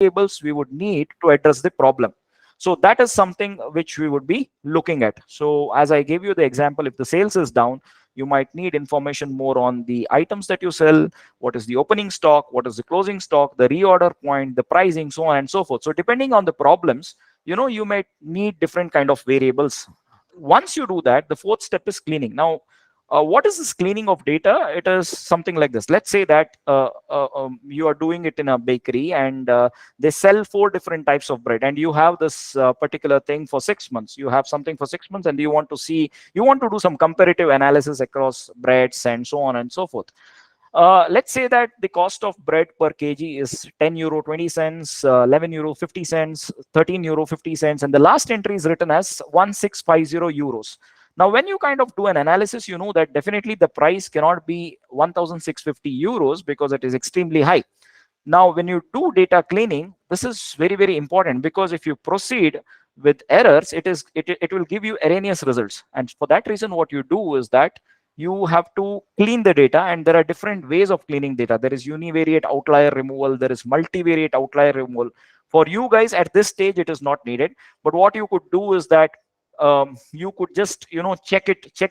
variables we would need to address the problem. So that is something which we would be looking at. So as I gave you the example, if the sales is down, you might need information more on the items that you sell, what is the opening stock, what is the closing stock, the reorder point, the pricing, so on and so forth. So depending on the problems, you might need different kind of variables. Once you do that, the fourth step is cleaning. Now, what is this cleaning of data? It is something like this. Let's say that you are doing it in a bakery, and they sell 4 different types of bread, and you have this particular thing for 6 months. You have something for 6 months, and you want to do some comparative analysis across breads and so on and so forth. Let's say that the cost of bread per kg is 10 euro 20 cents, 11 euro 50 cents, 13 euro 50 cents, and the last entry is written as 1650 euros. Now, when you kind of do an analysis, you know that definitely the price cannot be 1650 euros because it is extremely high. Now, when you do data cleaning, this is very, very important, because if you proceed with errors, it will give you erroneous results. And for that reason, what you do is that you have to clean the data, and there are different ways of cleaning data. There is univariate outlier removal, there is multivariate outlier removal. For you guys at this stage, it is not needed. But what you could do is that you could just check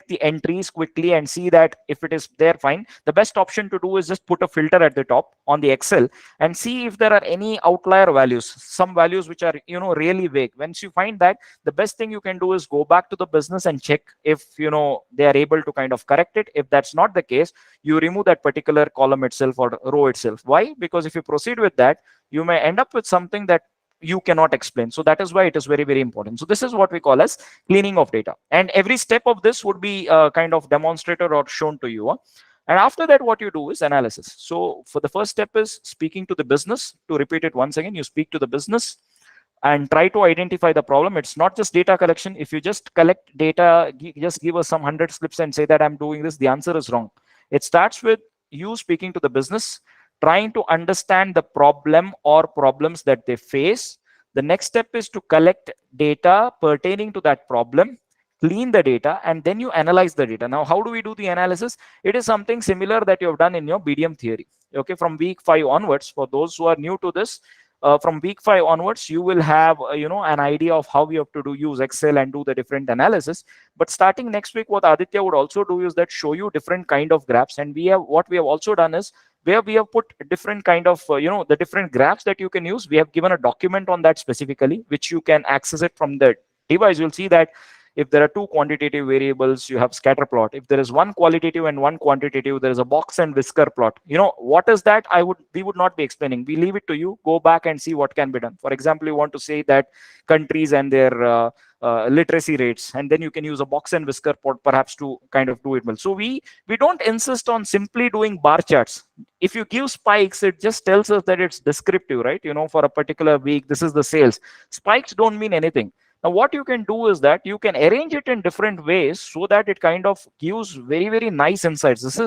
the entries quickly and see that if it is there, fine. The best option to do is just put a filter at the top on the Excel and see if there are any outlier values, some values which are really vague. Once you find that, the best thing you can do is go back to the business and check if they are able to kind of correct it. If that's not the case, you remove that particular column itself or row itself. Why? Because if you proceed with that, you may end up with something that you cannot explain. So that is why it is very, very important. So this is what we call as cleaning of data, and every step of this would be kind of demonstrated or shown to you. And after that, what you do is analysis. So for the first step is speaking to the business. To repeat it once again, you speak to the business and try to identify the problem. It's not just data collection. If you just collect data, just give us some 100 slips and say that I'm doing this, the answer is wrong. It starts with you speaking to the business, trying to understand the problem or problems that they face. The next step is to collect data pertaining to that problem, clean the data, and then you analyze the data. Now, how do we do the analysis? It is something similar that you have done in your BDM theory. Okay, from week 5 onwards, for those who are new to this, from week 5 onwards, you will have an idea of how you have to use Excel and do the different analysis. But starting next week, what Aditya would also do is that show you different kind of graphs. And what we have also done is, where we have put different kind of the different graphs that you can use. We have given a document on that specifically, which you can access it from the device. You'll see that if there are 2 quantitative variables, you have scatter plot. If there is 1 qualitative and 1 quantitative, there is a box and whisker plot. What is that? We would not be explaining. We leave it to you. Go back and see what can be done. For example, you want to say that countries and their literacy rates, and then you can use a box and whisker plot perhaps to kind of do it well. So we don't insist on simply doing bar charts. If you give spikes, it just tells us that it's descriptive, right? For a particular week, this is the sales. Spikes don't mean anything. Now, what you can do is that you can arrange it in different ways so that it kind of gives very, very nice insights. This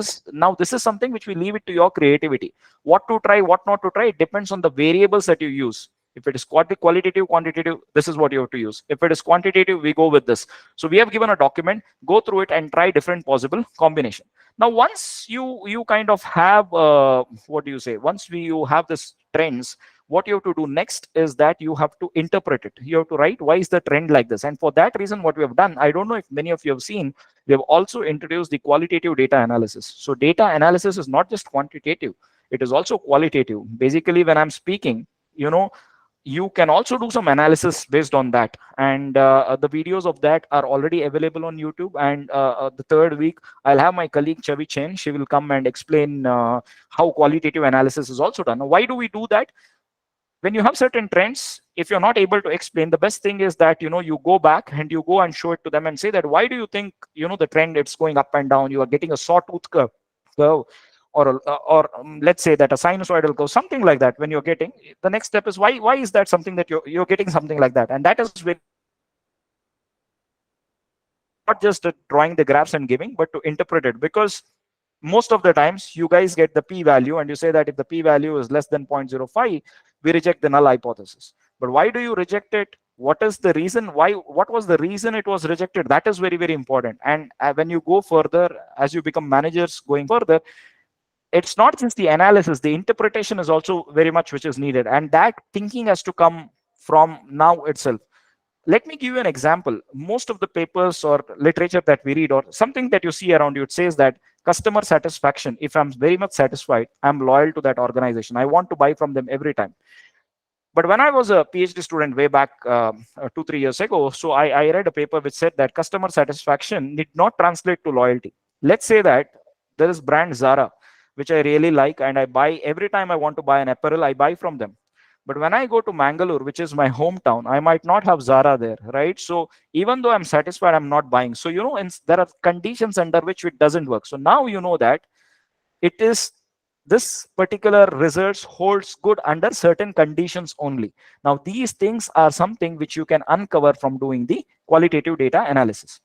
is something which we leave it to your creativity. What to try, what not to try, it depends on the variables that you use. If it is qualitative, quantitative, this is what you have to use. If it is quantitative, we go with this. So we have given a document, go through it and try different possible combination. Now, once you kind of have, once you have this trends, what you have to do next is that you have to interpret it. You have to write, why is the trend like this? And for that reason, what we have done, I don't know if many of you have seen, we have also introduced the qualitative data analysis. So data analysis is not just quantitative, it is also qualitative. Basically, when I'm speaking, you can also do some analysis based on that. And the videos of that are already available on YouTube. And the third week, I'll have my colleague Chavi Chen. She will come and explain how qualitative analysis is also done. Now, why do we do that? When you have certain trends, if you're not able to explain, the best thing is that you go back and you go and show it to them and say that, why do you think the trend, it's going up and down? You are getting a sawtooth curve, or let's say that a sinusoidal curve, something like that. When you're getting, the next step is, why is that something that you're getting something like that? And that is very, not just drawing the graphs and giving, but to interpret it. Because most of the times you guys get the p-value and you say that if the p-value is less than 0.05, we reject the null hypothesis. But why do you reject it? What is the reason? What was the reason it was rejected? That is very, very important. And when you go further, as you become managers going further, it's not just the analysis, the interpretation is also very much which is needed, and that thinking has to come from now itself. Let me give you an example. Most of the papers or literature that we read, or something that you see around you, it says that customer satisfaction, if I'm very much satisfied, I'm loyal to that organization, I want to buy from them every time. But when I was a PhD student way back 2 3 years ago, so I read a paper which said that customer satisfaction did not translate to loyalty. Let's say that there is brand Zara, which I really like, and I buy every time I want to buy an apparel, I buy from them. But when I go to Mangalore, which is my hometown, I might not have Zara there, right? So even though I'm satisfied, I'm not buying. So, there are conditions under which it doesn't work. So now you know that it is this particular results holds good under certain conditions only. Now these things are something which you can uncover from doing the qualitative data analysis.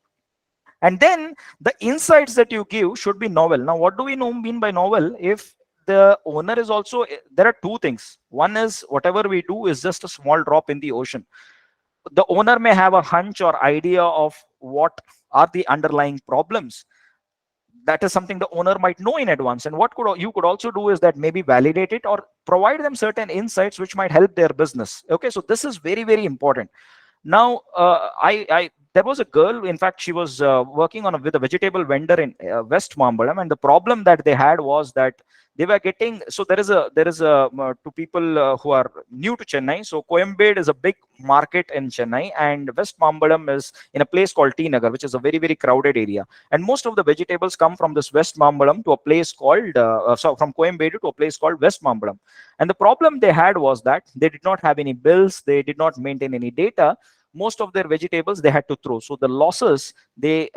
And then the insights that you give should be novel. Now what do we mean by novel? If the owner is also, there are two things. One is whatever we do is just a small drop in the ocean. The owner may have a hunch or idea of what are the underlying problems. That is something the owner might know in advance, and what you could also do is that maybe validate it or provide them certain insights which might help their business. Okay, so this is very, very important. Now I there was a girl, in fact she was working with a vegetable vendor in West Mambalam, and the problem that they had was that they were getting, so there is a to people who are new to Chennai, so Coimbatore is a big market in Chennai, and West Mambalam is in a place called T Nagar, which is a very, very crowded area, and most of the vegetables come from this West Mambalam to a place called so from Coimbatore to a place called West Mambalam. And the problem they had was that they did not have any bills, they did not maintain any data. Most of their vegetables they had to throw, so the losses, they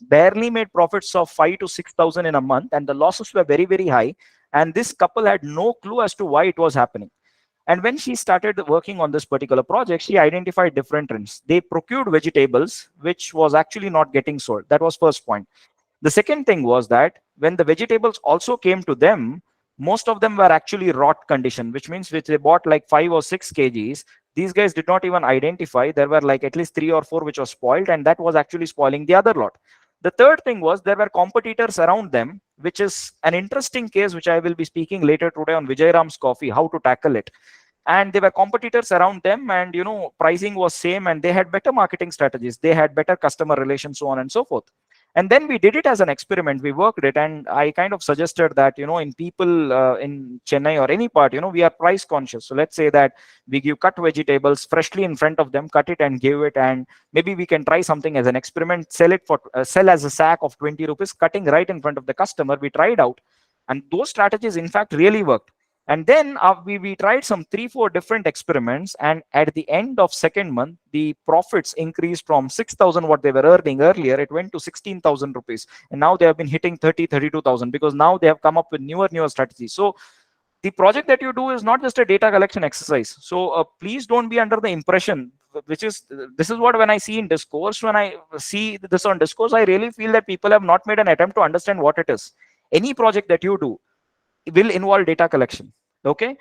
barely made profits of 5 to 6,000 in a month, and the losses were very, very high. And this couple had no clue as to why it was happening. And when she started working on this particular project, she identified different trends. They procured vegetables which was actually not getting sold. That was first point. The second thing was that when the vegetables also came to them, most of them were actually rot condition, which means which they bought like 5 or 6 kgs. These guys did not even identify. There were like at least 3 or 4 which was spoiled, and that was actually spoiling the other lot. The third thing was there were competitors around them, which is an interesting case, which I will be speaking later today on Vijay Ram's coffee, how to tackle it. And there were competitors around them, and pricing was same, and they had better marketing strategies, they had better customer relations, so on and so forth. And then we did it as an experiment, we worked it, and I kind of suggested that in people in Chennai or any part, we are price conscious. So let's say that we give cut vegetables freshly in front of them, cut it and give it, and maybe we can try something as an experiment, sell as a sack of 20 rupees, cutting right in front of the customer. We tried out, and those strategies in fact really worked. And then we tried some 3 4 different experiments, and at the end of second month, the profits increased from 6,000 what they were earning earlier, it went to 16,000 rupees, and now they have been hitting 32,000, because now they have come up with newer strategies. So the project that you do is not just a data collection exercise. So please don't be under the impression, which is, this is what, when I see in discourse, when I see this on discourse, I really feel that people have not made an attempt to understand what it is. Any project that you do will involve data collection. Okay,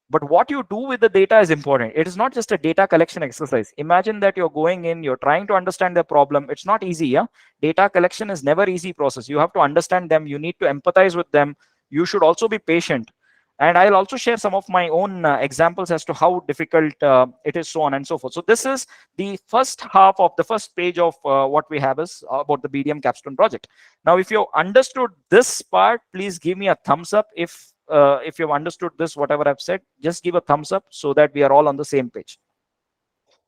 but what you do with the data is important. It is not just a data collection exercise. Imagine that you're going in, you're trying to understand the problem. It's not easy. Yeah, data collection is never easy process. You have to understand them, you need to empathize with them, you should also be patient. And I'll also share some of my own examples as to how difficult it is, so on and so forth. So this is the first half of the first page of what we have is about the BDM Capstone project. Now, if you understood this part, please give me a thumbs up. If you've understood this, whatever I've said, just give a thumbs up so that we are all on the same page.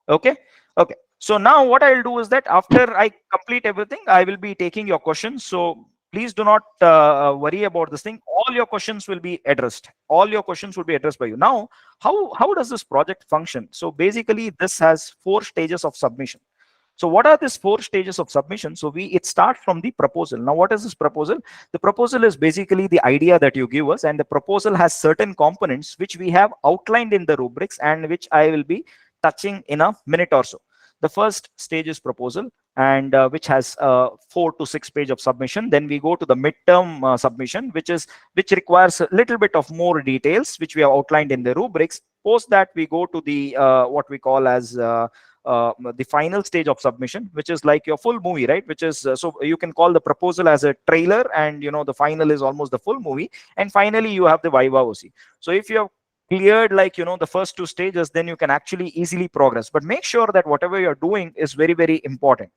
Okay. Okay, so now what I'll do is that after I complete everything, I will be taking your questions. So please do not worry about this thing. All your questions will be addressed. All your questions will be addressed by you. Now, how does this project function? So basically, this has 4 stages of submission. So what are these 4 stages of submission? So it starts from the proposal. Now, what is this proposal? The proposal is basically the idea that you give us, and the proposal has certain components which we have outlined in the rubrics, and which I will be touching in a minute or so. The first stage is proposal, and which has 4 to 6 page of submission. Then we go to the midterm submission, which requires a little bit of more details, which we have outlined in the rubrics. Post that, we go to the what we call as the final stage of submission, which is like your full movie, right? Which is so you can call the proposal as a trailer, and the final is almost the full movie, and finally you have the viva OC. So if you have cleared like the first two stages, then you can actually easily progress. But make sure that whatever you're doing is very, very important.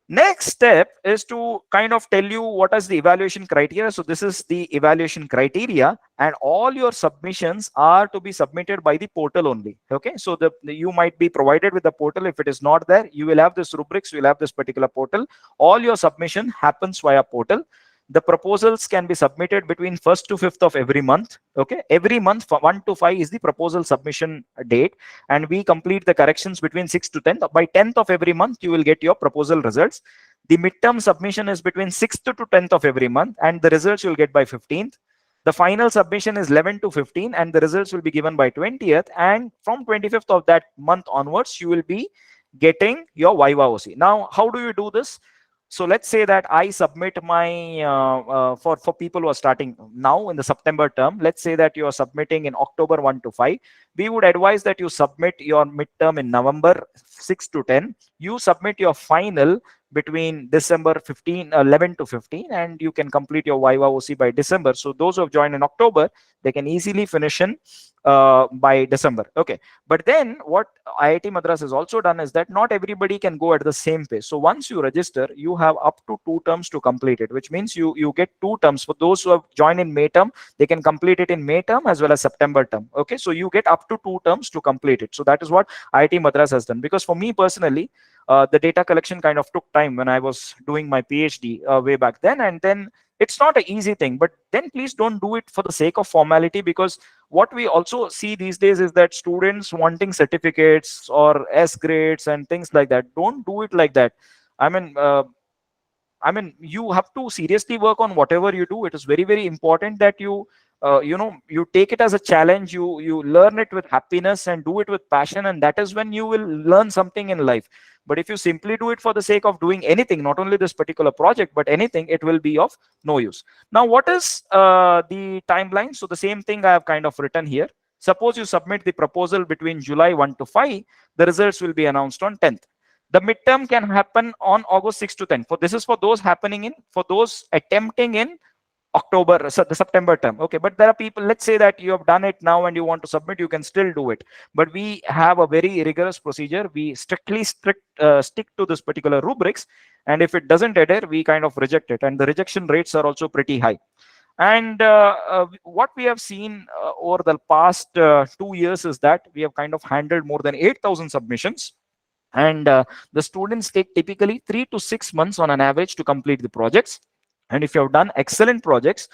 Next step is to kind of tell you what is the evaluation criteria. So this is the evaluation criteria, and all your submissions are to be submitted by the portal only. Okay, so you might be provided with the portal. If it is not there, you will have this rubrics, you will have this particular portal. All your submission happens via portal. The proposals can be submitted between 1st to 5th of every month. Okay, every month from 1 to 5 is the proposal submission date, and we complete the corrections between 6th to 10th. By 10th of every month you will get your proposal results. The midterm submission is between 6th to 10th of every month, and the results you will get by 15th. The final submission is 11 to 15, and the results will be given by 20th, and from 25th of that month onwards you will be getting your viva OC. Now how do you do this? So let's say that I submit my for people who are starting now in the September term. Let's say that you are submitting in October 1 to 5. We would advise that you submit your midterm in November 6 to 10. You submit your final between December 11 to 15, and you can complete your viva OC by December. So those who have joined in October, they can easily finish in by December. Okay, but then what IIT Madras has also done is that not everybody can go at the same pace. So once you register, you have up to 2 terms to complete it, which means you get 2 terms. For those who have joined in May term, they can complete it in May term as well as September term. Okay, so you get up to 2 terms to complete it. So that is what IIT Madras has done. Because for me personally, the data collection kind of took time when I was doing my PhD way back then, and then it's not an easy thing. But then please don't do it for the sake of formality, because what we also see these days is that students wanting certificates or S grades and things like that. Don't do it like that. I mean, you have to seriously work on whatever you do. It is very, very important that you take it as a challenge. You learn it with happiness and do it with passion, and that is when you will learn something in life. But if you simply do it for the sake of doing anything, not only this particular project but anything, it will be of no use. Now what is the timeline? So the same thing I have kind of written here. Suppose you submit the proposal between July 1 to 5, the results will be announced on 10th. The midterm can happen on August 6 to 10. For this is for those for those attempting in October, so the September term. Okay, but there are people, let's say that you have done it now and you want to submit, you can still do it. But we have a very rigorous procedure. We stick to this particular rubrics, and if it doesn't adhere, we kind of reject it. And the rejection rates are also pretty high. And what we have seen over the past 2 years is that we have kind of handled more than 8,000 submissions. And the students take typically 3 to 6 months on an average to complete the projects. And if you have done excellent projects,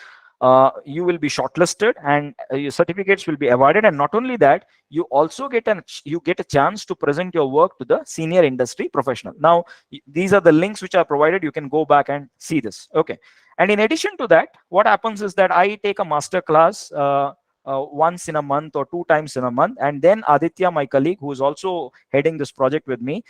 you will be shortlisted, and your certificates will be awarded. And not only that, you also get a chance to present your work to the senior industry professional. Now these are the links which are provided. You can go back and see this. Okay, and in addition to that, what happens is that I take a master class once in a month or 2 times in a month, and then Aditya, my colleague, who is also heading this project with me,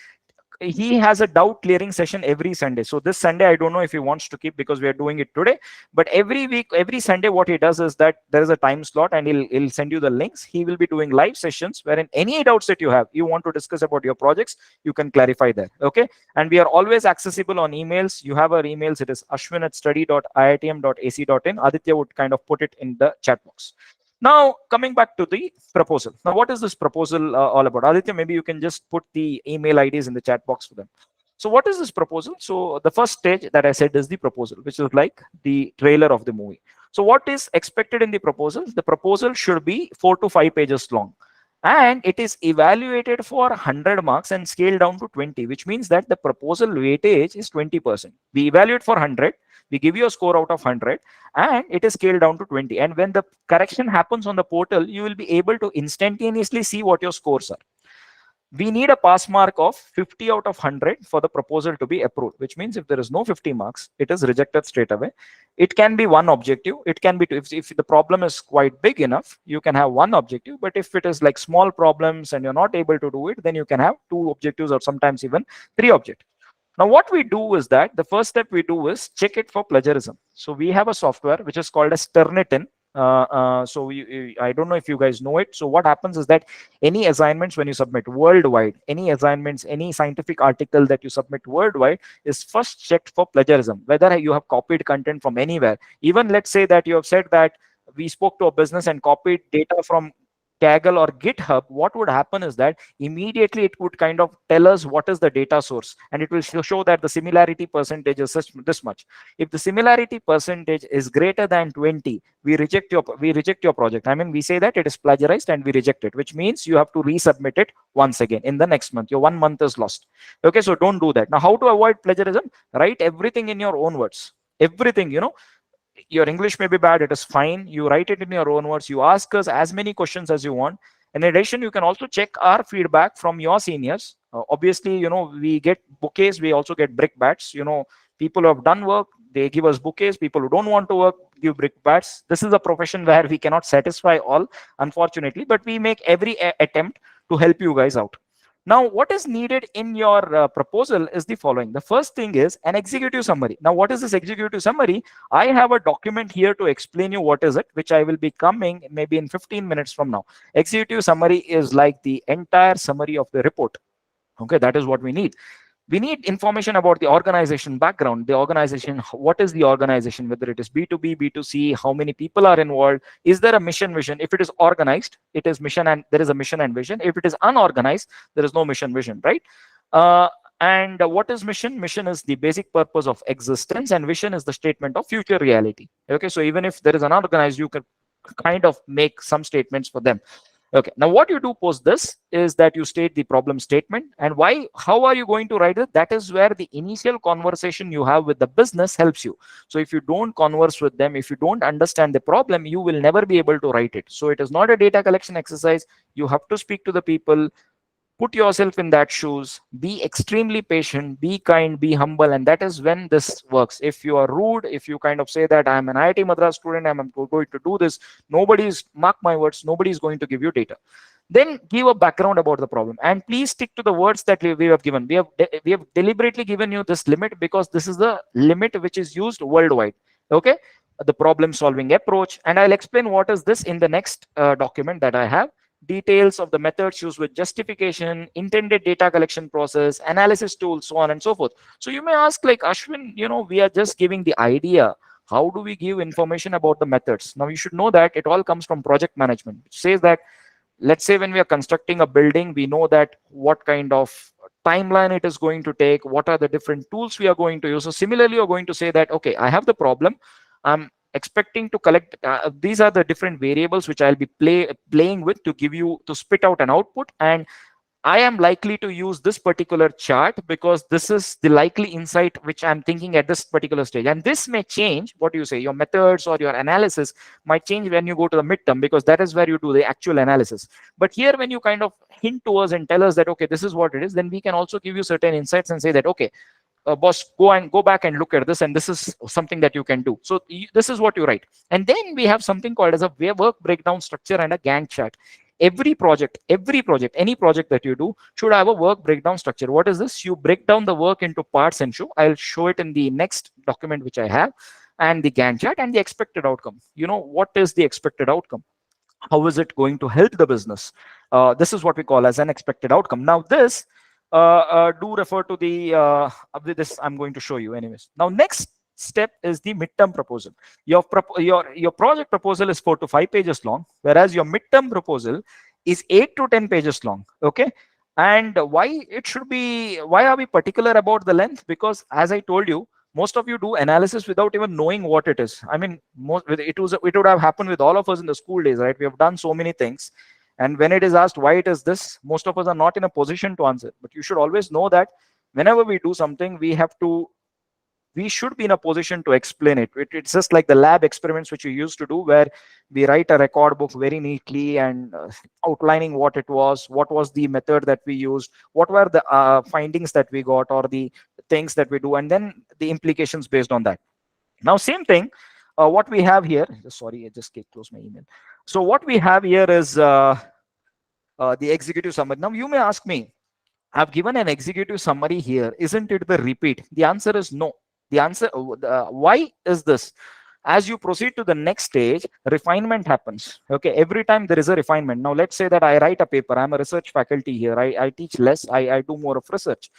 he has a doubt clearing session every Sunday. So this Sunday, I don't know if he wants to keep, because we are doing it today, but every week, every Sunday, what he does is that there is a time slot, and he'll send you the links. He will be doing live sessions wherein any doubts that you want to discuss about your projects, you can clarify there. Okay, and we are always accessible on emails. You have our emails. It is ashwin@study.iitm.ac.in. Aditya would kind of put it in the chat box. Now, coming back to the proposal. Now, what is this proposal all about? Aditya, maybe you can just put the email IDs in the chat box for them. So what is this proposal? So the first stage that I said is the proposal, which is like the trailer of the movie. So what is expected in the proposal? The proposal should be 4 to 5 pages long. And it is evaluated for 100 marks and scaled down to 20, which means that the proposal weightage is 20%. We evaluate for 100. We give you a score out of 100, and it is scaled down to 20. And when the correction happens on the portal, you will be able to instantaneously see what your scores are. We need a pass mark of 50 out of 100 for the proposal to be approved, which means if there is no 50 marks, it is rejected straight away. It can be one objective. It can be two. If the problem is quite big enough, you can have one objective. But if it is like small problems and you're not able to do it, then you can have 2 objectives or sometimes even 3 objectives. Now, what we do is that the first step we do is check it for plagiarism. So we have a software which is called as Turnitin. I don't know if you guys know it. So what happens is that any assignments when you submit worldwide, any assignments, any scientific article that you submit worldwide is first checked for plagiarism, whether you have copied content from anywhere. Even let's say that you have said that we spoke to a business and copied data from Kaggle or GitHub. What would happen is that immediately it would kind of tell us what is the data source, and it will show that the similarity percentage is this much. If the similarity percentage is greater than 20, we reject your project. I mean, we say that it is plagiarized and we reject it, which means you have to resubmit it once again in the next month. Your 1 month is lost. Okay, so don't do that. Now, how to avoid plagiarism? Write everything in your own words. Everything, your English may be bad, it is fine. You write it in your own words. You ask us as many questions as you want. In addition, you can also check our feedback from your seniors. Obviously, we get bouquets, we also get brickbats. People who have done work, they give us bouquets. People who don't want to work give brickbats. This is a profession where we cannot satisfy all, unfortunately, but we make every attempt to help you guys out. Now, what is needed in your proposal is the following. The first thing is an executive summary. Now, what is this executive summary? I have a document here to explain you what is it, which I will be coming maybe in 15 minutes from now. Executive summary is like the entire summary of the report. Okay, that is what we need. We need information about the organization background, the organization, what is the organization, whether it is B2B, B2C, how many people are involved, is there a mission vision? If it is organized, it is mission, and there is a mission and vision. If it is unorganized, there is no mission vision, right? And what is mission? Mission is the basic purpose of existence, and vision is the statement of future reality. Okay, so even if there is unorganized, you can kind of make some statements for them. Okay, now what you do post this is that you state the problem statement, and why, how are you going to write it? That is where the initial conversation you have with the business helps you. So if you don't converse with them, if you don't understand the problem, you will never be able to write it. So it is not a data collection exercise. You have to speak to the people, put yourself in that shoes, be extremely patient, be kind, be humble, and that is when this works. If you are rude, if you kind of say that I'm an IIT Madras student, I'm going to do this, nobody's, mark my words, nobody is going to give you data. Then give a background about the problem, and please stick to the words that we have given. We have deliberately given you this limit because this is the limit which is used worldwide. Okay, the problem solving approach, and I'll explain what is this in the next document that I have. Details of the methods used with justification, intended data collection process, analysis tools, so on and so forth. So you may ask, like, Ashwin, we are just giving the idea. How do we give information about the methods? Now you should know that it all comes from project management, which says that, let's say when we are constructing a building, we know that what kind of timeline it is going to take, what are the different tools we are going to use. So similarly, you're going to say that, okay, I have the problem, I'm expecting to collect, these are the different variables which I'll be playing with to give you, to spit out an output, and I am likely to use this particular chart because this is the likely insight which I'm thinking at this particular stage. And this may change, what do you say, your methods or your analysis might change when you go to the midterm, because that is where you do the actual analysis. But here, when you kind of hint to us and tell us that, okay, this is what it is, then we can also give you certain insights and say that, okay, boss, go back and look at this, and this is something that you can do. So this is what you write. And then we have something called as a work breakdown structure and a Gantt chart. Every project, any project that you do should have a work breakdown structure. What is this? You break down the work into parts and show. I'll show it in the next document which I have, and the Gantt chart and the expected outcome. What is the expected outcome? How is it going to help the business? This is what we call as an expected outcome. Now this, do refer to the this I'm going to show you anyways. Now next step is the midterm proposal. Your project proposal is 4 to 5 pages long, whereas your midterm proposal is 8 to 10 pages long. Okay, and why are we particular about the length? Because as I told you, most of you do analysis without even knowing what it is. I mean, it would have happened with all of us in the school days, right? We have done so many things, and when it is asked why it is this, most of us are not in a position to answer. But you should always know that whenever we do something, we should be in a position to explain it. It's just like the lab experiments which we used to do, where we write a record book very neatly and outlining what it was, what was the method that we used, what were the findings that we got, or the things that we do, and then the implications based on that. Now, same thing, what we have here, sorry, I just closed my email. So what we have here is the executive summary. Now you may ask me, I've given an executive summary here, isn't it the repeat? The answer is no. The answer, why is this? As you proceed to the next stage, refinement happens. Okay, every time there is a refinement. Now let's say that I write a paper, I'm a research faculty here, I teach less, I do more of research.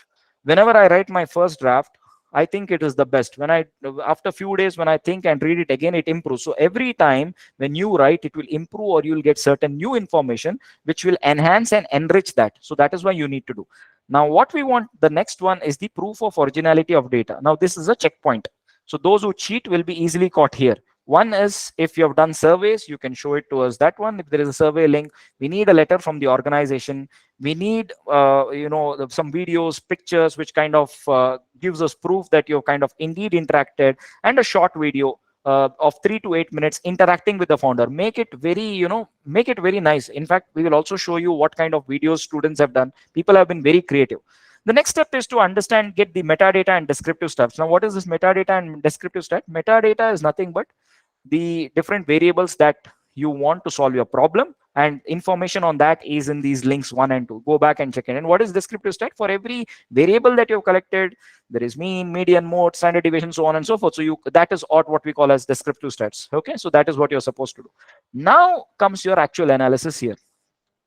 Whenever I write my first draft, I think it is the best. When I, after a few days, when I think and read it again, it improves. So every time when you write, it will improve, or you will get certain new information which will enhance and enrich that. So that is why you need to do. Now what we want, the next one is the proof of originality of data. Now this is a checkpoint. So those who cheat will be easily caught here. One is, if you have done surveys, you can show it to us. That one, if there is a survey link, we need a letter from the organization. We need some videos, pictures, which kind of gives us proof that you've kind of indeed interacted, and a short video of 3 to 8 minutes interacting with the founder. Make it very, make it very nice. In fact, we will also show you what kind of videos students have done. People have been very creative. The next step is to understand, get the metadata and descriptive stuff. Now what is this metadata and descriptive stuff? Metadata is nothing but the different variables that you want to solve your problem, and information on that is in these links 1 and 2. Go back and check it. And what is descriptive stat? For every variable that you've collected, there is mean, median, mode, standard deviation, so on and so forth. So that is what we call as descriptive stats. Okay, so that is what you're supposed to do. Now comes your actual analysis here.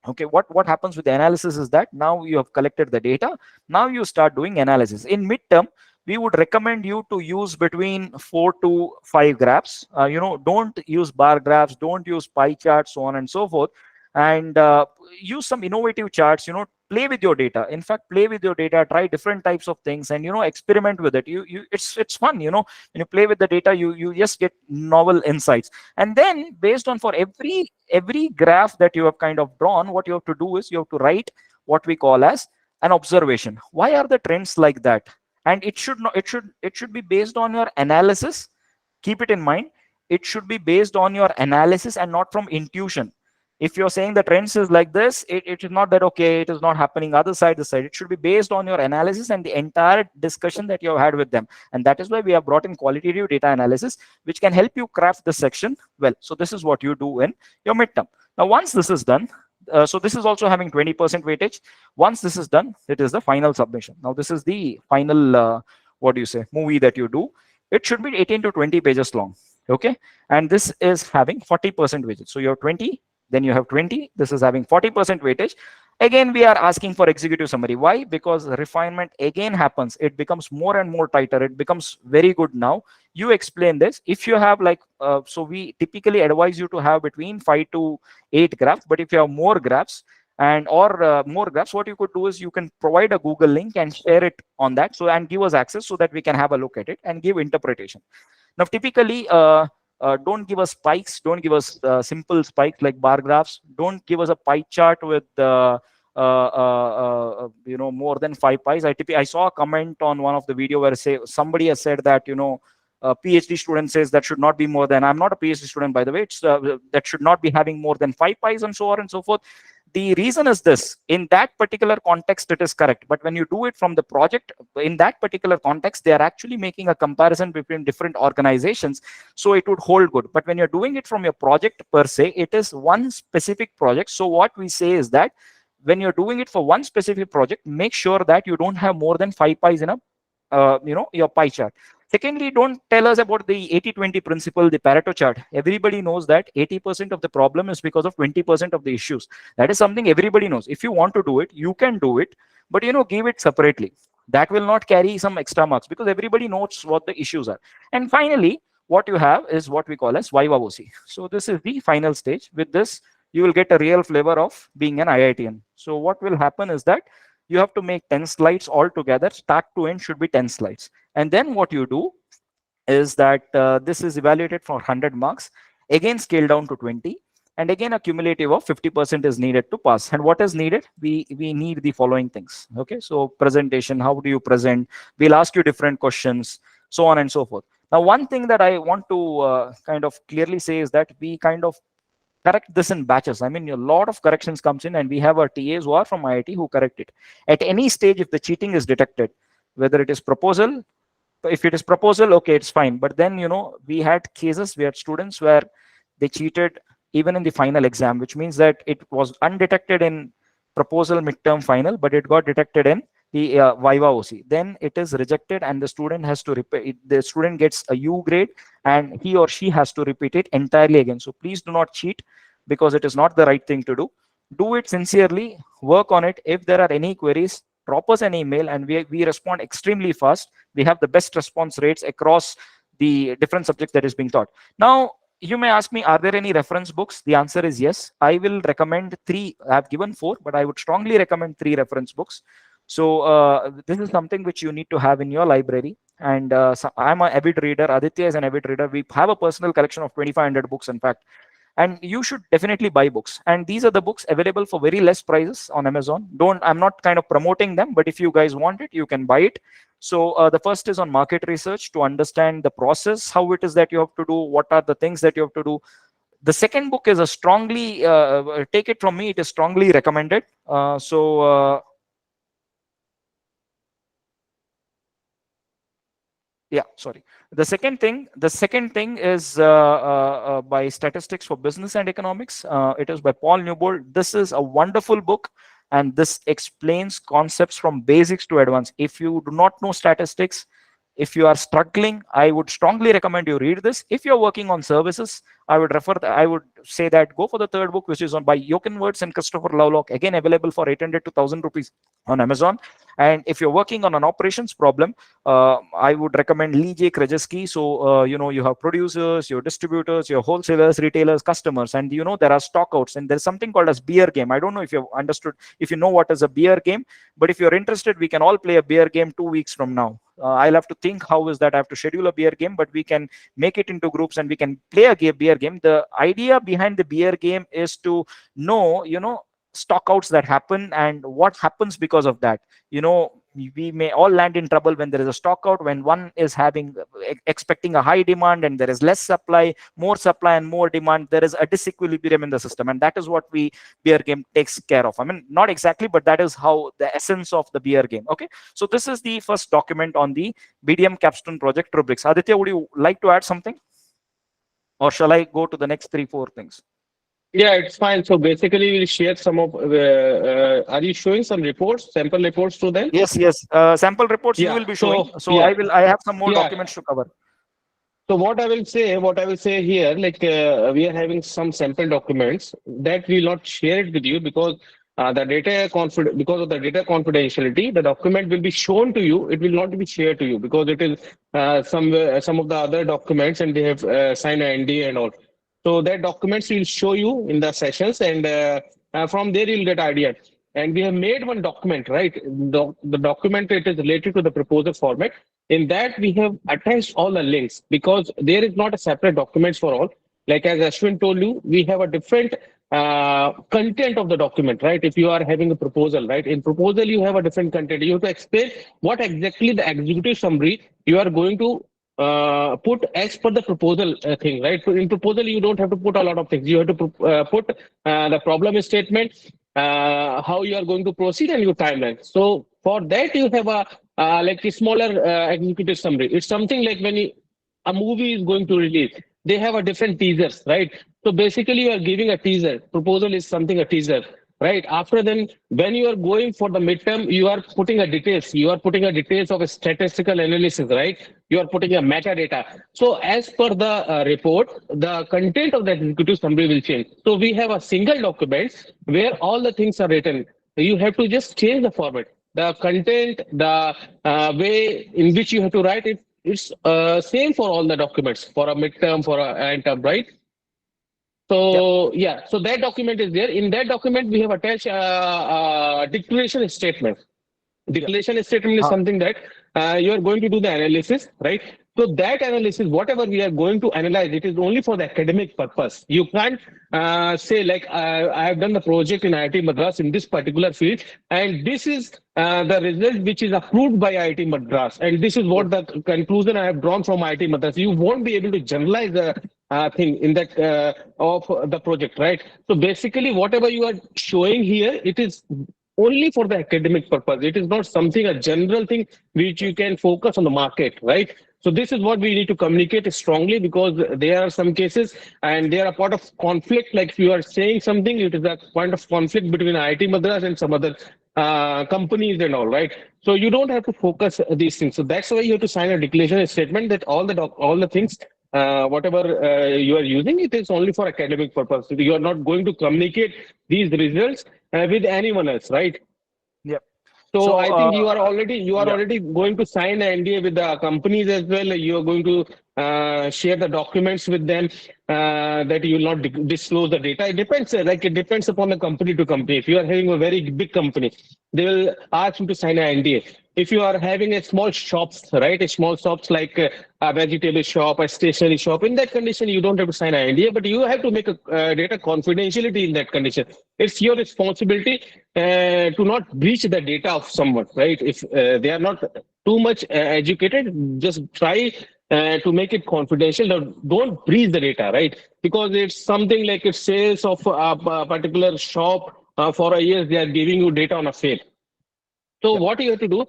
Okay, what happens with the analysis is that now you have collected the data. Now you start doing analysis. In midterm, we would recommend you to use between 4 to 5 graphs. Don't use bar graphs, don't use pie charts, so on and so forth. And use some innovative charts. Play with your data. In fact, play with your data, try different types of things, and experiment with it. It's fun. When you play with the data, you just get novel insights. And then based on, for every graph that you have kind of drawn, what you have to do is you have to write what we call as an observation. Why are the trends like that? And it should be based on your analysis. Keep it in mind, it should be based on your analysis and not from intuition. If you're saying the trends is like this, it is not that, okay, it is not happening other side, this side. It should be based on your analysis and the entire discussion that you have had with them. And that is why we have brought in qualitative data analysis, which can help you craft this section well. So this is what you do in your midterm. Now once this is done, so this is also having 20% weightage. Once this is done, it is the final submission. Now this is the final movie that you do. It should be 18 to 20 pages long. Okay, and this is having 40% weightage. So you have 20, then you have 20. This is having 40% weightage. Again, we are asking for executive summary. Why? Because refinement again happens. It becomes more and more tighter. It becomes very good now. You explain this. If you have so we typically advise you to have between 5 to 8 graphs. But if you have more graphs, what you could do is you can provide a Google link and share it on that. So, and give us access so that we can have a look at it and give interpretation. Now, typically, don't give us spikes. Don't give us simple spikes like bar graphs. Don't give us a pie chart with more than 5 pies. I saw a comment on one of the video where somebody has said that a PhD student says that should not be more than. I'm not a PhD student, by the way. It's that should not be having more than 5 pies, and so on and so forth. The reason is this: in that particular context, it is correct. But when you do it from the project, in that particular context, they are actually making a comparison between different organizations. So it would hold good. But when you're doing it from your project per se, it is one specific project. So what we say is that when you're doing it for one specific project, make sure that you don't have more than 5 pies in your pie chart. Secondly, don't tell us about the 80-20 principle, the Pareto chart. Everybody knows that 80% of the problem is because of 20% of the issues. That is something everybody knows. If you want to do it, you can do it, but give it separately. That will not carry some extra marks because everybody knows what the issues are. And finally, what you have is what we call as Viva OC. So this is the final stage. With this, you will get a real flavor of being an IITian. So what will happen is that you have to make 10 slides altogether. Start to end should be 10 slides. And then what you do is that this is evaluated for 100 marks, again scaled down to 20. And again, a cumulative of 50% is needed to pass. And what is needed? We need the following things. Okay, so presentation, how do you present? We'll ask you different questions, so on and so forth. Now, one thing that I want to kind of clearly say is that we kind of correct this in batches. I mean, a lot of corrections comes in, and we have our TAs who are from IIT who correct it. At any stage, if the cheating is detected, whether it is proposal, if it is proposal, okay, it's fine. But then, we had cases, we had students where they cheated even in the final exam, which means that it was undetected in proposal, midterm, final, but it got detected in the Viva OC, then it is rejected and the student has to repeat it, the student gets a U grade and he or she has to repeat it entirely again. So please do not cheat, because it is not the right thing to do. Do it sincerely, work on it. If there are any queries, drop us an email and we respond extremely fast. We have the best response rates across the different subjects that is being taught. Now, you may ask me, are there any reference books? The answer is yes. I will recommend three. I have given four, but I would strongly recommend three reference books. So this is something which you need to have in your library. And so I'm an avid reader. Aditya is an avid reader. We have a personal collection of 2,500 books, in fact. And you should definitely buy books. And these are the books available for very less prices on Amazon. Don't, I'm not kind of promoting them, but if you guys want it, you can buy it. So the first is on market research, to understand the process, how it is that you have to do, what are the things that you have to do. The second book is a strongly, take it from me, it is strongly recommended. Yeah, sorry. The second thing is by Statistics for Business and Economics. It is by Paul Newbold. This is a wonderful book, and this explains concepts from basics to advanced. If you do not know statistics, if you are struggling, I would strongly recommend you read this. If you're working on services, I would say that go for the third book, which is on by Jochen Wirtz and Christopher Lovelock, again available for 800 to 1,000 rupees on Amazon. And if you're working on an operations problem, I would recommend Lee J. Krajewski. So, you have producers, your distributors, your wholesalers, retailers, customers, and there are stockouts. And there's something called as beer game. I don't know if you've understood, if you know what is a beer game, but if you're interested, we can all play a beer game 2 weeks from now. I'll have to think how is that I have to schedule a beer game, but we can make it into groups and we can play a beer game. The idea behind the beer game is to know, stockouts that happen and what happens because of that. We may all land in trouble when there is a stockout, when one is expecting a high demand and there is less supply, more supply and more demand, there is a disequilibrium in the system, and that is what beer game takes care of. I mean, not exactly, but that is how the essence of the beer game. Okay, so this is the first document on the BDM Capstone Project rubrics. Aditya, would you like to add something, or shall I go to the next 3 4 things? Yeah, it's fine. So basically, we'll share some of. Are you showing some reports, sample reports to them? Yes, yes. Sample reports you Yeah. will be showing. So So yeah, I have some more yeah. documents to cover. So what I will say here, like we are having some sample documents that we will not share it with you because because of the data confidentiality, the document will be shown to you. It will not be shared to you because it is some of the other documents and they have signed an NDA and all. So that documents will show you in the sessions, and from there you'll get idea. And we have made one document, right? The document, it is related to the proposal format. In that, we have attached all the links because there is not a separate documents for all. Like as Ashwin told you, we have a different content of the document, right? If you are having a proposal, right? In proposal, you have a different content. You have to explain what exactly the executive summary you are going to put as per the proposal thing, right? So in proposal, you don't have to put a lot of things. You have to put the problem statement, how you are going to proceed, and your timeline. So for that, you have a like a smaller executive summary. It's something like when a movie is going to release, they have a different teasers, right? So basically, you are giving a teaser. Proposal is something a teaser, right? After then, when you are going for the midterm, you are putting a details. You are putting a details of a statistical analysis, right? You are putting a metadata. So as per the report, the content of the executive summary will change. So we have a single document where all the things are written. You have to just change the format, the content, the way in which you have to write it. It's same for all the documents, for a midterm, for a end term, right? Yep. So yeah, so that document is there. In that document, we have attached declaration statement. Yep. Declaration statement is Uh, something that you are going to do the analysis, right? So that analysis, whatever we are going to analyze, it is only for the academic purpose. You can't say like I have done the project in IIT Madras in this particular field, and this is the result which is approved by IIT Madras, and this is yes. what the conclusion I have drawn from IIT Madras. You won't be able to generalize the thing in that of the project, right? So basically, whatever you are showing here, it is only for the academic purpose. It is not something, a general thing which you can focus on the market, right? So this is what we need to communicate strongly because there are some cases and they are a part of conflict. Like if you are saying something, it is a point of conflict between IIT Madras and some other companies and all, right? So you don't have to focus these things. So that's why you have to sign a declaration statement that all the things, whatever you are using, it is only for academic purpose. You are not going to communicate these results with anyone else, right? Yep. So So I think you are yeah. already going to sign an NDA with the companies as well. You are going to share the documents with them that you will not disclose the data. It depends, like it depends upon the company to company. If you are having a very big company, they will ask you to sign an NDA. If you are having a small shops, right, a small shops like a vegetable shop, a stationery shop, in that condition, you don't have to sign an NDA, but you have to make a data confidentiality in that condition. It's your responsibility to not breach the data of someone, right? If they are not too much educated, just try to make it confidential. Don't breach the data, right? Because it's something like it says of a particular shop for a year, they are giving you data on a sale. So Yep. what you have to do,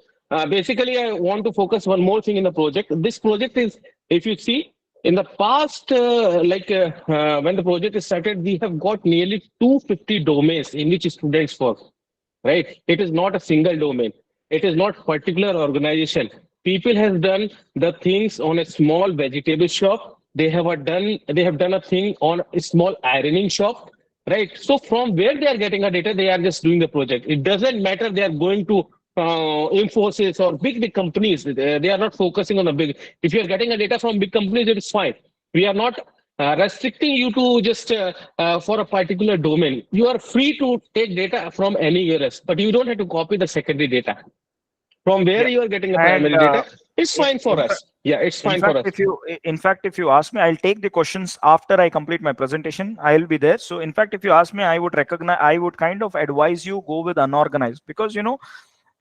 basically, I want to focus one more thing in the project. This project is, if you see, in the past, when the project is started, we have got nearly 250 domains in which students work, right? It is not a single domain. It is not particular organization. People have done the things on a small vegetable shop. They have done a thing on a small ironing shop, right? So from where they are getting a data, they are just doing the project. It doesn't matter they are going to Infosys or big companies. They are not focusing on the big. If you are getting a data from big companies, it is fine. We are not restricting you to just for a particular domain. You are free to take data from anywhere else, but you don't have to copy the secondary data. From where Yep. you are getting the And primary data, it's in, fine for in us. Yeah, it's in fine for fact, us. if you ask me, I'll take the questions after I complete my presentation. I'll be there. So in fact, if you ask me, I would kind of advise you go with unorganized, because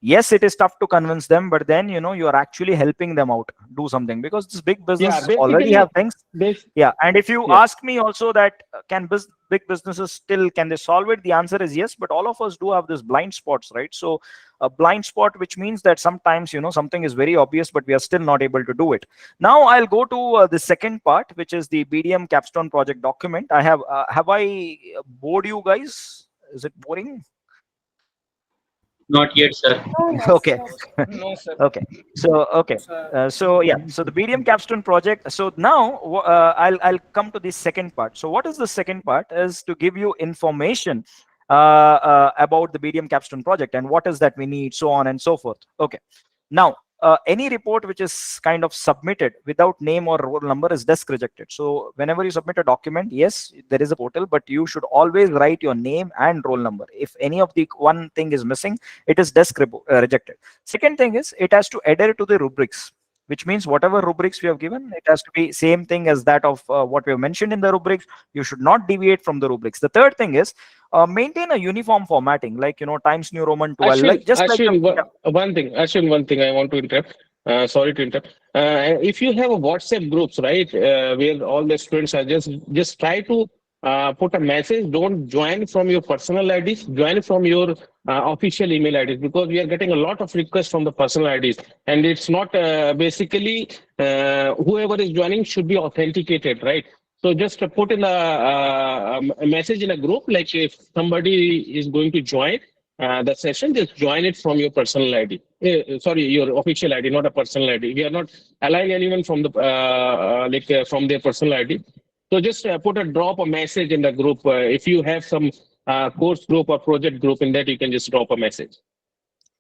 yes, it is tough to convince them, but then you are actually helping them out do something, because this big Yeah, businesses already have basically, things. this. Yeah, and if you Yeah, ask me also that big businesses still can they solve it, the answer is yes, but all of us do have this blind spots, right? So a blind spot, which means that sometimes something is very obvious but we are still not able to do it. Now I'll go to the second part, which is the BDM Capstone Project document. Have I bored you guys? Is it boring? Not yet, sir. Okay. no, sir. Okay. So okay. So yeah. So the BDM Capstone project. So now I'll come to the second part. So what is the second part? Is to give you information about the BDM Capstone project and what is that we need, so on and so forth. Okay. Now, any report which is kind of submitted without name or roll number is desk rejected. So whenever you submit a document, yes, there is a portal, but you should always write your name and roll number. If any of the one thing is missing, it is rejected. Second thing is it has to adhere to the rubrics, which means whatever rubrics we have given, it has to be same thing as that of what we have mentioned in the rubrics. You should not deviate from the rubrics. The third thing is maintain a uniform formatting, like Times New Roman 12, like just like the One thing I want to interrupt. Sorry to interrupt. If you have a WhatsApp groups, right, where all the students are just try to put a message. Don't join from your personal IDs. Join from your official email IDs, because we are getting a lot of requests from the personal IDs, and it's not basically whoever is joining should be authenticated, right? So just put in a message in a group, like if somebody is going to join the session, just join it from your personal ID. Sorry, your official ID, not a personal ID. We are not allowing anyone from the from their personal ID. So just put a drop a message in the group. If you have some course group or project group in that, you can just drop a message.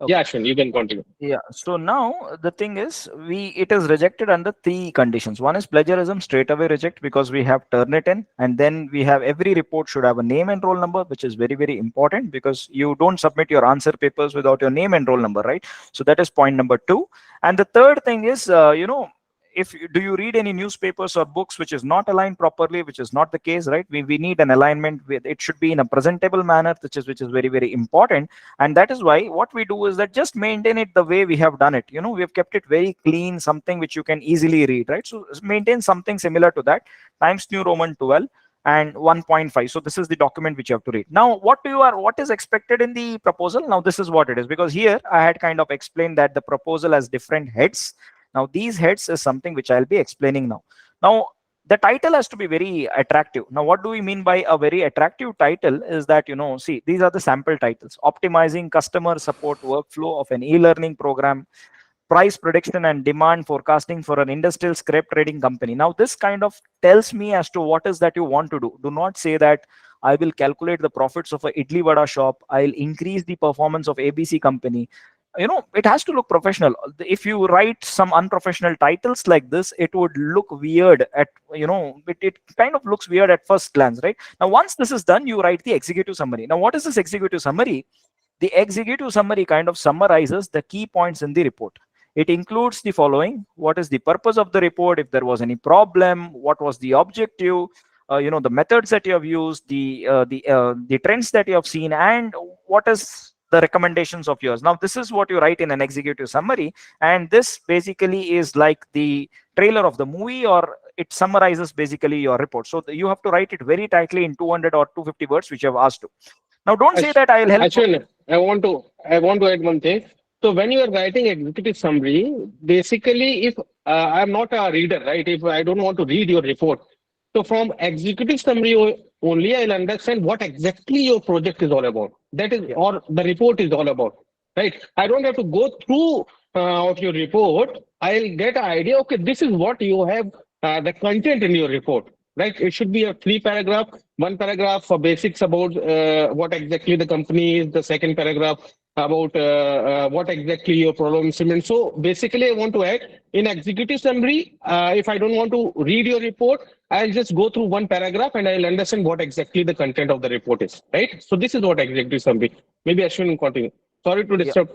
okay. Yeah, Ashwin, you can continue. Yeah. So now the thing is, it is rejected under three conditions. One is plagiarism, straight away reject, because we have Turnitin, and then we have every report should have a name and roll number, which is very, very important, because you don't submit your answer papers without your name and roll number, right? So that is point number two. And the third thing is, do you read any newspapers or books which is not aligned properly, which is not the case, right? We need an alignment with it, should be in a presentable manner, which is very, very important. And that is why what we do is that just maintain it the way we have done it. We have kept it very clean, something which you can easily read, right? So maintain something similar to that, Times New Roman 12 and 1.5. So this is the document which you have to read. Now what is expected in the proposal? Now this is what it is, because here I had kind of explained that the proposal has different heads. Now these heads is something which I'll be explaining now. Now The title has to be very attractive. Now, what do we mean by a very attractive title is that, see, these are the sample titles: optimizing customer support workflow of an e-learning program, price prediction and demand forecasting for an industrial scrap trading company. Now, this kind of tells me as to what is that you want to do. Do not say that I will calculate the profits of a idli vada shop, I'll increase the performance of ABC company. It has to look professional. If you write some unprofessional titles like this, it would look weird at, it kind of looks weird at first glance, right? Now, once this is done, you write the executive summary. Now, what is this executive summary? The executive summary kind of summarizes the key points in the report. It includes the following: what is the purpose of the report, if there was any problem, what was the objective, the methods that you have used, the trends that you have seen, and what is the recommendations of yours. Now, this is what you write in an executive summary, and this basically is like the trailer of the movie, or it summarizes basically your report. So you have to write it very tightly in 200 or 250 words, which you have asked to. Now, don't say that I'll help. Ashwin, I want to add one thing. So when you are writing executive summary, basically, if I'm not a reader, right? If I don't want to read your report, so from executive summary only, I'll understand what exactly your project is all about. That is, Yeah, or the report is all about, right? I don't have to go through of your report. I'll get an idea. Okay, this is what you have, the content in your report, right? It should be a three paragraph. One paragraph for basics about what exactly the company is. The second paragraph about what exactly your problem statement. So basically, I want to add in executive summary. If I don't want to read your report, I'll just go through one paragraph and I'll understand what exactly the content of the report is. Right. So this is what executive summary. Maybe Ashwin will continue. Sorry to yeah. disturb.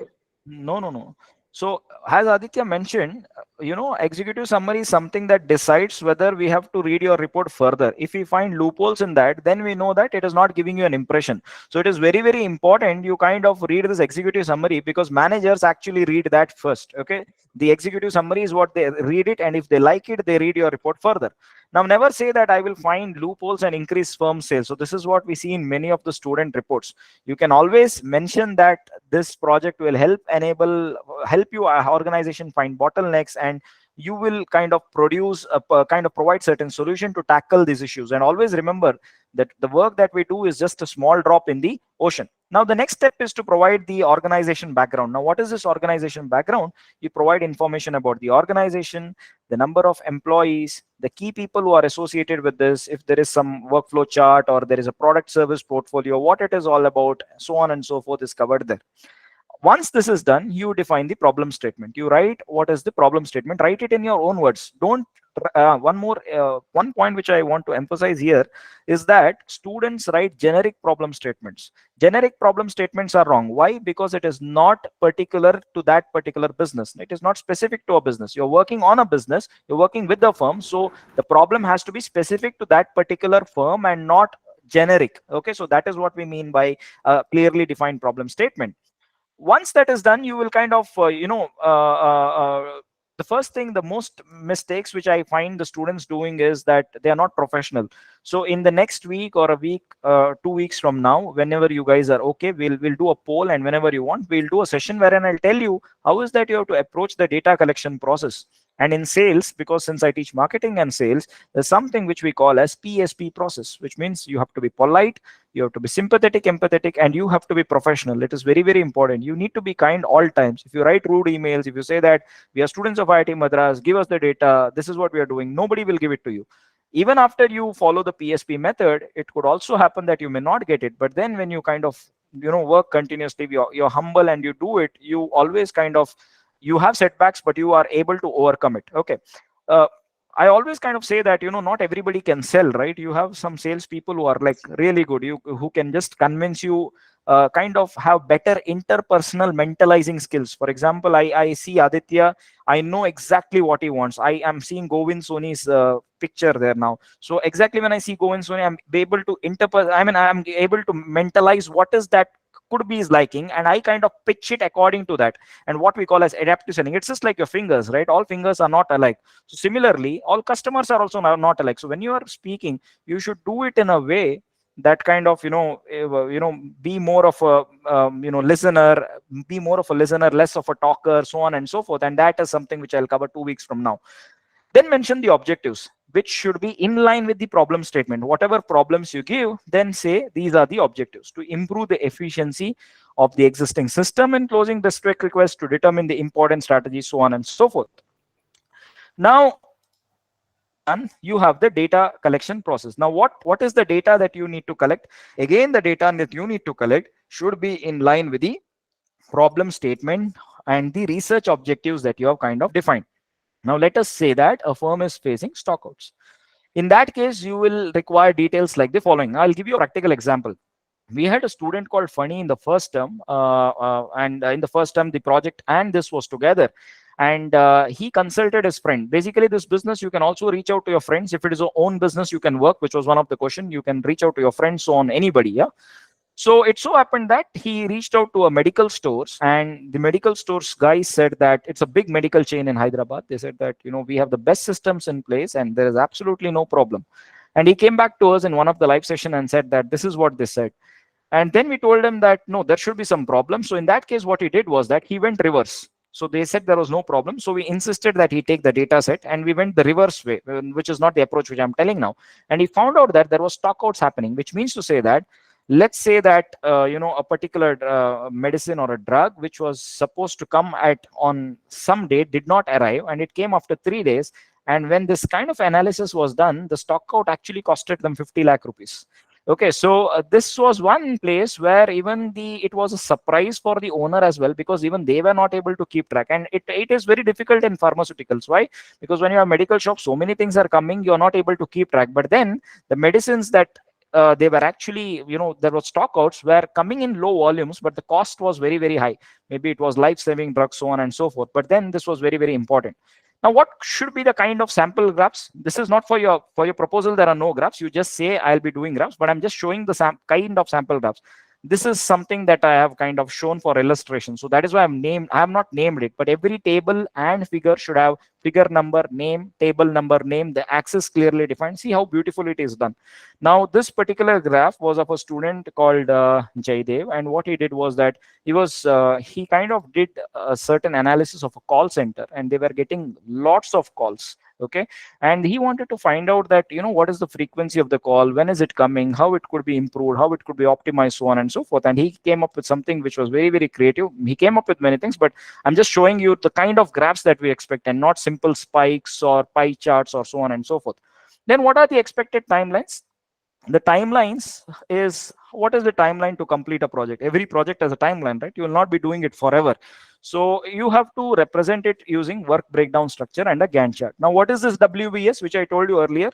No, no, no. So, as Aditya mentioned, executive summary is something that decides whether we have to read your report further. If we find loopholes in that, then we know that it is not giving you an impression. So, it is very, very important you kind of read this executive summary, because managers actually read that first. Okay. The executive summary is what they read it, and if they like it, they read your report further. Now, never say that I will find loopholes and increase firm sales. So, this is what we see in many of the student reports. You can always mention that this project will help you organization find bottlenecks, and you will kind of kind of provide certain solution to tackle these issues. And always remember that the work that we do is just a small drop in the ocean. Now, the next step is to provide the organization background. Now, what is this organization background? You provide information about the organization, the number of employees, the key people who are associated with this, if there is some workflow chart or there is a product service portfolio, what it is all about, so on and so forth is covered there. Once this is done, you define the problem statement. You write what is the problem statement, write it in your own words. Don't one point which I want to emphasize here is that students write generic problem statements. Generic problem statements are wrong. Why? Because it is not particular to that particular business. It is not specific to a business. You're working on a business, you're working with the firm, so the problem has to be specific to that particular firm and not generic. Okay, so that is what we mean by a clearly defined problem statement. Once that is done, you will kind of the first thing, the most mistakes which I find the students doing is that they are not professional. So in the next week or a week, 2 weeks from now, whenever you guys are okay, we'll do a poll, and whenever you want, we'll do a session wherein I'll tell you how is that you have to approach the data collection process. And in sales, because since I teach marketing and sales, there's something which we call as PSP process, which means you have to be polite, you have to be sympathetic, empathetic, and you have to be professional. It is very, very important. You need to be kind all times. If you write rude emails, if you say that we are students of IIT Madras, give us the data, this is what we are doing, nobody will give it to you. Even after you follow the PSP method, it could also happen that you may not get it. But then when you kind of work continuously, you're humble and you do it, you always kind of, you have setbacks, but you are able to overcome it. Okay. uh, I always kind of say that not everybody can sell, right? You have some salespeople who are like really good, who can just convince you, kind of have better interpersonal mentalizing skills. For example, I see Aditya, I know exactly what he wants. I am seeing Govind Soni's picture there now. So exactly when I see Govind Soni, I'm able to I'm able to mentalize what is that could be his liking, and I kind of pitch it according to that. And what we call as adaptive selling, it's just like your fingers, right? All fingers are not alike. So similarly, all customers are also not alike. So when you are speaking, you should do it in a way that kind of be more of a listener, be more of a listener, less of a talker, so on and so forth. And that is something which I'll cover 2 weeks from now. Then mention the objectives. which should be in line with the problem statement. Whatever problems you give, then say these are the objectives to improve the efficiency of the existing system in closing district requests, to determine the important strategies, so on and so forth. Now, this is done. You have the data collection process. Now, what is the data that you need to collect? Again, the data that you need to collect should be in line with the problem statement and the research objectives that you have kind of defined. Now, let us say that a firm is facing stockouts. In that case, you will require details like the following. I'll give you a practical example. We had a student called Funny in the first term, and in the first term, the project and this was together. And he consulted his friend. Basically, this business, you can also reach out to your friends. If it is your own business, you can work, which was one of the question. You can reach out to your friends, so on, anybody. Yeah. So it so happened that he reached out to a medical stores, and the medical stores guy said that it's a big medical chain in Hyderabad. They said that, we have the best systems in place and there is absolutely no problem. And he came back to us in one of the live session and said that this is what they said. And then we told him that no, there should be some problem. So in that case, what he did was that he went reverse. So they said there was no problem. So we insisted that he take the data set and we went the reverse way, which is not the approach which I'm telling now. And he found out that there was stockouts happening, which means to say that, let's say that a particular medicine or a drug which was supposed to come at on some date did not arrive, and it came after 3 days. And when this kind of analysis was done, the stock out actually costed them 50 lakh rupees. Okay, so this was one place where even it was a surprise for the owner as well, because even they were not able to keep track. And it is very difficult in pharmaceuticals. Why? Because when you have medical shops, so many things are coming, you're not able to keep track. But then the medicines that they were actually, there were stockouts were coming in low volumes, but the cost was very, very high. Maybe it was life-saving drugs, so on and so forth. But then this was very, very important. Now, what should be the kind of sample graphs? This is not for your proposal. There are no graphs. You just say I'll be doing graphs, but I'm just showing the kind of sample graphs. This is something that I have kind of shown for illustration. So that is why I have not named it, but every table and figure should have figure number, name, table number, name, the axis clearly defined. See how beautiful it is done. Now, this particular graph was of a student called Jaydev, and what he did was that he kind of did a certain analysis of a call center, and they were getting lots of calls. Okay, and he wanted to find out that, what is the frequency of the call, when is it coming, how it could be improved, how it could be optimized, so on and so forth. And he came up with something which was very, very creative. He came up with many things, but I'm just showing you the kind of graphs that we expect, and not simple spikes or pie charts or so on and so forth. Then what are the expected timelines? The timelines is, what is the timeline to complete a project? Every project has a timeline, right? You will not be doing it forever. So you have to represent it using work breakdown structure and a Gantt chart. Now, what is this WBS, which I told you earlier?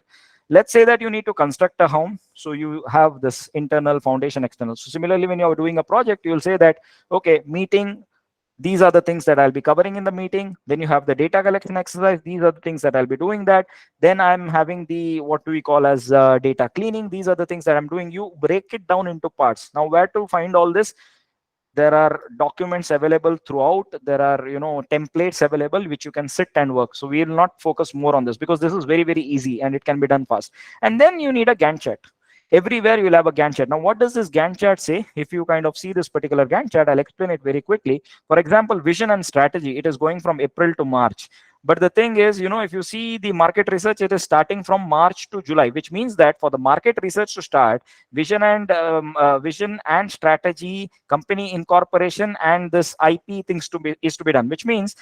Let's say that you need to construct a home. So you have this internal, foundation, external. So similarly, when you're doing a project, you will say that, okay, meeting, these are the things that I'll be covering in the meeting. Then you have the data collection exercise. These are the things that I'll be doing that. Then I'm having the, what do we call as data cleaning. These are the things that I'm doing. You break it down into parts. Now, where to find all this? There are documents available throughout. There are, templates available which you can sit and work. So we will not focus more on this because this is very, very easy and it can be done fast. And then you need a Gantt chart. Everywhere you'll have a Gantt chart. Now, what does this Gantt chart say? If you kind of see this particular Gantt chart, I'll explain it very quickly. For example, vision and strategy, it is going from April to March. But the thing is, if you see the market research, it is starting from March to July, which means that for the market research to start, vision and strategy, company incorporation, and this IP things is to be done. Which means,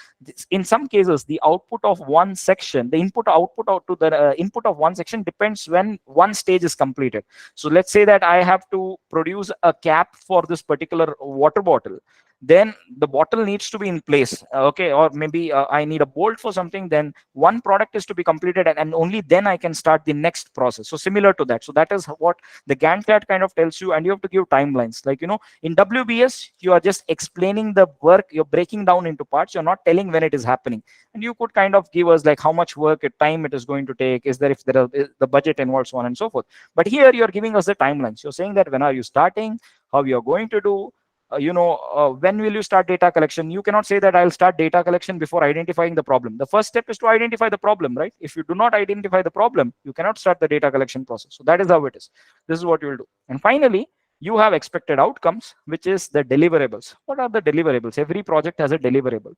in some cases, the output of one section, the input out to the input of one section depends when one stage is completed. So let's say that I have to produce a cap for this particular water bottle. Then the bottle needs to be in place, okay, or maybe I need a bolt for something. Then one product is to be completed, and only then I can start the next process. So similar to that. So that is what the Gantt chart kind of tells you. And you have to give timelines, like, in WBS you are just explaining the work, you're breaking down into parts, you're not telling when it is happening. And you could kind of give us like how much work time it is going to take, is the budget involved, so on and so forth. But here you're giving us the timelines. You're saying that when are you starting, how you're going to do, when will you start data collection? You cannot say that I'll start data collection before identifying the problem. The first step is to identify the problem, right? If you do not identify the problem, you cannot start the data collection process. So that is how it is. This is what you will do. And finally, you have expected outcomes, which is the deliverables. What are the deliverables? Every project has a deliverable.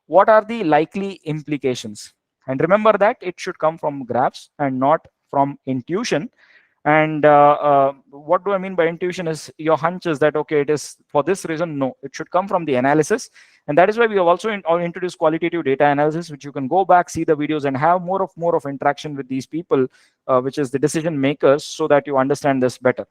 What are the likely implications? And remember that it should come from graphs and not from intuition. And what do I mean by intuition is your hunch is that, okay, it is for this reason. No, it should come from the analysis. And that is why we have also introduced qualitative data analysis, which you can go back, see the videos, and have more of interaction with these people, which is the decision makers, so that you understand this better.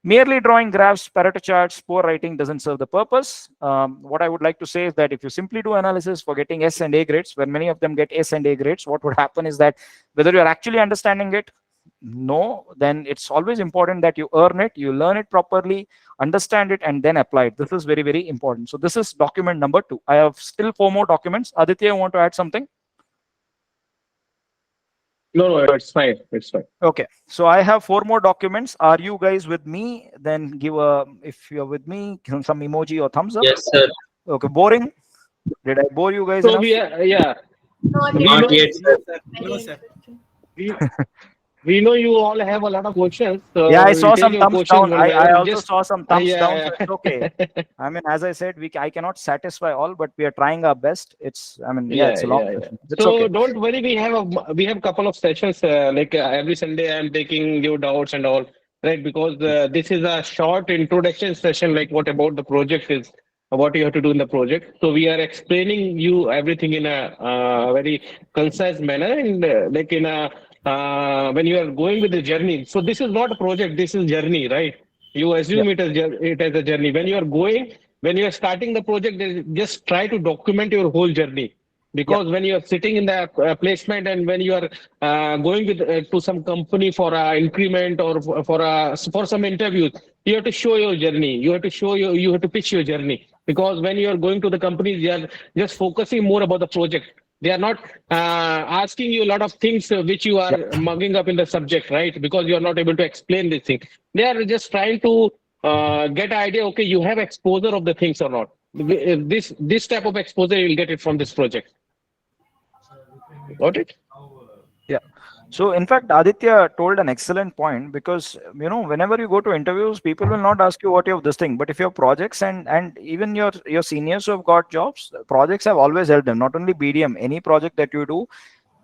Merely drawing graphs, Pareto charts, poor writing doesn't serve the purpose. What I would like to say is that if you simply do analysis for getting S and A grades, when many of them get S and A grades, what would happen is that whether you're actually understanding it, no, then it's always important that you earn it, you learn it properly, understand it, and then apply it. This is very, very important. So this is document number 2. I have still 4 more documents. Aditya, you want to add something? No, no, it's fine. It's fine. Okay, so I have 4 more documents. Are you guys with me? Then give a, if you're with me, some emoji or thumbs up. Yes, sir. Okay, boring. Did I bore you guys So enough? we are, yeah, Not we yet. Not know, yet, sir. No, sir. we, we know you all have a lot of questions. Yeah, So I we'll saw take some your thumbs questions down. one by I one. also Just, saw some thumbs down, so yeah, it's okay. yeah. I mean, as I said, I cannot satisfy all, but we are trying our best. It's, I mean, yeah, Yeah, it's a long yeah, yeah. session. It's So okay. don't worry. We have a couple of sessions. Every Sunday, I'm taking your doubts and all, right? Because this is a short introduction session. Like what about the project is, what you have to do in the project. So we are explaining you everything in a very concise manner, and like in a when you are going with the journey. So this is not a project. This is journey, right? You Yeah, assume it as a journey. When you are going, when you are starting the project, just try to document your whole journey, yeah, because when you are sitting in the placement, and when you are going with to some company for a increment, or for some interviews, you have to show your journey, you have to pitch your journey, because when you are going to the companies, they are just focusing more about the project. They are not asking you a lot of things which you are yeah. mugging up in the subject, right? Because you are not able to explain this thing. They are just trying to get an idea, okay, you have exposure of the things or not. This type of exposure you will get it from this project. Got it? Yeah. So in fact, Aditya told an excellent point, because whenever you go to interviews, people will not ask you what you have this thing. But if you have projects, and even your seniors who have got jobs, projects have always helped them. Not only BDM, any project that you do,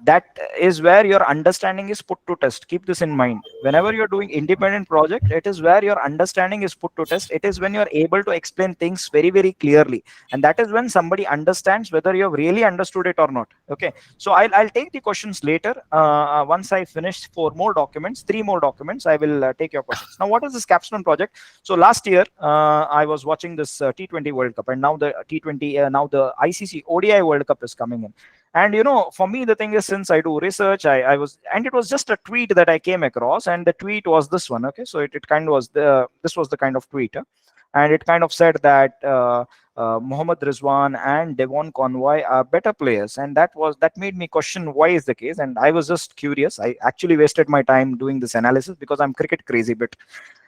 that is where your understanding is put to test. Keep this in mind. Whenever you're doing independent project, it is where your understanding is put to test. It is when you're able to explain things very, very clearly, and that is when somebody understands whether you have really understood it or not. Okay, so I'll take the questions later. Once I finish 4 more documents, 3 more documents, I will take your questions. Now, what is this Capstone project? So last year, I was watching this T20 World Cup, and now the T20, now the ICC ODI World Cup is coming in. And for me, the thing is, since I do research, I was, and it was just a tweet that I came across, and the tweet was this one. Okay, so it kind of was this was the kind of tweet, and it kind of said that Mohammad Rizwan and Devon Convoy are better players, and that made me question why is the case. And I was just curious. I actually wasted my time doing this analysis because I'm cricket crazy bit.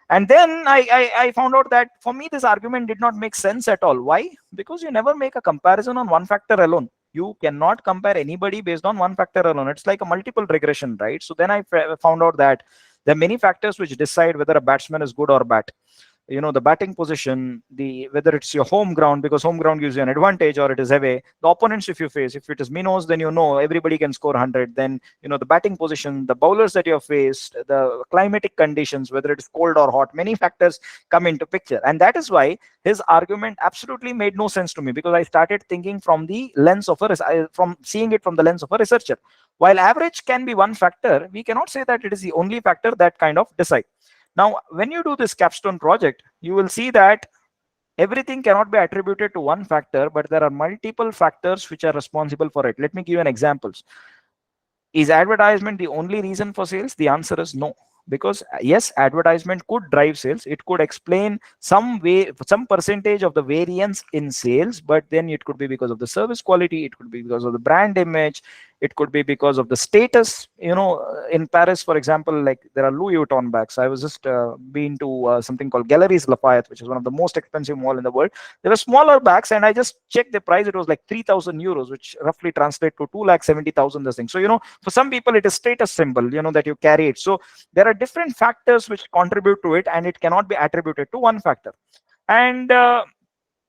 And then I found out that for me, this argument did not make sense at all. Why? Because you never make a comparison on one factor alone. You cannot compare anybody based on one factor alone. It's like a multiple regression, right? So then I found out that there are many factors which decide whether a batsman is good or bad. The batting position, the whether it's your home ground, because home ground gives you an advantage, or it is away, the opponents if you face, if it is Minos, then everybody can score 100. Then the batting position, the bowlers that you have faced, the climatic conditions, whether it is cold or hot, many factors come into picture. And that is why his argument absolutely made no sense to me, because I started thinking from the lens of from seeing it from the lens of a researcher. While average can be one factor, we cannot say that it is the only factor that kind of decide. Now, when you do this capstone project, you will see that everything cannot be attributed to one factor, but there are multiple factors which are responsible for it. Let me give you an example. Is advertisement the only reason for sales? The answer is no. Because yes, advertisement could drive sales. It could explain some percentage of the variance in sales, but then it could be because of the service quality. It could be because of the brand image. It could be because of the status. In Paris, for example, like there are Louis Vuitton bags. I was just been to something called Galeries Lafayette, which is one of the most expensive mall in the world. There were smaller bags, and I just checked the price. It was like 3,000 euros, which roughly translate to 2,70,000. This thing. So for some people, it is status symbol. That you carry it. So there are different factors which contribute to it, and it cannot be attributed to one factor. And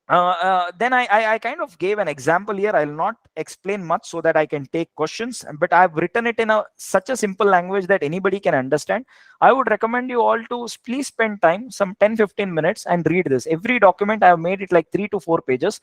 Then I kind of gave an example here. I'll not explain much so that I can take questions, but I've written it in a such a simple language that anybody can understand. I would recommend you all to please spend time, some 10-15 minutes, and read this. Every document I have made it like 3 to 4 pages.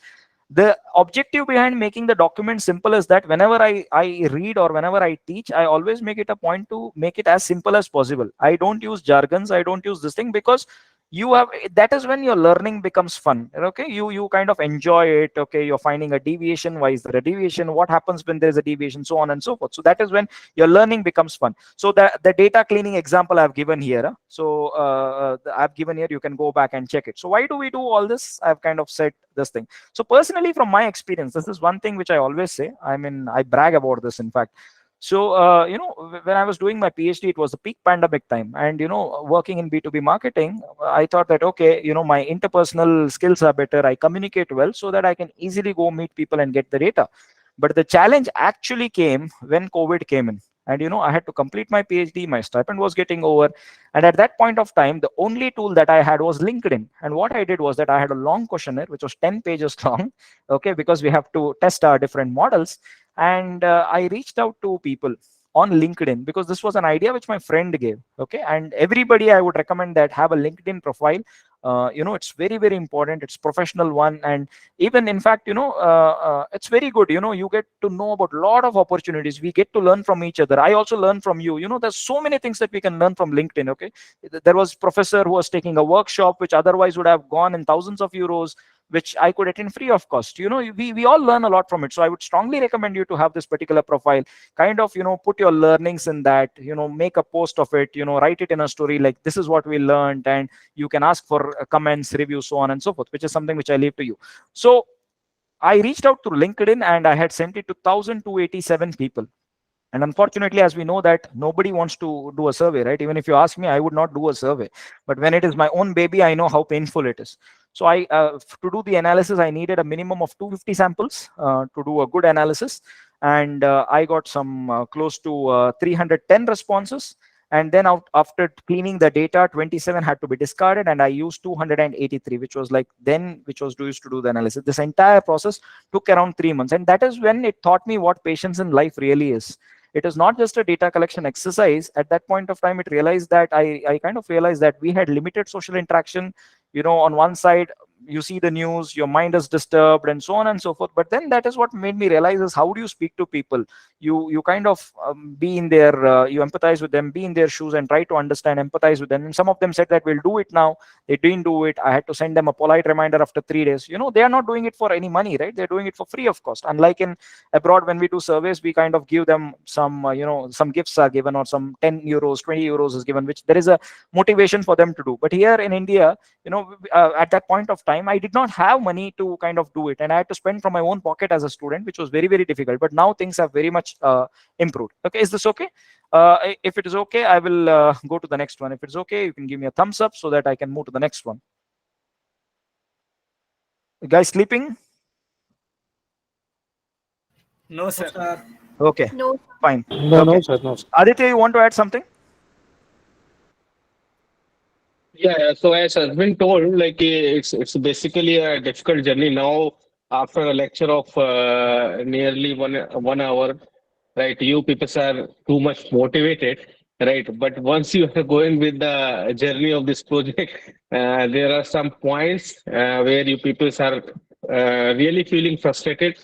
The objective behind making the document simple is that whenever I read or whenever I teach, I always make it a point to make it as simple as possible. I don't use jargons, I don't use this thing, because you have, that is when your learning becomes fun. Okay, you kind of enjoy it. Okay, you're finding a deviation. Why is there a deviation? What happens when there's a deviation? So on and so forth. So that is when your learning becomes fun. So the data cleaning example I've given here, so I've given here, you can go back and check it. So why do we do all this? I've kind of said this thing. So personally, from my experience, this is one thing which I always say. I mean, I brag about this, in fact. So, when I was doing my PhD, it was the peak pandemic time. And, working in B2B marketing, I thought that, okay, my interpersonal skills are better. I communicate well so that I can easily go meet people and get the data. But the challenge actually came when COVID came in. And, I had to complete my PhD, my stipend was getting over. And at that point of time, the only tool that I had was LinkedIn. And what I did was that I had a long questionnaire, which was 10 pages long, okay, because we have to test our different models. And I reached out to people on LinkedIn, because this was an idea which my friend gave. Okay, and everybody I would recommend that have a LinkedIn profile. It's very, very important. It's professional one. And even, in fact, it's very good. You get to know about a lot of opportunities. We get to learn from each other. I also learn from you. There's so many things that we can learn from LinkedIn. Okay, there was professor who was taking a workshop which otherwise would have gone in thousands of euros, which I could attend free of cost. We all learn a lot from it. So I would strongly recommend you to have this particular profile. Kind of, put your learnings in that, make a post of it, write it in a story like, this is what we learned. And you can ask for comments, reviews, so on and so forth, which is something which I leave to you. So I reached out through LinkedIn and I had sent it to 1,287 people. And unfortunately, as we know, that nobody wants to do a survey, right? Even if you ask me, I would not do a survey. But when it is my own baby, I know how painful it is. So to do the analysis, I needed a minimum of 250 samples to do a good analysis. And I got some close to 310 responses. And then after cleaning the data, 27 had to be discarded. And I used 283, which was like then, which was used to do the analysis. This entire process took around 3 months. And that is when it taught me what patience in life really is. It is not just a data collection exercise. At that point of time, it realized that I kind of realized that we had limited social interaction. On one side, you see the news, your mind is disturbed, and so on and so forth. But then that is what made me realize is, how do you speak to people? You kind of be in their, you empathize with them, be in their shoes, and try to understand, empathize with them. And some of them said that we'll do it now. They didn't do it. I had to send them a polite reminder after 3 days. They are not doing it for any money, right? They're doing it for free of cost. Unlike in abroad, when we do surveys, we kind of give them some, some gifts are given, or some 10 euros, 20 euros is given, which there is a motivation for them to do. But here in India, at that point of time, I did not have money to kind of do it, and I had to spend from my own pocket as a student, which was very, very difficult. But now things have very much improved. Okay, is this okay? If it is okay, I will go to the next one. If it's okay, you can give me a thumbs up so that I can move to the next one. You guys sleeping? No, No, sir. sir. Okay, No. fine. No, Okay, no, sir, no. Aditya, you want to add something? Yeah, so as has been told, like it's basically a difficult journey now after a lecture of nearly 1 hour, right? You people are too much motivated, right? But once you are going with the journey of this project, there are some points where you people are really feeling frustrated,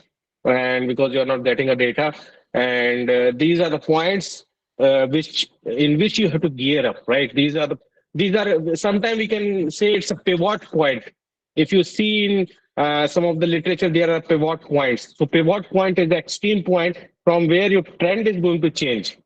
and because you are not getting a data, and these are the points which in which you have to gear up, right? These are sometimes we can say it's a pivot point. If you see in some of the literature, there are pivot points. So pivot point is the extreme point from where your trend is going to change,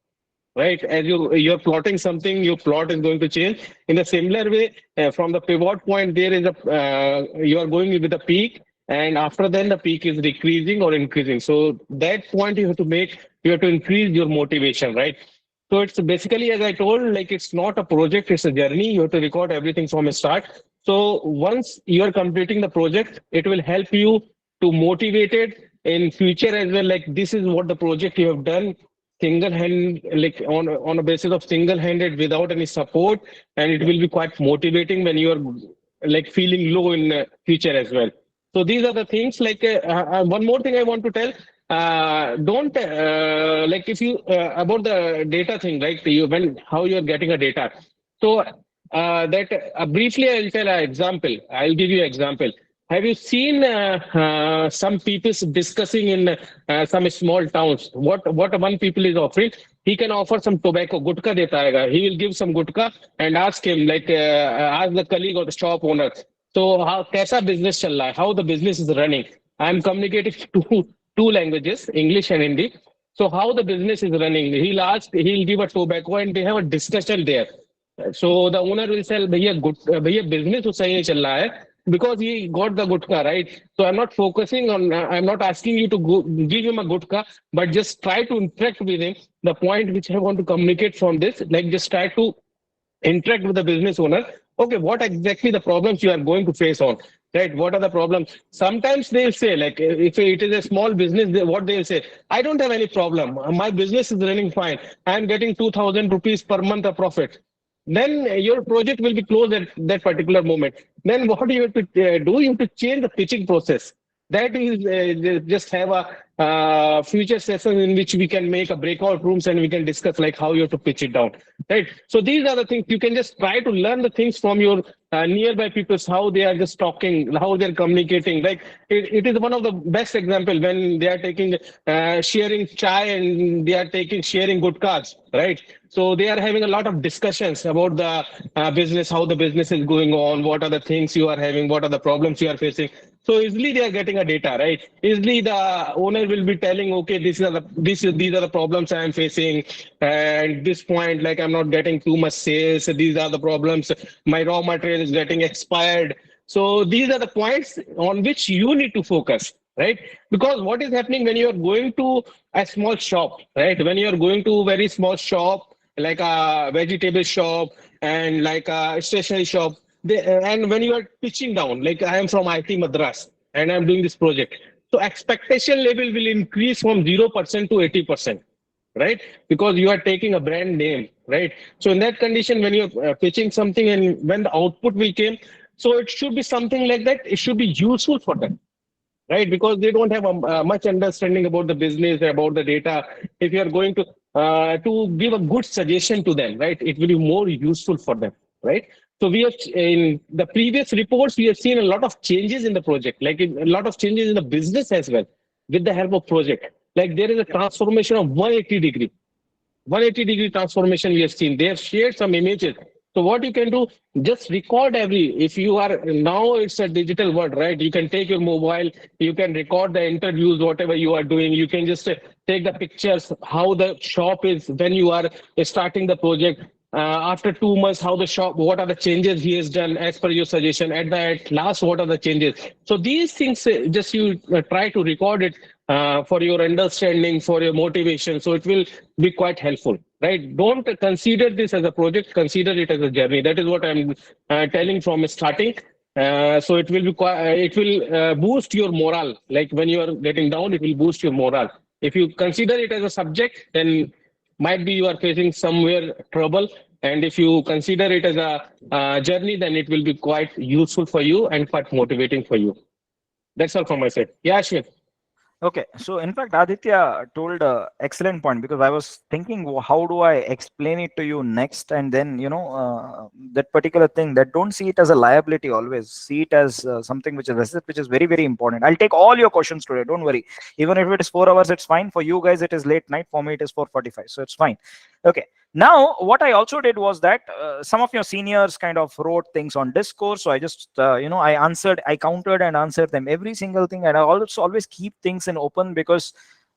right? As you're plotting something, your plot is going to change. In a similar way, from the pivot point, there is a you are going with a peak, and after then the peak is decreasing or increasing. So that point you have to make, you have to increase your motivation, right? So it's basically, as I told, like it's not a project, it's a journey. You have to record everything from a start. So once you are completing the project, it will help you to motivate it in future as well. Like this is what the project you have done single hand, like on a basis of single handed without any support, and it will be quite motivating when you are like feeling low in future as well. So these are the things. Like one more thing I want to tell. Don't like if you about the data thing, right? You when how you are getting a data. So that briefly I'll tell an example. I'll give you an example. Have you seen some people discussing in some small towns? What one people is offering? He can offer some tobacco, gutka deta hai. He will give some gutka and ask him, like ask the colleague or the shop owner. So how kaisa business chal raha hai? How the business is running? I am communicating two languages, English and Hindi. So how the business is running? He'll ask, he'll give a tobacco, and they have a discussion there. So the owner will say, भैया business तो सही नहीं चल रहा है because he got the gutka, right? So I'm not focusing on, I'm not asking you to give him a gutka, but just try to interact with him. The point which I want to communicate from this, like just try to interact with the business owner. Okay, what exactly the problems you are going to face on, right? What are the problems? Sometimes they'll say, like if it is a small business, what they'll say, I don't have any problem, my business is running fine, I'm getting 2000 rupees per month of profit. Then your project will be closed at that particular moment. Then what do you have to do? You have to change the pitching process. That is just have a future session in which we can make a breakout rooms and we can discuss like how you have to pitch it down, right? So these are the things you can just try to learn the things from your nearby people, how they are just talking, how they're communicating. Like it is one of the best example when they are taking sharing chai and they are taking sharing good cards, right? So they are having a lot of discussions about the business, how the business is going on, what are the things you are having, what are the problems you are facing. So easily they are getting a data, right? Easily the owner will be telling, okay, these are the problems I am facing, and this point, like I'm not getting too much sales. These are the problems. My raw material is getting expired. So these are the points on which you need to focus, right? Because what is happening when you are going to a small shop, right? When you are going to a very small shop, like a vegetable shop and like a stationery shop, and when you are pitching down, like I am from IT Madras and I'm doing this project, so expectation level will increase from 0% to 80%, right? Because you are taking a brand name, right? So in that condition, when you're pitching something and when the output will come, so it should be something like that. It should be useful for them, right? Because they don't have much understanding about the business, about the data. If you are going to give a good suggestion to them, right, it will be more useful for them, right? So we have in the previous reports, we have seen a lot of changes in the project, like a lot of changes in the business as well, with the help of project. Like there is a transformation of 180-degree 180-degree transformation we have seen. They have shared some images. So what you can do, just record if you are, now it's a digital world, right? You can take your mobile, you can record the interviews, whatever you are doing. You can just take the pictures, how the shop is when you are starting the project. After 2 months, how the shop, what are the changes he has done as per your suggestion. At the at last, what are the changes? So these things, just you try to record it for your understanding, for your motivation. So it will be quite helpful, right? Don't consider this as a project, consider it as a journey. That is what I'm telling from starting. So it will be it will boost your morale. Like when you are getting down, it will boost your morale. If you consider it as a subject, then might be you are facing somewhere trouble. And if you consider it as a journey, then it will be quite useful for you and quite motivating for you. That's all from my side. Yeah, Ashwin. Okay, so in fact, Aditya told a excellent point, because I was thinking, how do I explain it to you next? And then, that particular thing, that don't see it as a liability, always see it as something which is asset, which is very, very important. I'll take all your questions today. Don't worry. Even if it is 4 hours, it's fine. For you guys, it is late night. For me, it is 4:45. So it's fine. Okay. Now, what I also did was that some of your seniors kind of wrote things on Discourse. So I just, I countered and answered them every single thing. And I also always keep things in open, because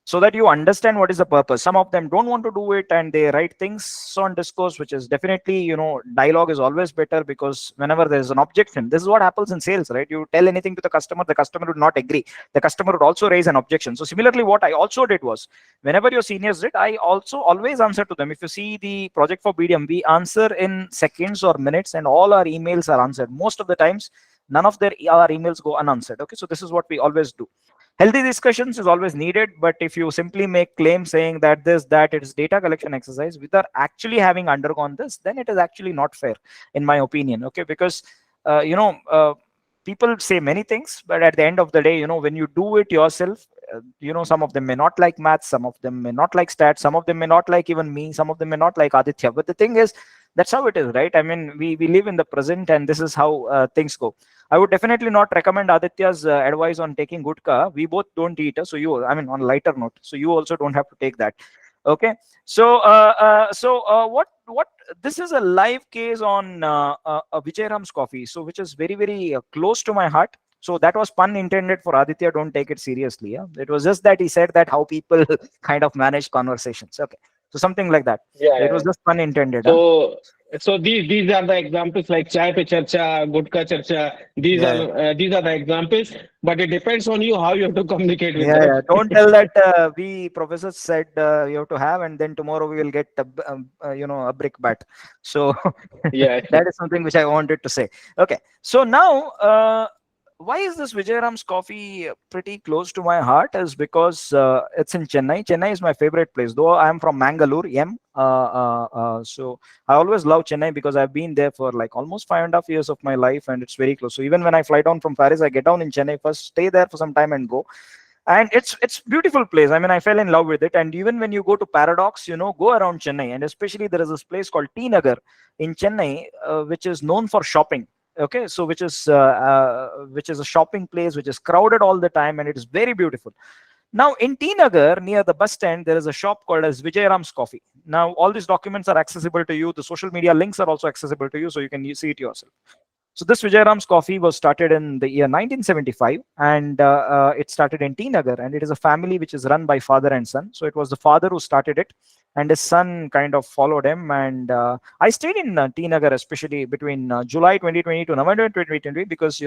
so that you understand what is the purpose. Some of them don't want to do it and they write things on Discourse, which is definitely, dialogue is always better, because whenever there's an objection, this is what happens in sales, right? You tell anything to the customer would not agree. The customer would also raise an objection. So similarly, what I also did was, whenever your seniors did, I also always answer to them. If you see the project for BDM, we answer in seconds or minutes, and all our emails are answered. Most of the times, none of our emails go unanswered. Okay, so this is what we always do. Healthy discussions is always needed, but if you simply make claims saying that it is data collection exercise without actually having undergone this, then it is actually not fair, in my opinion. Okay, because uh, you know uh, people say many things, but at the end of the day, when you do it yourself, some of them may not like maths, some of them may not like stats, some of them may not like even me, some of them may not like Aditya. But the thing is, that's how it is, right? I mean, we live in the present, and this is how things go. I would definitely not recommend Aditya's advice on taking gutka. We both don't eat, so I mean, on lighter note, so you also don't have to take that. Okay. So what this is a live case on Vijay Ram's coffee, so which is very very close to my heart. So that was pun intended for Aditya. Don't take it seriously. Yeah, it was just that he said that how people kind of manage conversations. Okay, so something like that. Yeah, So it yeah. was just pun intended. Huh? So, so these are the examples like chai pe charcha, gutka charcha. Yeah. These are the examples, but it depends on you how you have to communicate with Yeah, them. yeah. Don't tell that we professors said you have to have, and then tomorrow we will get a brick bat. So Yeah. that is something which I wanted to say. Okay, so now why is this Vijayram's coffee pretty close to my heart? Is because it's in Chennai. Chennai is my favorite place, though I am from Mangalore. So I always love Chennai because I've been there for like almost 5.5 years of my life, and it's very close. So even when I fly down from Paris, I get down in Chennai first, stay there for some time, and go. And it's beautiful place. I mean, I fell in love with it. And even when you go to Paradox, go around Chennai, and especially there is this place called T Nagar in Chennai, which is known for shopping. Okay, so which is a shopping place which is crowded all the time, and it is very beautiful. Now in T Nagar, near the bus stand, there is a shop called as Vijay Ram's Coffee. Now all these documents are accessible to you, the social media links are also accessible to you, so you can see it yourself. So this Vijay Ram's Coffee was started in the year 1975, and it started in T Nagar, and it is a family which is run by father and son. So it was the father who started it, and his son kind of followed him. And I stayed in T Nagar, especially between July 2020 to November 2020, because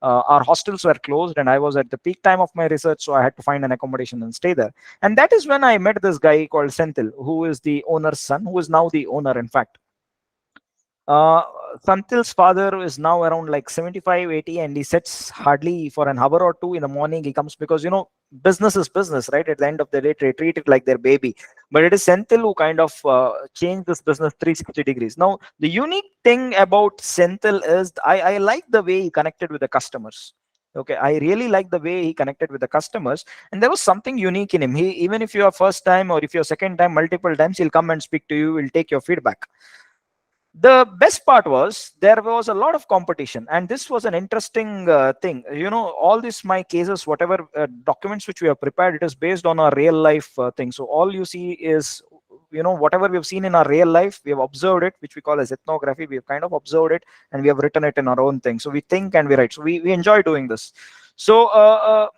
our hostels were closed, and I was at the peak time of my research, so I had to find an accommodation and stay there. And that is when I met this guy called Senthil, who is the owner's son, who is now the owner, in fact. uh, Santil's father is now around like 75, 80, and he sits hardly for an hour or two in the morning. He comes because, business is business, right? At the end of the day, they treat it like their baby. But it is Senthil who kind of changed this business 360 degrees. Now, the unique thing about Senthil is I like the way he connected with the customers. Okay, I really like the way he connected with the customers, and there was something unique in him. He, even if you are first time or if you're second time, multiple times, he'll come and speak to you. He'll take your feedback. The best part was there was a lot of competition, and this was an interesting thing. All these my cases, whatever documents which we have prepared, it is based on our real life thing. So all you see is, whatever we have seen in our real life, we have observed it, which we call as ethnography. We have kind of observed it, and we have written it in our own thing. So we think and we write, so we enjoy doing this. So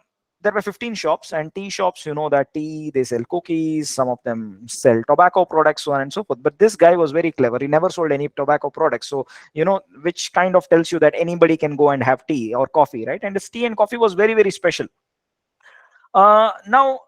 there were 15 shops, and tea shops, that tea, they sell cookies, some of them sell tobacco products, so on and so forth. But this guy was very clever. He never sold any tobacco products. So, which kind of tells you that anybody can go and have tea or coffee, right? And this tea and coffee was very, very special. Now,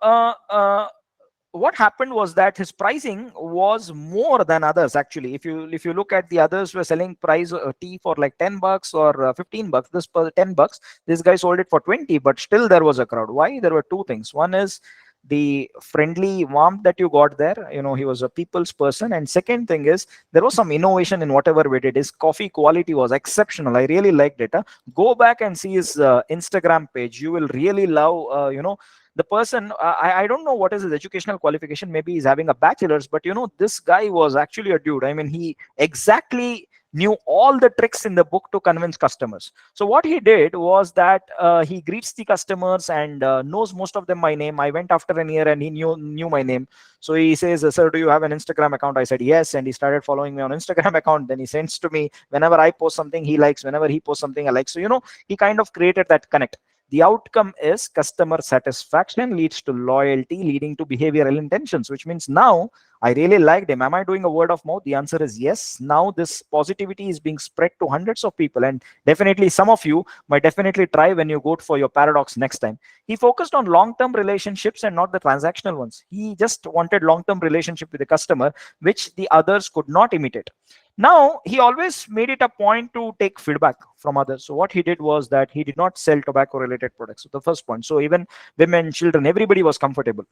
what happened was that his pricing was more than others. Actually, if you look at the others, were selling price tea for like $10 or $15. This per $10, this guy sold it for 20, but still there was a crowd. Why? There were two things. One is the friendly warmth that you got there. He was a people's person. And second thing is, there was some innovation in whatever we did. His coffee quality was exceptional. I really liked it. Go back and see his Instagram page. You will really love the person. I don't know what is his educational qualification. Maybe he's having a bachelor's, but this guy was actually a dude. I mean, he exactly knew all the tricks in the book to convince customers. So what he did was that he greets the customers and knows most of them by name. I went after a year and he knew my name. So he says, sir, do you have an Instagram account? I said yes, and he started following me on Instagram account. Then he sends to me whenever I post something he likes, whenever he posts something I like. So he kind of created that connect. The outcome is customer satisfaction leads to loyalty, leading to behavioral intentions, which means now I really liked him. Am I doing a word of mouth? The answer is yes. Now this positivity is being spread to hundreds of people, and definitely some of you might definitely try when you go for your Paradox next time. He focused on long-term relationships and not the transactional ones. He just wanted long-term relationship with the customer, which the others could not imitate. Now, he always made it a point to take feedback from others. So what he did was that he did not sell tobacco related products. So the first point. So even women, children, everybody was comfortable.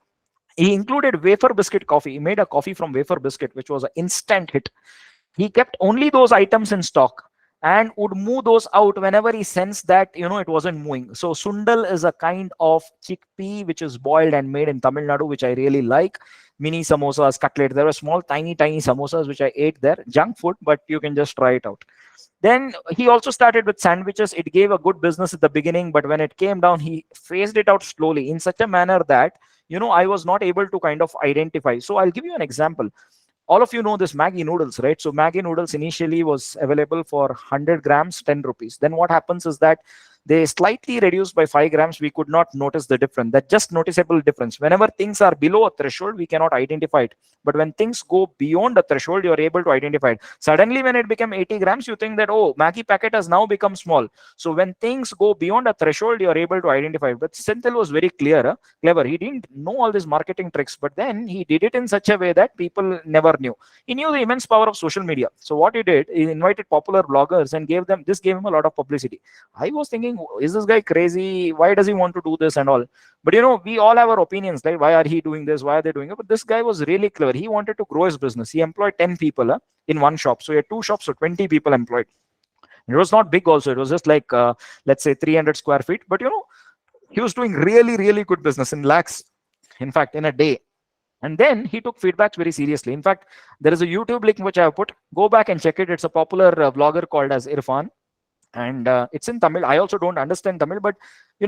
He included wafer biscuit coffee. He made a coffee from wafer biscuit, which was an instant hit. He kept only those items in stock. and would move those out whenever he sensed that it wasn't moving. So sundal is a kind of chickpea which is boiled and made in Tamil Nadu, which I really like. Mini samosas, cutlet. There were small, tiny samosas which I ate there. Junk food, but you can just try it out. Then he also started with sandwiches. It gave a good business at the beginning, but when it came down, he phased it out slowly in such a manner that I was not able to kind of identify. So I'll give you an example. All of you know this Maggi noodles, right? So Maggi noodles initially was available for 100 grams, 10 rupees. Then what happens is that they slightly reduced by 5 grams. We could not notice the difference. That just noticeable difference. Whenever things are below a threshold, we cannot identify it. But when things go beyond a threshold, you're able to identify it. Suddenly, when it became 80 grams, you think that, oh, Maggi packet has now become small. So when things go beyond a threshold, you're able to identify it. But Senthil was very clever. He didn't know all these marketing tricks, but then he did it in such a way that people never knew. He knew the immense power of social media. So what he did, he invited popular bloggers and gave him a lot of publicity. I was thinking, is this guy crazy? Why does he want to do this and all? But we all have our opinions, right? Why are he doing this? Why are they doing it? But this guy was really clever. He wanted to grow his business. He employed 10 people in one shop. So he had two shops, so 20 people employed. It was not big also. It was just like, let's say 300 square feet. But he was doing really, really good business in lakhs, in fact, in a day. And then he took feedbacks very seriously. In fact, there is a YouTube link which I have put. Go back and check it. It's a popular vlogger called as Irfan, and it's in Tamil. I also don't understand Tamil, but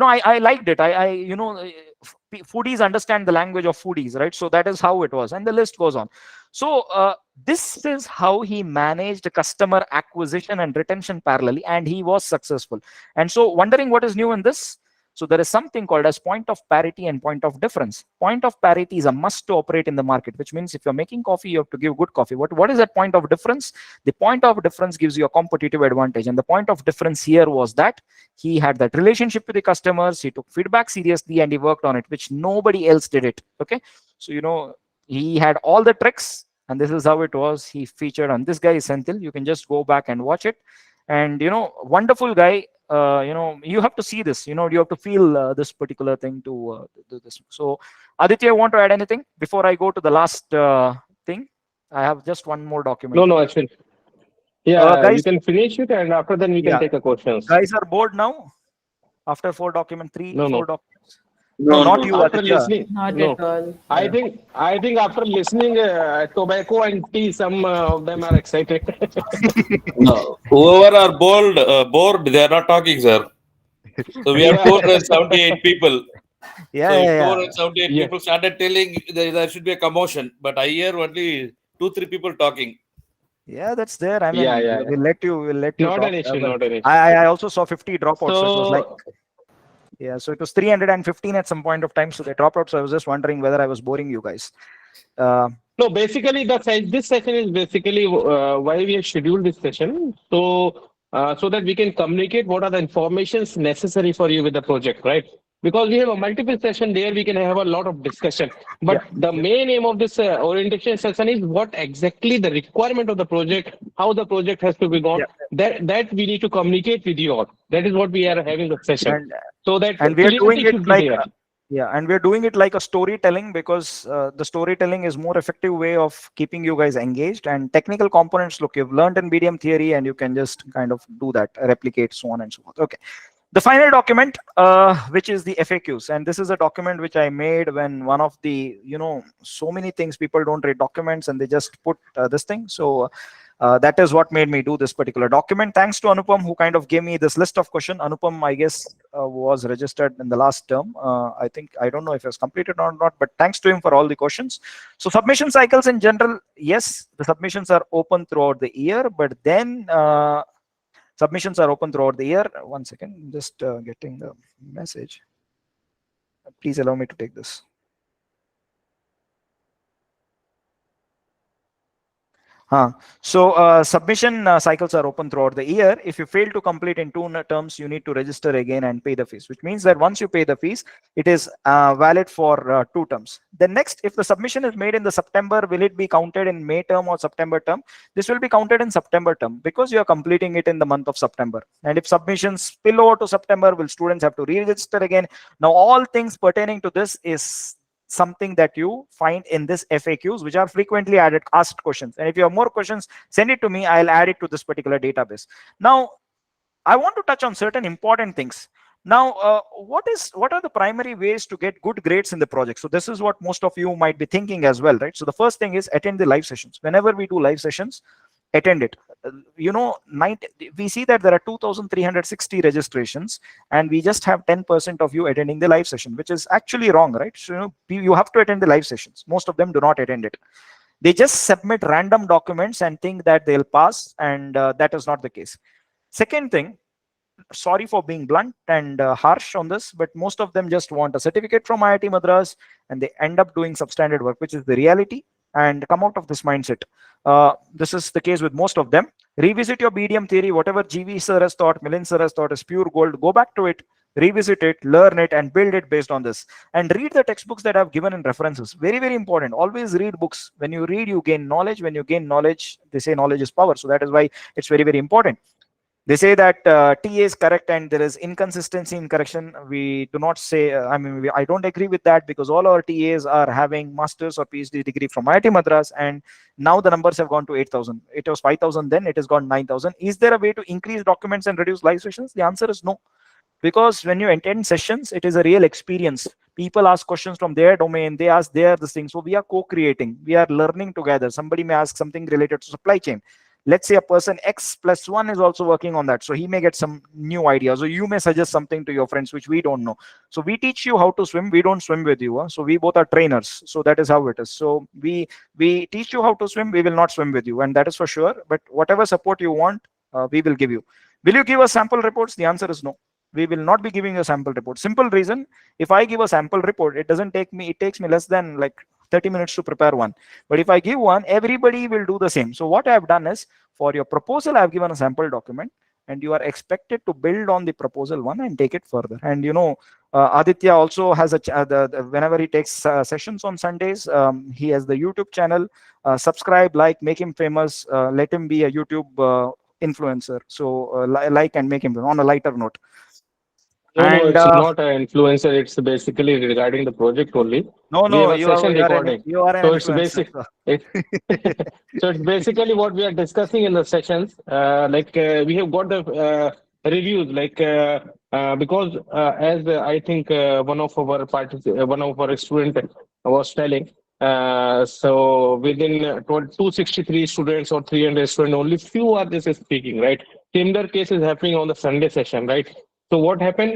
I liked it. Foodies understand the language of foodies, right? So that is how it was, and the list goes on. So this is how he managed customer acquisition and retention parallelly, and he was successful. And so, wondering what is new in this? So there is something called as point of parity and point of difference. Point of parity is a must to operate in the market, which means if you're making coffee, you have to give good coffee. What is that point of difference? The point of difference gives you a competitive advantage. And the point of difference here was that he had that relationship with the customers, he took feedback seriously, and he worked on it, which nobody else did it. Okay. So, he had all the tricks, and this is how it was. He featured on this guy, Senthil. You can just go back and watch it. And, wonderful guy. You have to see this, you have to feel this particular thing to do this. So Aditya, want to add anything before I go to the last thing? I have just one more document. No, actually. Yeah, you Guys, can finish it, and after then we can yeah, take a questions. guys are bored now after three, No, four no. documents. No, No, not no, you, no. After Aditya. listening, Not no. at all. Yeah. I think after listening tobacco and tea, some of them are excited. No. Whoever are bored, they are not talking, sir. So we have Yeah. 478 people. Yeah, So if yeah, yeah. 478 Yeah. people started telling, there should be a commotion. But I hear only two, three people talking. Yeah, that's there. I Yeah, mean, yeah, yeah. we'll let you Not an talk. issue, But not an issue. I also saw 50 dropouts, so it was like, So, yeah, so it was 315 at some point of time, so they dropped out. So I was just wondering whether I was boring you guys. uh, no, basically, this session is basically why we have scheduled this session. So that we can communicate what are the informations necessary for you with the project, right? Because we have a multiple session there, we can have a lot of discussion. yeah, But the main aim of this orientation session is what exactly the requirement of the project, how the project has to be gone. yeah. That we need to communicate with you all. That is what we are having the session. and So that and we are doing clarity it should be like there. yeah, and we're doing it like a storytelling, because the storytelling is more effective way of keeping you guys engaged. And technical components, look, you've learned in BDM theory, and you can just kind of do that, replicate, so on and so forth. Okay. The final document, which is the FAQs, and this is a document which I made when one of the, so many things, people don't read documents and they just put this thing. So that is what made me do this particular document. Thanks to Anupam, who kind of gave me this list of questions. Anupam, I guess, was registered in the last term. I think, I don't know if it was completed or not, but thanks to him for all the questions. So submission cycles in general, yes, the submissions are open throughout the year, but then submissions are open throughout the year. One second, just getting the message. Please allow me to take this. So submission cycles are open throughout the year. If you fail to complete in two terms, you need to register again and pay the fees, which means that once you pay the fees, it is valid for 2 terms. Then next, if the submission is made in the September, will it be counted in May term or September term? This will be counted in September term, because you are completing it in the month of September. And if submissions spill over to September, will students have to re-register again? Now, all things pertaining to this is something that you find in this FAQs, which are frequently asked questions. And if you have more questions, send it to me. I'll add it to this particular database. Now, I want to touch on certain important things. Now, what are the primary ways to get good grades in the project? So this is what most of you might be thinking as well, right? So the first thing is attend the live sessions. Whenever we do live sessions, attend it. You know, we see that there are 2,360 registrations, and we just have 10% of you attending the live session, which is actually wrong, right? So you have to attend the live sessions. Most of them do not attend it. They just submit random documents and think that they'll pass, and that is not the case. Second thing, sorry for being blunt and harsh on this, but most of them just want a certificate from IIT Madras, and they end up doing substandard work, which is the reality, and come out of this mindset. This is the case with most of them. Revisit your BDM theory. Whatever GV sir has taught, Milind sir has taught is pure gold. Go back to it, revisit it, learn it, and build it based on this. And read the textbooks that I've given in references. Very, very important. Always read books. When you read, you gain knowledge. When you gain knowledge, they say knowledge is power. So that is why it's very, very important. They say that TA is correct and there is inconsistency in correction. We do not say, I don't agree with that, because all our TAs are having master's or PhD degree from IIT Madras, and now the numbers have gone to 8,000. It was 5,000 then, it has gone 9,000. Is there a way to increase documents and reduce live sessions? The answer is no. Because when you attend sessions, it is a real experience. People ask questions from their domain, they ask their this thing. So we are co-creating, we are learning together. Somebody may ask something related to supply chain. Let's say a person X+1 is also working on that, so he may get some new ideas, or you may suggest something to your friends which we don't know. So we teach you how to swim, we don't swim with you, so we both are trainers. So that is how it is. So we teach you how to swim, we will not swim with you, and that is for sure. But whatever support you want, we will give you. Will you give us sample reports? The answer is no. We will not be giving a sample report. Simple reason, if I give a sample report, it takes me less than like 30 minutes to prepare one. But if I give one, everybody will do the same. So what I have done is, for your proposal, I have given a sample document, and you are expected to build on the proposal one and take it further. And Aditya also has whenever he takes sessions on Sundays, he has the YouTube channel. Subscribe, make him famous, let him be a YouTube influencer. So like and make him on a lighter note. No, it's not an influencer. It's basically regarding the project only. We have a session recording. You are an So influencer. So it's basically what we are discussing in the sessions. We have got the reviews, because as I think one of our student was telling. So within 263 students or 300 students, only few are just speaking, right? Similar case is happening on the Sunday session, right? So what happened?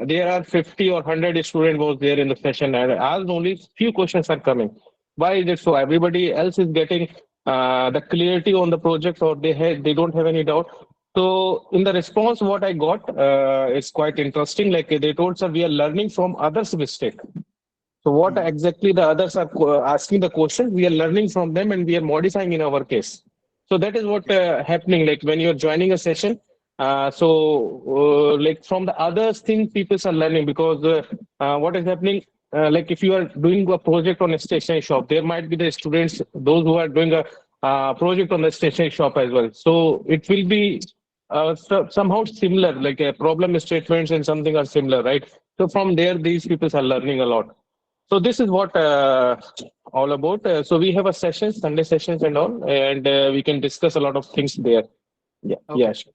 There are 50 or 100 students was there in the session, and as only few questions are coming. Why is it so? Everybody else is getting the clarity on the project, or they don't have any doubt. So in the response, what I got is quite interesting. Like they told, sir, we are learning from others' mistake. So what exactly the others are asking the question, we are learning from them and we are modifying in our case. So that is what happening. Like when you're joining a session, like from the others thing, people are learning, because what is happening, like if you are doing a project on a stationery shop, there might be the students, those who are doing a project on the stationery shop as well. So it will be somehow similar, like a problem statements and something are similar, right? So from there, these people are learning a lot. So this is what all about. So we have a session, Sunday sessions and all, and we can discuss a lot of things there. Yeah. Okay. Yeah. Sure.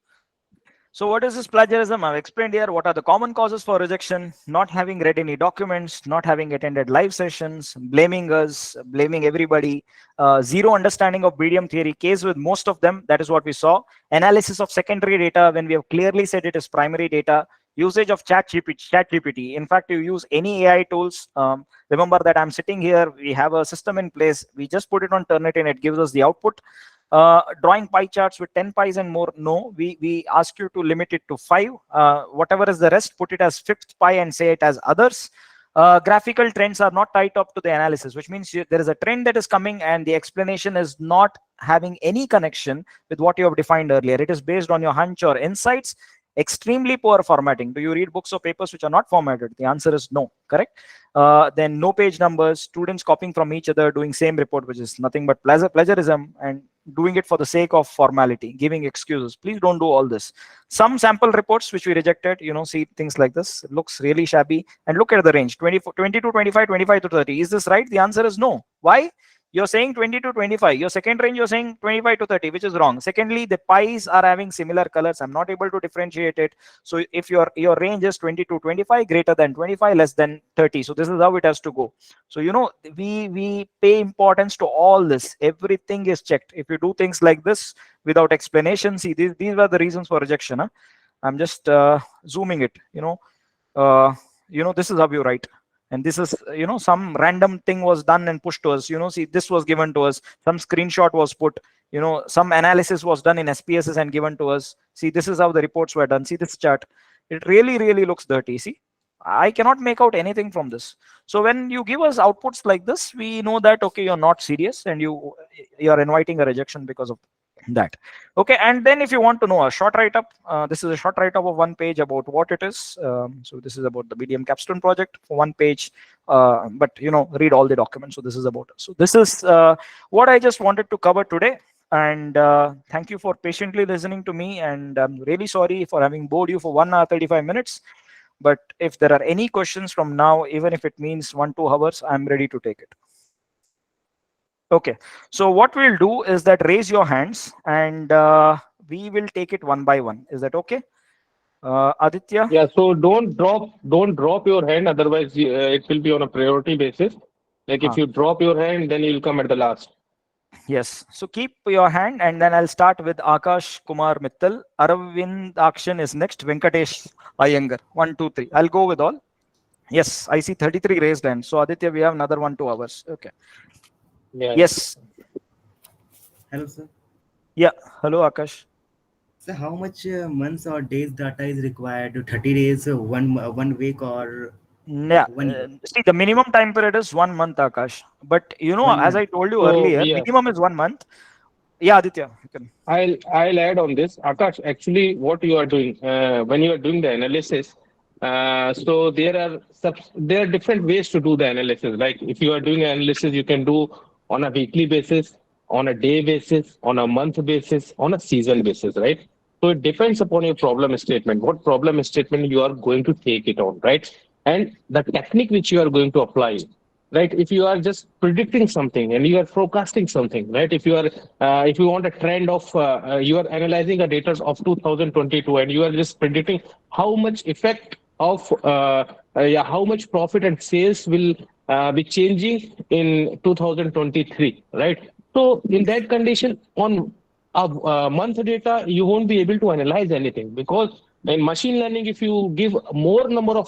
So what is this plagiarism? I've explained here. What are the common causes for rejection? Not having read any documents, not having attended live sessions, blaming us, blaming everybody, zero understanding of BDM theory. Case with most of them, that is what we saw. Analysis of secondary data when we have clearly said it is primary data. Usage of ChatGPT. In fact, you use any AI tools. Remember that I'm sitting here. We have a system in place. We just put it on Turnitin and it gives us the output. Drawing pie charts with 10 pies and more, no. We ask you to limit it to 5. Whatever is the rest, put it as 5th pie and say it as others. Graphical trends are not tied up to the analysis, which means there is a trend that is coming and the explanation is not having any connection with what you have defined earlier. It is based on your hunch or insights. Extremely poor formatting. Do you read books or papers which are not formatted? The answer is no. Correct. Then no page numbers, students copying from each other, doing same report, which is nothing but plagiarism. And doing it for the sake of formality, giving excuses. Please don't do all this. Some sample reports which we rejected, see things like this. It looks really shabby. And look at the range, 20 to 25, 25 to 30. Is this right? The answer is no. Why? You're saying 20 to 25. Your second range, you're saying 25 to 30, which is wrong. Secondly, the pies are having similar colors. I'm not able to differentiate it. So if your range is 20 to 25, greater than 25, less than 30. So this is how it has to go. So, we pay importance to all this. Everything is checked. If you do things like this without explanation, see, these were the reasons for rejection. Huh? I'm just zooming it, this is how you write. And this is, some random thing was done and pushed to us. See, this was given to us. Some screenshot was put. Some analysis was done in SPSS and given to us. See, this is how the reports were done. See this chart. It really, really looks dirty. See, I cannot make out anything from this. So when you give us outputs like this, we know that, okay, you're not serious and you're inviting a rejection because of that. Okay, and then if you want to know a short write-up, this is a short write-up of 1 page about what it is. So this is about the BDM Capstone project for 1 page, but read all the documents. So this is about it. So this is what I just wanted to cover today. And thank you for patiently listening to me. And I'm really sorry for having bored you for 1 hour 35 minutes. But if there are any questions from now, even if it means 1-2 hours, I'm ready to take it. Okay, so what we'll do is that raise your hands and we will take it one by one. Is that okay? Aditya? Yeah, so don't drop your hand, otherwise it will be on a priority basis. Like if you drop your hand, then you'll come at the last. Yes, so keep your hand and then I'll start with Akash Kumar Mittal. Aravind Akshan is next. Venkatesh Iyengar. 1, 2, 3. I'll go with all. Yes, I see 33 raised hands. So Aditya, we have another 1-2 hours. Okay. Yeah. Yes. Hello, sir. Yeah. Hello, Akash. So, how much months or days data is required? 30 days, 1 week, or Yeah. 1 year? See, the minimum time period is 1 month, Akash. But One as month. I told you So earlier, yeah, minimum is 1 month. Yeah, Aditya, you can. I'll add on this. Akash, actually, what you are doing when you are doing the analysis, so there are different ways to do the analysis. Like if you are doing analysis, you can do on a weekly basis, on a day basis, on a month basis, on a season basis, right? So it depends upon your problem statement, what problem statement you are going to take it on, right? And the technique which you are going to apply, right? If you are just predicting something and you are forecasting something, right? If you want a trend of you are analyzing a data of 2022 and you are just predicting how much effect of how much profit and sales will be changing in 2023, right? So in that condition, on a month data, you won't be able to analyze anything, because in machine learning, if you give more number of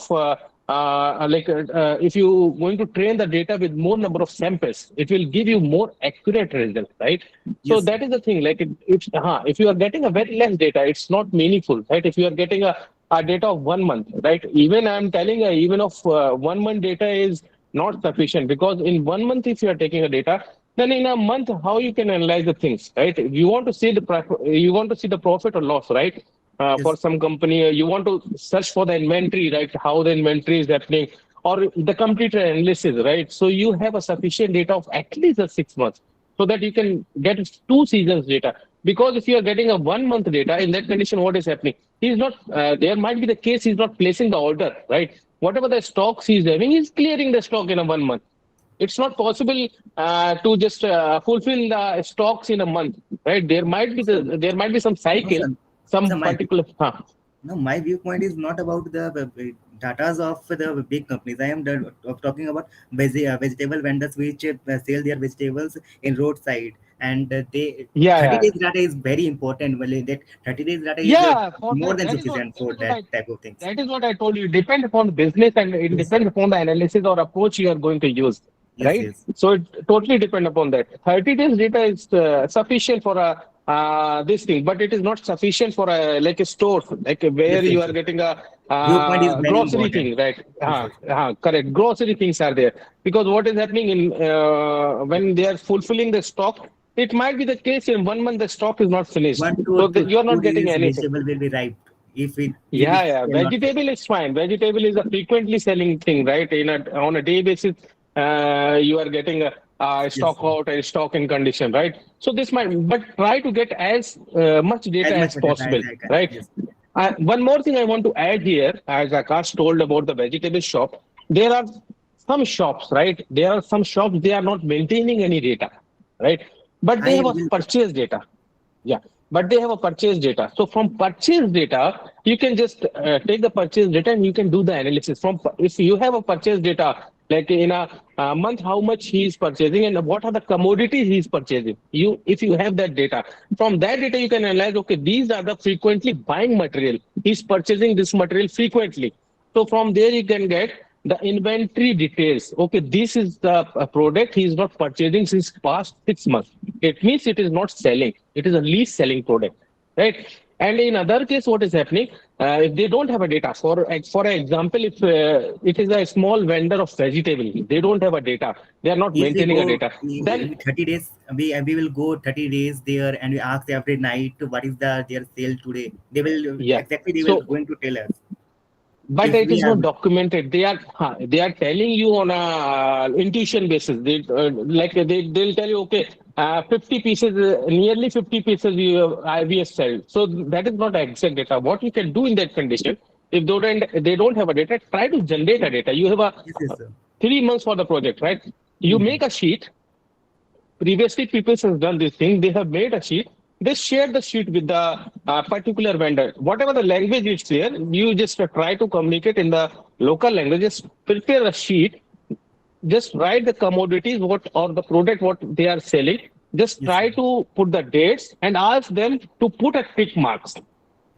if you going to train the data with more number of samples, it will give you more accurate results, right? So Yes, that is the thing. Like if you are getting a very less data, it's not meaningful, right? If you are getting a data of 1 month, right? Even I'm telling even of 1 month data is not sufficient, because in 1 month, if you are taking a data, then in a month, how you can analyze the things, right? You want to see the profit or loss, right? For yes, some company, you want to search for the inventory, right? How the inventory is happening, or the complete analysis, right? So you have a sufficient data of at least a 6 months, so that you can get 2 seasons data. Because if you are getting a 1 month data, in that condition, what is happening? He's not. There might be the case he's not placing the order, right? Whatever the stocks he's having, he's clearing the stock in a 1 month. It's not possible to just fulfill the stocks in a month, right? There might be some no, cycle, sir. some So particular. no, my viewpoint is not about the datas of the big companies. I am talking about vegetable vendors which sell their vegetables in roadside, and they Yeah, 30 yeah, days data is very important. Well, that 30 days data is yeah. For more that, than sufficient that for is what that type of things. that is what I told you. It depends upon the business, and it Yes, depends upon the analysis or approach you are going to use, yes, right? yes, So it totally depends upon that. 30 days data is sufficient for a this thing, but it is not sufficient for a like a store, like yes, where you yes, are yes. getting a Viewpoint is very grocery important. thing, right? Yes, yes. Correct. Grocery things are there, because what is happening in when they are fulfilling the stock, it might be the case in 1 month the stock is not finished, one so to two, you are not two getting days anything. vegetable will be ripe if Yeah, it yeah. will not take. Vegetable is fine. Vegetable is a frequently selling thing, right? On a day basis, you are getting stock out and stock in condition, right? So this might, but try to get as much data as much as data as possible, I can. right? Yes. One more thing I want to add here, as Akash told about the vegetable shop, there are some shops, right? There are some shops, they are not maintaining any data, right? But they I have a will. purchase data. Yeah, but they have a purchase data. So from purchase data, you can just take the purchase data and you can do the analysis. From if you have a purchase data, like in a month, how much he is purchasing and what are the commodities he is purchasing. If you have that data, from that data you can analyze. Okay, these are the frequently buying material. He's purchasing this material frequently. So from there you can get the inventory details. Okay, this is the product he is not purchasing since past 6 months. It means it is not selling. It is a least selling product, right? And in other case, what is happening? If they don't have a data, for example, if it is a small vendor of vegetable, they don't have a data. They are not If we maintaining a go data. Then 30 days, we will go 30 days there and we ask every night what is their sale today. They will yeah. exactly they will So going to tell us but if it we is have. not documented. They are telling you on a intuition basis. They like they'll tell you, okay, 50 pieces, nearly 50 pieces we have sold. So that is not exact data. What you can do in that condition, if they don't have a data, try to generate a data. You have a Yes, yes, sir. 3 months for the project, right? You Mhm. make a sheet. Previously people have done this thing. They have made a sheet. They share the sheet with the particular vendor, whatever the language is there. You just try to communicate in the local language. Just prepare a sheet, just write the commodities what or the product what they are selling. Just Yes, try sir. to put the dates and ask them to put a tick marks.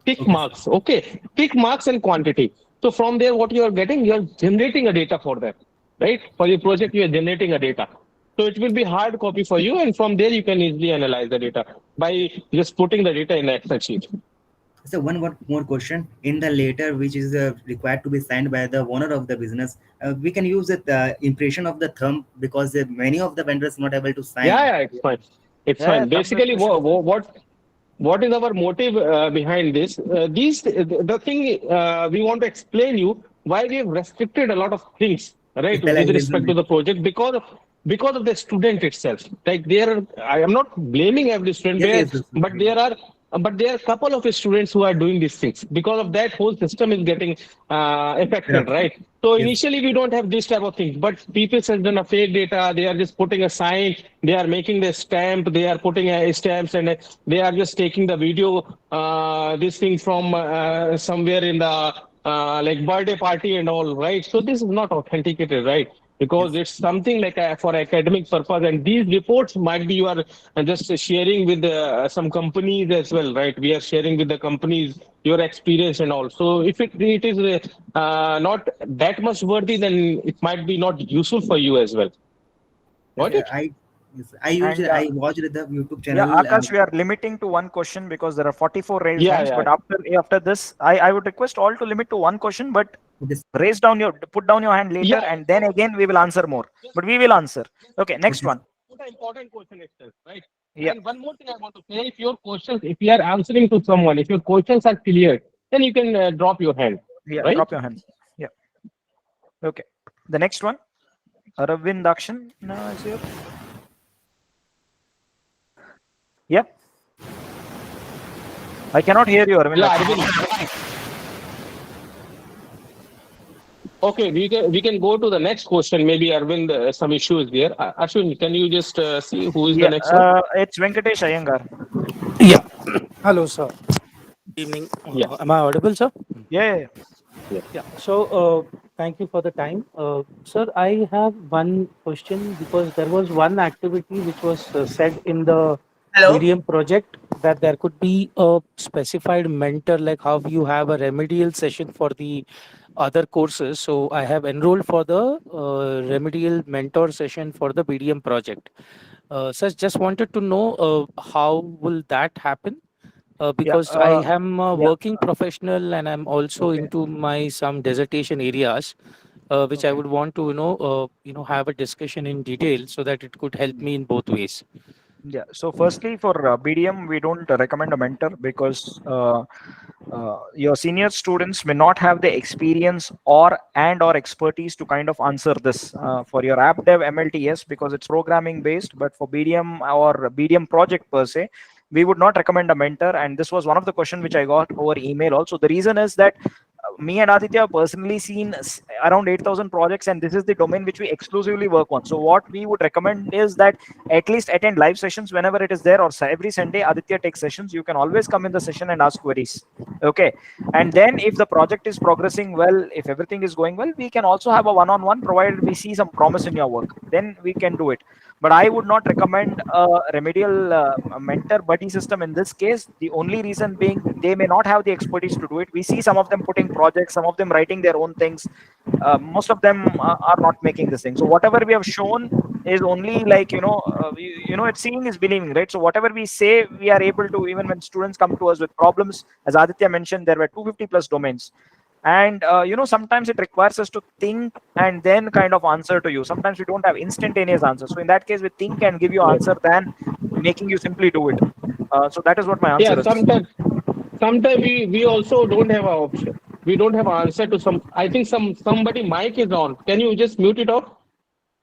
Tick Okay, sir. marks, okay. Tick marks and quantity. So from there what you are getting, you are generating a data for that, right? For your project you are generating a data. So it will be hard copy for you, and from there you can easily analyze the data by just putting the data in the Excel sheet. So more question in the letter which is required to be signed by the owner of the business. We can use the impression of the thumb because many of the vendors not able to Yeah, sign. yeah, it's fine. It's Yeah, fine. thumb Basically, impression is fine. what is our motive behind this? The thing we want to explain you why we have restricted a lot of things, The right, with respect to plagiarism. the project because of the student itself. Like I am not blaming every student, Yes, yes, yes, but there are a couple of students who are doing these things. Because of that, whole system is getting affected, corrupt. right? So Yes. initially we don't have this type of things, but people have done a fake data. They are just putting a sign. They are making the stamp. They are putting a stamps, and they are just taking the video, this thing from somewhere in the like birthday party and all, right? So this is not authenticated, right? Because Yes. it's something like for academic purpose, and these reports might be you are just sharing with some companies as well, right? We are sharing with the companies your experience and all. So if it is not that much worthy, then it might be not useful for you as well. Yes, Got it? And I watched the YouTube yeah, channel. Akash, we are limiting to one question because there are 44 raised Yeah, hands. yeah. But after this, I would request all to limit to one question, but This, put down your hand later, Yeah. and then again we will answer more. But we will answer. Okay, next okay, one. Put an important question itself, right? Yeah, And one more thing I want to say: if you are answering to someone, if your questions are clear, then you can drop your hand, yeah, right? drop your hand. Yeah. Okay. The next one. Aravind Akshan is here. Yeah. I cannot hear you, Aravind Yeah, Akshan. Arvind. Okay, we can go to the next question. Maybe Arvind, some issue is there. Ashwin, can you just see who is the Yeah, next one? it's Venkatesh Iyengar. Yeah. Hello, sir. Evening. Yeah. Am I audible, sir? Yeah, yeah, yeah. Yeah. Yeah. So, thank you for the time. Sir, I have one question because there was one activity which was said in the Hello. BDM project that there could be a specified mentor, like how you have a remedial session for the other courses. So, I have enrolled for the remedial mentor session for the BDM project. Sir, just wanted to know how will that happen? Yeah, Because I am a yeah. working professional and I'm also Okay, into my some dissertation areas, which I okay. would want to have a discussion in detail so that it could help me in both ways. Yeah. So firstly, for BDM, we don't recommend a mentor because your senior students may not have the experience or expertise to kind of answer this. For your app dev MLT, yes, because it's programming based, but for BDM or BDM project per se, we would not recommend a mentor. And this was one of the questions which I got over email also. The reason is that me and Aditya have personally seen around 8,000 projects, and this is the domain which we exclusively work on. So what we would recommend is that at least attend live sessions whenever it is there, or every Sunday Aditya takes sessions. You can always come in the session and ask queries. Okay. And then if the project is progressing well, if everything is going well, we can also have a one-on-one, provided we see some promise in your work, then we can do it. But I would not recommend a remedial mentor buddy system in this case. The only reason being, they may not have the expertise to do it. We see some of them putting projects, some of them writing their own things. Most of them are not making this thing. So whatever we have shown is only like, it's seeing is believing, right? So whatever we say, we are able to, even when students come to us with problems, as Aditya mentioned, there were 250 plus domains. And sometimes it requires us to think and then kind of answer to you. Sometimes we don't have instantaneous answers, so in that case we think and give you Yes. answer than making you simply do it. So that is what my Yeah, answer is. sometimes we also don't have an option. We don't have an answer to some. I think somebody mic is on. Can you just mute it off?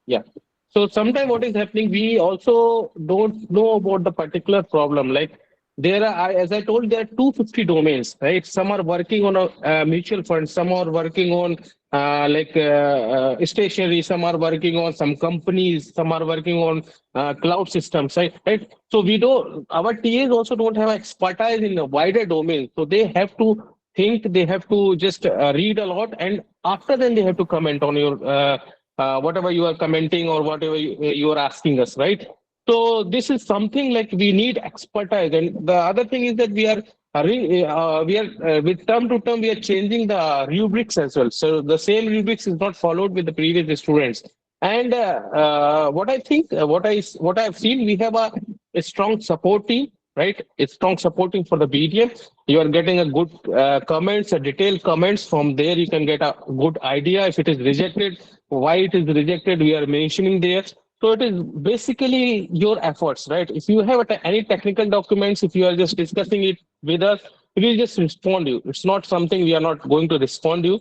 Yeah. So sometimes what is happening, we also don't know about the particular problem. Like there are, as I told, there are 250 domains, right? Some are working on a mutual fund, some are working on stationery, some are working on some companies, some are working on cloud systems, right? Right. So we don't, our TAs also don't have expertise in a wider domain. So they have to think, they have to just read a lot, and after then they have to comment on your whatever you are commenting or whatever you are asking us, right? So this is something like we need expertise. And the other thing is that with term to term, we are changing the rubrics as well. So the same rubrics is not followed with the previous students. And what I think, what I've seen, we have a strong support team, right? It's strong supporting for the BDM. You are getting a good comments, a detailed comments. From there you can get a good idea. If it is rejected, why it is rejected, we are mentioning there. So it is basically your efforts, right? If you have any technical documents, if you are just discussing it with us, we will just respond you. It's not something we are not going to respond you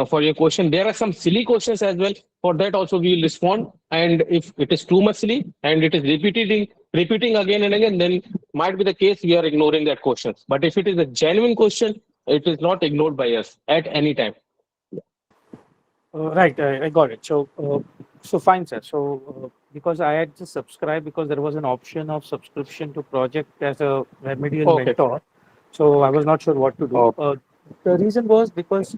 for your question. There are some silly questions as well. For that also we will respond. And if it is too much silly and it is repeating again and again, then might be the case we are ignoring that question. But if it is a genuine question, it is not ignored by us at any time. Right, I got it. So fine, sir. Because I had just subscribed because there was an option of subscription to project as a remedial Okay. mentor. So I was not sure what to do. Okay. The reason was because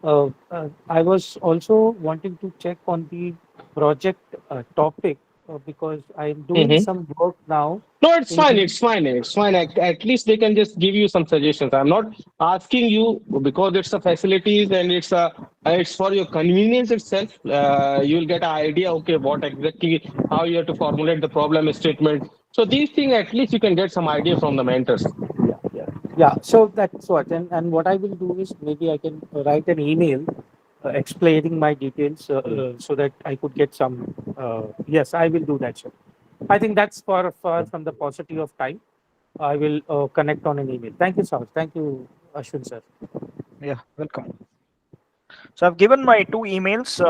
I was also wanting to check on the project topic because I'm doing Mhm. some work now No, it's fine. in. It's fine. It's fine. At least they can just give you some suggestions. I'm not asking you because it's a facilities and it's for your convenience itself. You'll get an idea. Okay, what exactly how you have to formulate the problem statement. So these things at least you can get some idea from the mentors. Yeah, so that's what. And what I will do is maybe I can write an email explaining my details so that I could get some. Yes, I will do that, sir. I think that's far from the paucity of time. I will connect on an email. Thank you, sir. Thank you, Ashwin, sir. Yeah, welcome. So I've given my two emails,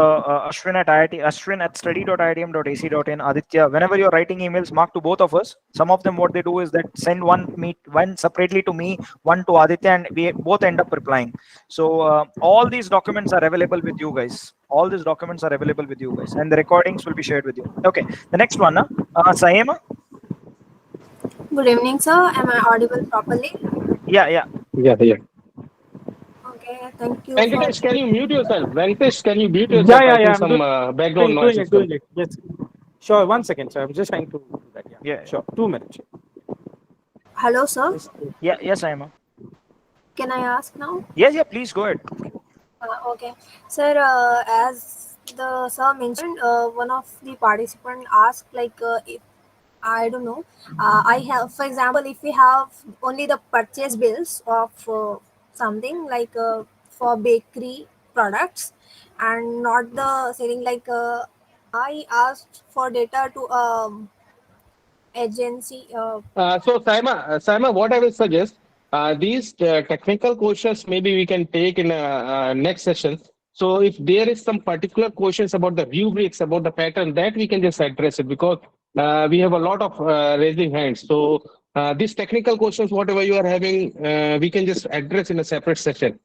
Ashwin at IIT, Ashwin at study.iitm.ac.in, Aditya. Whenever you're writing emails, mark to both of us. Some of them, what they do is that send one separately to me, one to Aditya, and we both end up replying. So all these documents are available with you guys. All these documents are available with you guys, and the recordings will be shared with you. Okay, the next one, Sayema. Good evening, sir. Am I audible properly? Yeah, yeah, Yeah, yeah. Okay, thank you for Venkatesh, can you mute yourself? Venkatesh, can you mute Yeah, yourself? I yeah. think I'm some background noise doing is it, coming. doing it. Yes. Sure. 1 second, sir. I'm just trying to do that. Yeah. yeah, Sure. 2 minutes. hello, sir. Just, yeah, yes, Sayema. Can I ask now? Yes, yeah, please go ahead. Okay, sir. As the sir mentioned, one of the participant asked if I don't know. I have, for example, if we have only the purchase bills of something for bakery products and not the selling I asked for data to agency. Saima, what I will suggest, these technical questions maybe we can take in next session. So if there is some particular questions about the rubrics, about the pattern, that we can just address it, because we have a lot of raising hands. So these technical questions, whatever you are having, we can just address in a separate session.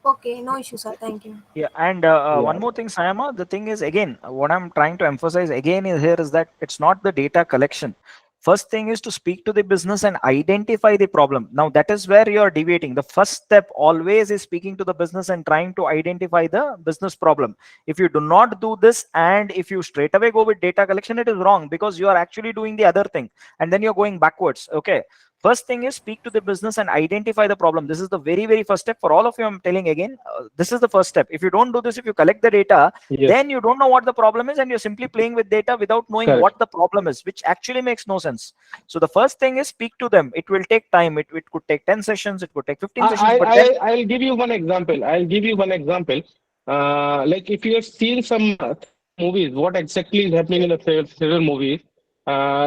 Okay, no issue, sir. Thank you. Yeah, and Yeah. one more thing, Sayama, the thing is, again, what I'm trying to emphasize again is here is that it's not the data collection. First thing is to speak to the business and identify the problem. Now, that is where you are deviating. The first step always is speaking to the business and trying to identify the business problem. If you do not do this and if you straight away go with data collection, it is wrong, because you are actually doing the other thing and then you're going backwards. Okay. First thing is speak to the business and identify the problem. This is the very, very first step for all of you. I'm telling again, this is the first step. If you don't do this, if you collect the data, Yes. then you don't know what the problem is and you're simply playing with data without knowing Correct. what the problem is, which actually makes no sense. So the first thing is speak to them. It will take time. It could take 10 sessions. It could take 15 sessions. But then I'll give you one example. I'll give you one example. Like if you have seen some thriller movies, what exactly is happening in the thriller movies?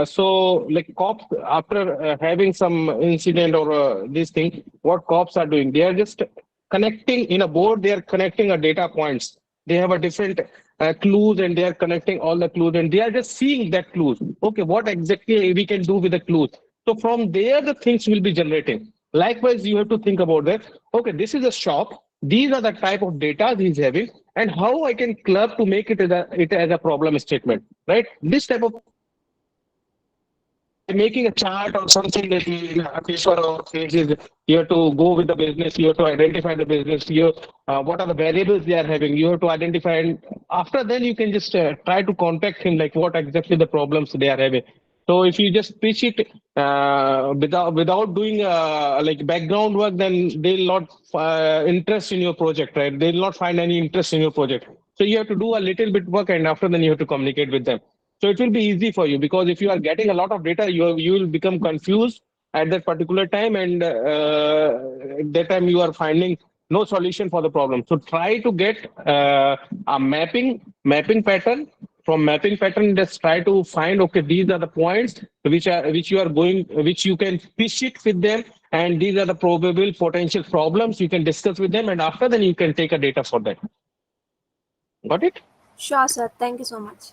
So like cops, after having some incident or this thing, what cops are doing? They are just connecting in a board. They are connecting a data points. They have a different clues, and they are connecting all the clues, and they are just seeing that clues. Okay, what exactly we can do with the clues? So from there, the things will be generating. Likewise, you have to think about that. Okay, this is a shop. These are the type of data he's having, and how I can club to make it as a problem statement, right? This type of making a chart or something that in a paper or pages, you have to go with the business, you have to identify the business, what are the variables they are having, you have to identify, and after then you can just try to contact him, like what exactly the problems they are having. So if you just pitch it without doing like background work, then they'll not interest in your project, right? They'll not find any interest in your project. So you have to do a little bit work, and after then you have to communicate with them. So it will be easy for you, because if you are getting a lot of data, you will become confused at that particular time, and at that time you are finding no solution for the problem. So try to get a mapping pattern. From mapping pattern, just try to find, okay, these are the points which you are going, which you can pitch it with them, and these are the probable potential problems you can discuss with them, and after then you can take a data for that. Got it? Sure, sir. Thank you so much.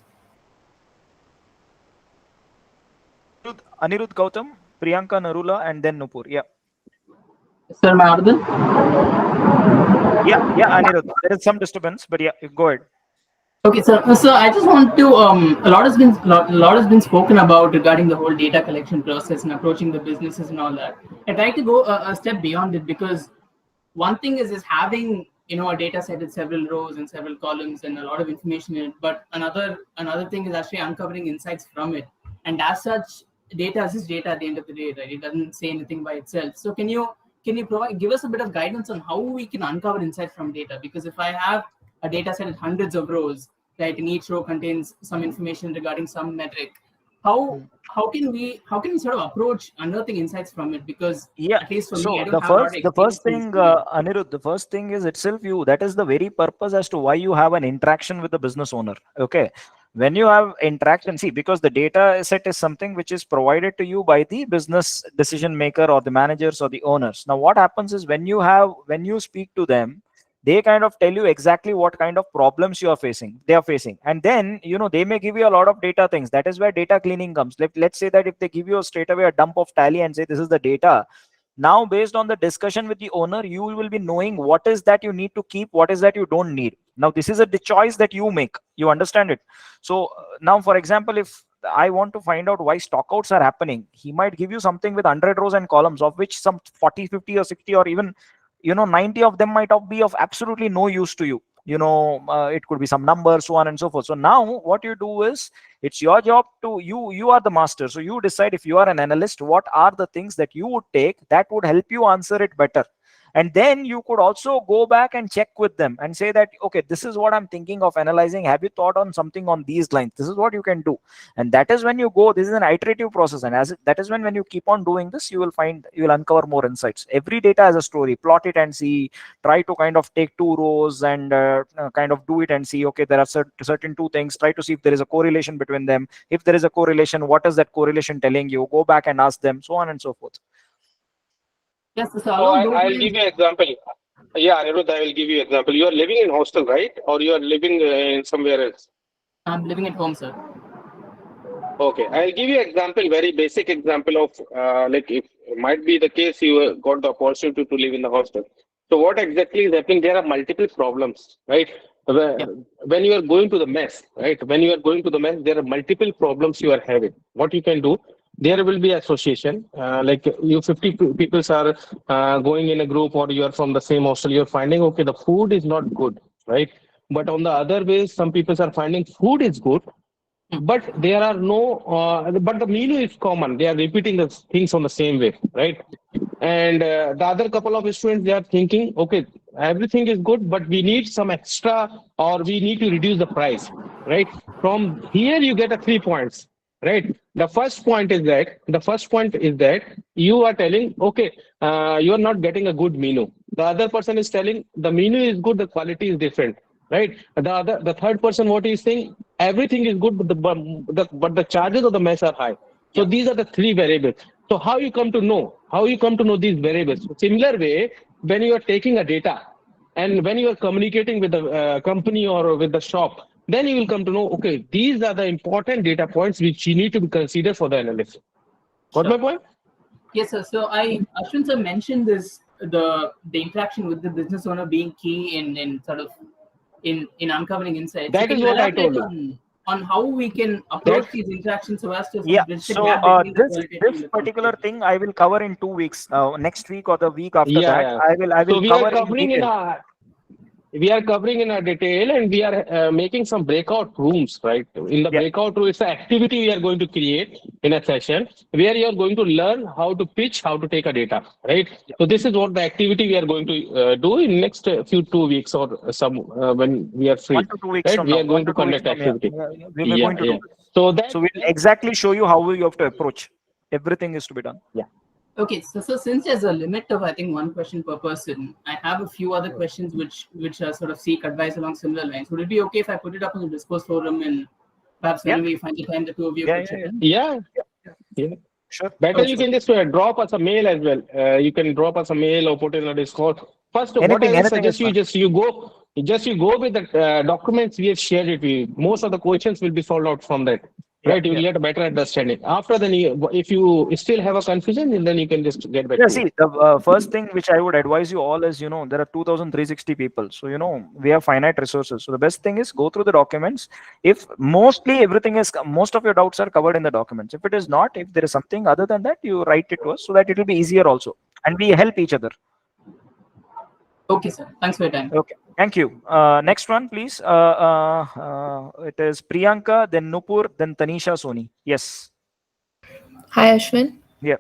Anirudh Gautam, Priyanka Narula, and then Nupur. Yeah. Sir, am I audible? Yeah, Anirudh. There is some disturbance, but yeah, go ahead. Okay, sir. So I just want to a lot has been spoken about regarding the whole data collection process and approaching the businesses and all that. I'd like to go a step beyond it, because one thing is having a data set with several rows and several columns and a lot of information in it, but another thing is actually uncovering insights from it. And as such, data is just data at the end of the day, right? It doesn't say anything by itself. So can you give us a bit of guidance on how we can uncover insight from data? Because if I have a data set with hundreds of rows, right, and each row contains some information regarding some metric, how can we sort of approach unearthing insights from it? Because Yeah, at least for so me, I don't the have a lot of first the first experience thing, in this. Anirudh, the first thing is itself you. That is the very purpose as to why you have an interaction with the business owner. Okay, when you have interaction, see, because the data set is something which is provided to you by the business decision maker or the managers or the owners. Now, what happens is when you speak to them, they kind of tell you exactly what kind of problems they are facing, and then they may give you a lot of data things. That is where data cleaning comes. Let's say that if they give you straight away a dump of tally and say this is the data, now based on the discussion with the owner, you will be knowing what is that you need to keep, what is that you don't need. Now this is a choice that you make, you understand it. So now, for example, if I want to find out why stockouts are happening, he might give you something with 100 rows and columns, of which some 40, 50 or 60 or even 90 of them might be of absolutely no use to you. It could be some numbers, so on and so forth. So now what you do is, it's your job to, you are the master, so you decide, if you are an analyst, what are the things that you would take that would help you answer it better. And then you could also go back and check with them and say that, okay, this is what I'm thinking of analyzing. Have you thought on something on these lines? This is what you can do. And that is when you go, this is an iterative process. And that is when you keep on doing this, you will uncover more insights. Every data has a story. Plot it and see. Try to kind of take two rows and kind of do it and see, okay, there are certain two things. Try to see if there is a correlation between them. If there is a correlation, what is that correlation telling you? Go back and ask them, so on and so forth. Yes, so So along those I'll lines, give you an example. Yeah, Anirudh, I will give you an example. You are living in hostel, right? Or you are living in somewhere else? I'm living at home, sir. Okay, I'll give you an example, very basic example of like if it might be the case you got the opportunity to live in the hostel. So what exactly is happening? There are multiple problems, right? Yeah. When you are going to the mess, right? When you are going to the mess, there are multiple problems you are having. What you can do? There will be association. Like you 50 people are going in a group, or you are from the same hostel. You're finding okay, the food is not good, right? But on the other way, some people are finding food is good, but there are no but the menu is common. They are repeating the things on the same way, right? And the other couple of students, they are thinking, okay, everything is good, but we need some extra, or we need to reduce the price, right? From here you get a 3 points, right? The first point is that you are telling, okay, you are not getting a good menu. The other person is telling the menu is good, the quality is different, right? The third person, what he is saying, everything is good, but the charges of the mess are high. So these are the three variables. So how you come to know? How you come to know these variables? Similar way, when you are taking a data and when you are communicating with the company or with the shop, then you will come to know, okay, these are the important data points which you need to be considered for the analysis. Got Sure. my point? Yes, sir. So Ashwin sir mentioned this, the interaction with the business owner being key in sort of in uncovering insights. So That can is you what I elaborate told you. on how we can approach That these interactions so as to sort Yeah. of bridge the So gap between the this qualitative and the particular quantitative? thing I will cover in 2 weeks. Next week or the week after yeah, that, yeah. I will So we are cover in covering in detail. a we are covering in a detail, and we are making some breakout rooms, right? In the Yeah. breakout room, it's an activity we are going to create in a session where you are going to learn how to pitch, how to take a data, right? Yeah. So this is what the activity we are going to do in next few 2 weeks, or some when we are One free, to 2 weeks right? from We now. are going One to to 2 weeks conduct from, yeah. activity. We're Yeah, going to do yeah. this. So that, So we'll exactly show you how you have to approach. Everything is to be done. yeah. Okay, so since there's a limit of I think one question per person, I have a few other questions which sort of seek advice along similar lines. Would it be okay if I put it up on the Discourse forum, and perhaps Yeah. whenever you find the time, the two of you Yeah. could Yeah. chip Yeah. in? Yeah, Yeah. yeah. Sure. Better you Okay. can just drop us a mail as well. You can drop us a mail or put in a Discord. First, what I will Anything is suggest you, fine. just you go with the documents we have shared it with you. Most of the questions will be solved out from that. Yeah. Right, you will Yeah. get a better understanding. After then, if you still have a confusion, then you can just get back Yeah, to me. see, the first thing which I would advise you all is, there are 2,360 people. So, we have finite resources. So the best thing is go through the documents. If most of your doubts are covered in the documents. If it is not, if there is something other than that, you write it to us so that it will be easier also. And we help each other. Okay, sir. Thanks for your time. Okay. Thank you. Next one, please. It is Priyanka, then Nupur, then Tanisha Soni. Yes. Hi, Ashwin. Yeah.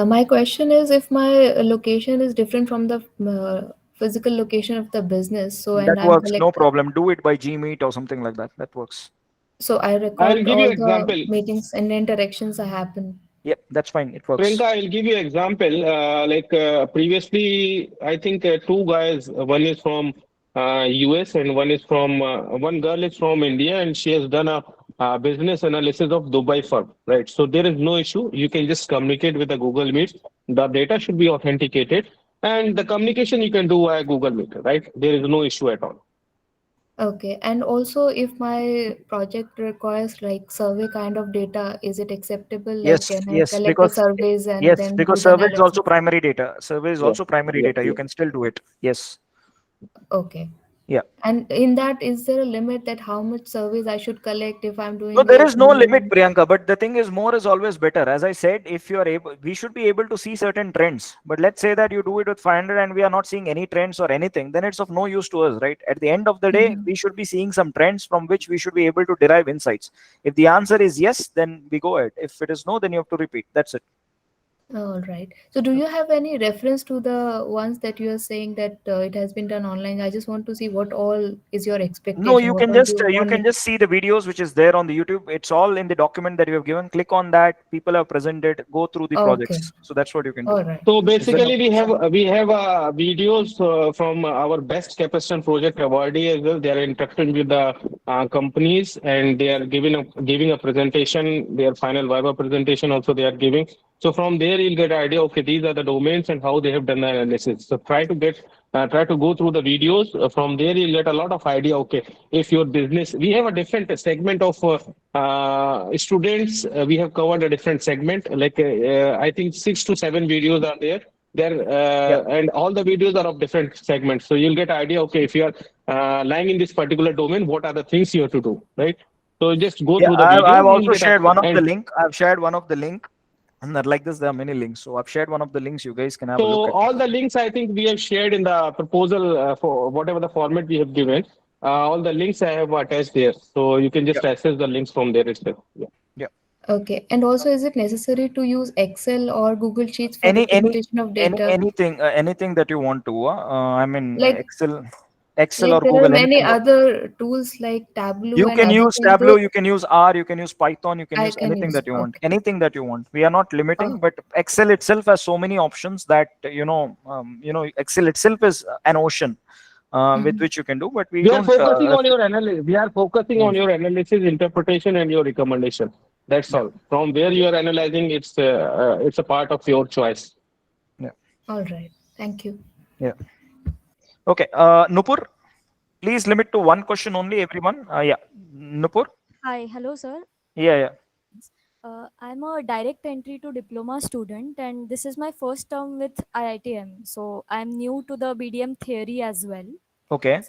My question is if my location is different from the physical location of the business, so That and I'm works. No collect, problem. Do it by Gmeet or something like that. That works. so I I will record give you all the example. meetings and interactions that happen. Yep, that's fine. It Priyanka, works. I'll give you example. Like previously, I think two guys. One is from US, and one girl is from India, and she has done a business analysis of Dubai firm. Right. So there is no issue. You can just communicate with the Google Meet. The data should be authenticated, and the communication you can do via Google Meet. Right. There is no issue at all. Okay, and also if my project requires like survey kind of data, is it acceptable? Like, Yes, can I yes, collect the because surveys and yes, then do because the survey is also analysis? primary data. Survey is Yeah. also primary Yeah. data. You Yeah. can still do it. Yes. Okay. Yeah. And in that, is there a limit that how much surveys I should collect if I'm No, doing there it is no limit, minimum? Priyanka. But the thing is, more is always better. As I said, if you are able, we should be able to see certain trends. But let's say that you do it with 500 and we are not seeing any trends or anything, then it's of no use to us, right? At the end of the day, Mhm. we should be seeing some trends from which we should be able to derive insights. If the answer is yes, then we go ahead. If it is no, then you have to repeat. That's it. All right. So, do you have any reference to the ones that you are saying that it has been done online? I just want to see what all is your No, expectation. What all do you you want can it? just see the videos which is there on the YouTube. It's all in the document that you have given. Click on that. People have presented. Go through the Okay. projects. So that's what you can do. All right. So Is there no? basically, we have videos from our best capstone project awardee as well. They are interacting with the companies, and they are giving a presentation. Their final Viva presentation also they are giving. So from there, you'll get an idea. Okay, these are the domains and how they have done the analysis. So try to go through the videos. From there, you'll get a lot of idea. Okay, if your business, we have a different segment of students. We have covered a different segment. Like I think 6 to 7 videos are there. There Yeah. and all the videos are of different segments. So you'll get idea. Okay, if you are lying in this particular domain, what are the things you have to do, right? So just go Yeah. through the I've videos. You'll also get a shared one of the and link. I've shared one of the link. And that like this, there are many links. So I've shared one of the links. You guys can have a so look at. all the links I think we have shared in the proposal for whatever the format we have given. All the links I have attached there, so you can Yeah. just access the links from there itself. Yeah. Yeah. Okay. And also, is it necessary to use Excel or Google Sheets for Any any representation of data? anything that you want to. I mean Like, Excel or there are Google, many anything. other tools like Tableau You and can other use things. Tableau, Those you can use R, you can use Python, you can I use can anything use. that you want. Okay. Anything that you want. We are not Oh, limiting, but Excel itself has so many options that Excel itself is an ocean with mhm. which you can do. But we We are don't. focusing on your analysis. We are focusing Yeah, on your analysis, interpretation, and your recommendation. That's yeah, all. From where you are analyzing, it's a part of your choice. yeah, All right. Thank you. yeah. Okay, Nupur, please limit to one question only, everyone. Yeah, Nupur. Hi, hello sir. Yeah, yeah. I'm a direct entry to diploma student and this is my first term with IITM. So I'm new to the BDM theory as well. Okay.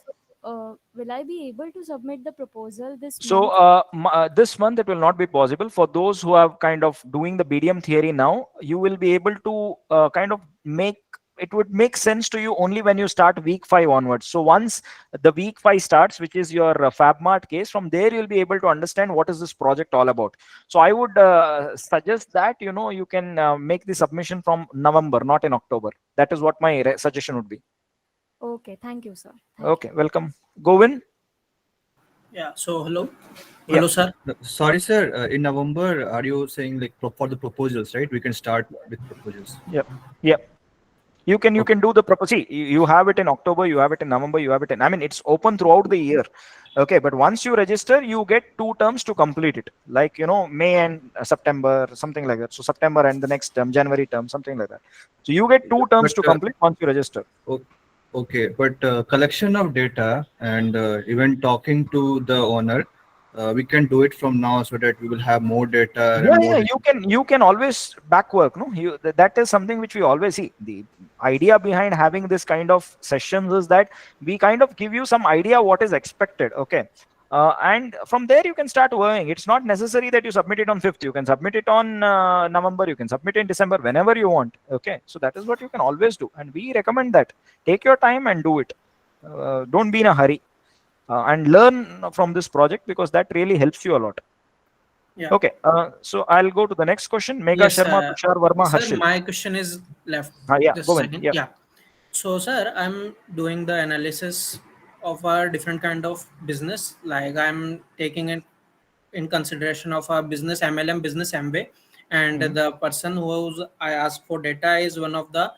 So, will I be able to submit the proposal this So month? this month it will not be possible for those who have kind of doing the BDM theory now. You will be able to kind of make it would make sense to you only when you start week 5 onwards. So once the week 5 starts, which is your FabMart case, from there you'll be able to understand what is this project all about. So I would suggest that you can make the submission from November, not in October. That is what my suggestion would be. Okay, thank you sir. Thank you. Okay, welcome, Govin. Yeah. So hello, Yeah. hello, sir. Sorry, sir. In November, are you saying like for the proposals, right? We can start with proposals. Yeah. Yeah. You can Okay. do the proposal. See, you have it in October, you have it in November, you have it in. I mean, it's open throughout the year. Okay, but once you register, you get 2 terms to complete it. Like May and September, something like that. So September and the next term, January term, something like that. So you get 2 terms But to complete once you register. okay, but collection of data and even talking to the owner, we can do it from now so that we will have more data Yeah, and yeah, more. you can always back work, no? That is something which we always see. The idea behind having this kind of sessions is that we kind of give you some idea what is expected, okay? And from there you can start working. It's not necessary that you submit it on 5th. You can submit it on November. You can submit in December, whenever you want. Okay, so that is what you can always do, and we recommend that. Take your time and do it. Don't be in a hurry, and learn from this project because that really helps you a lot. Yeah. Okay, so I'll go to the next question. Mega Yes, Sharma, Tushar Verma, sir. Harshil. My question is left. Yeah, Just a go in. second. Yeah. Yeah. So, sir, I'm doing the analysis of a different kind of business. Like I'm taking it in consideration of a business MLM, business MBA, and Mhm. the person who's I asked for data is one of the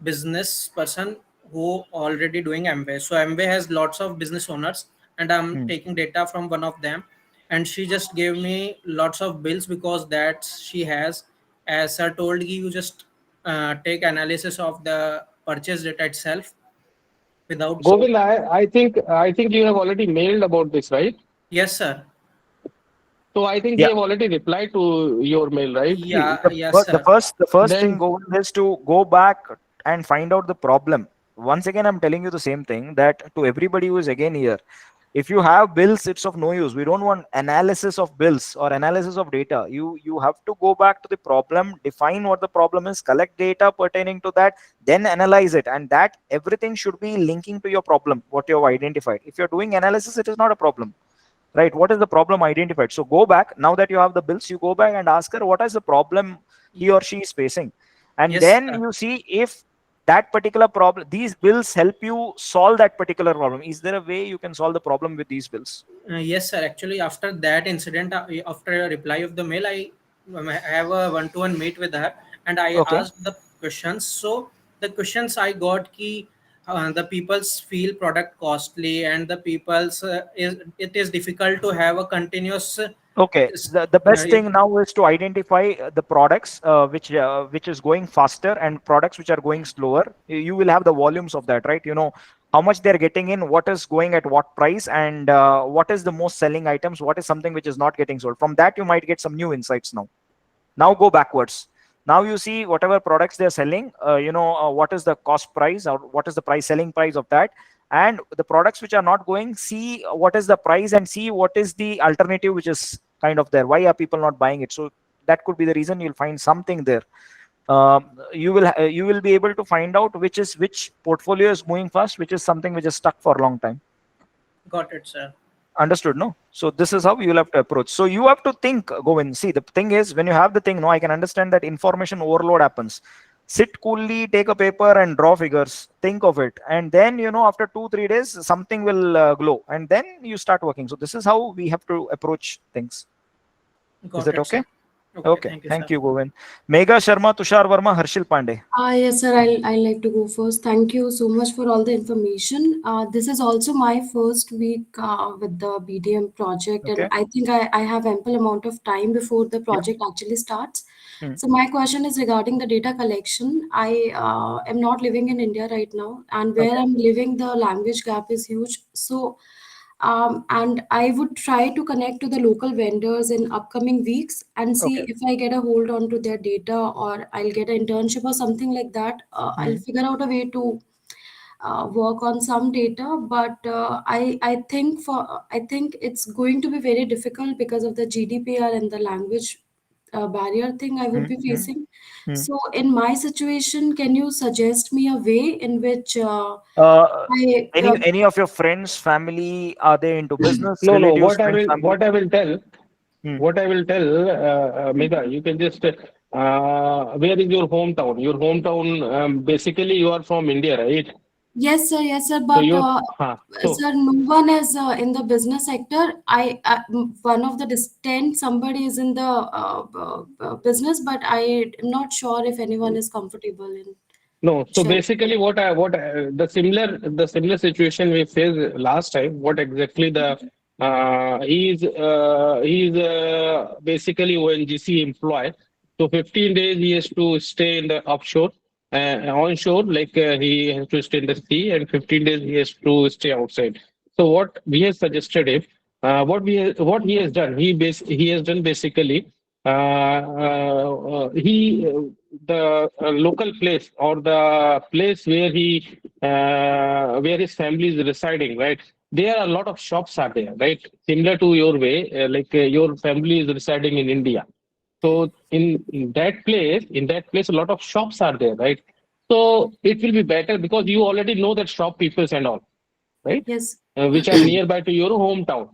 business person who already doing MBA. So MBA has lots of business owners, and I'm Mm. taking data from one of them, and she just gave me lots of bills because that she has, as sir told you just take analysis of the purchase data itself without. So Govind, I think you have already mailed about this, right? Yes, sir. So I think we yeah, have already replied to your mail, right? see, Yeah, yes, the sir. first thing, Then Govind, is to go back and find out the problem. Once again, I'm telling you the same thing that to everybody who is again here. If you have bills, it's of no use. We don't want analysis of bills or analysis of data. You have to go back to the problem, define what the problem is, collect data pertaining to that, then analyze it, and that everything should be linking to your problem, what you have identified. If you're doing analysis, it is not a problem, right? What is the problem identified? So go back, now that you have the bills, you go back and ask her what is the problem he or she is facing. and Yes, then you see if that particular problem, these bills help you solve that particular problem. Is there a way you can solve the problem with these bills? Yes, sir. Actually, after that incident, after a reply of the mail, I have a one-to-one meet with her, and I Okay. asked the questions. So the questions I got, key, the people's feel product costly, and the people's it is difficult to have a continuous. Okay, S- the best uh, thing now is to identify the products which is going faster and products which are going slower. You will have the volumes of that, right? You know how much they're getting in, what is going at what price, and what is the most selling items, what is something which is not getting sold. From that, you might get some new insights now. Now go backwards. Now you see whatever products they're selling, what is the cost price or what is the price selling price of that, and the products which are not going, see what is the price and see what is the alternative which is kind of there. Why are people not buying it? So that could be the reason. You'll find something there. You will be able to find out which portfolio is moving fast, which is something which is stuck for a long time. got it, sir. Understood, no? So this is how you will have to approach. So you have to think, Govind. See, the thing is, when you have the thing, no, I can understand that information overload happens. Sit coolly, take a paper and draw figures, think of it, and then after 2 3 days something will glow, and then you start working. So this is how we have to approach things. Is Got that it, okay? sir. Okay, Okay, thank you, thank sir. you, Govind. Megha Sharma, Tushar Verma, Harshil Pandey. Yes, sir. I'll like to go first. Thank you so much for all the information. This is also my first week with the BDM project, and Okay. I think I have ample amount of time before the Yeah. project actually starts. Hmm. So my question is regarding the data collection. I am not living in India right now, and where Okay. I'm living, the language gap is huge. So and I would try to connect to the local vendors in upcoming weeks and see Okay. if I get a hold on to their data, or I'll get an internship or something like that. I'll Hmm. figure out a way to work on some data, but I think it's going to be very difficult because of the GDPR and the language barrier thing I would Hmm. be Hmm. facing. Hmm. So in my situation, can you suggest me a way in which Uh, I any of your friends, family, are they into business? No, no. Relatives, friends, family? Hmm. What I will tell, Mega, you can just. Where is your hometown? Your hometown. Basically, you are from India, right? Yes, sir. So But you. So sir, no one is in the business sector. One of the distant somebody is in the business, but I am not sure if anyone is comfortable in no. So sharing. basically, the similar situation we faced last time. What exactly the he's basically ONGC employee. So 15 days he has to stay in the offshore, onshore, like he has to stay in the sea, and 15 days he has to stay outside. So what we have suggested if what he has done, he has done basically he the local place or the place where his family is residing, right? There are a lot of shops are there, right? Similar to your way, like your family is residing in India. So in that place, a lot of shops are there, right? So it will be better because you already know that shop peoples and all, right? Yes. Which are nearby to your hometown,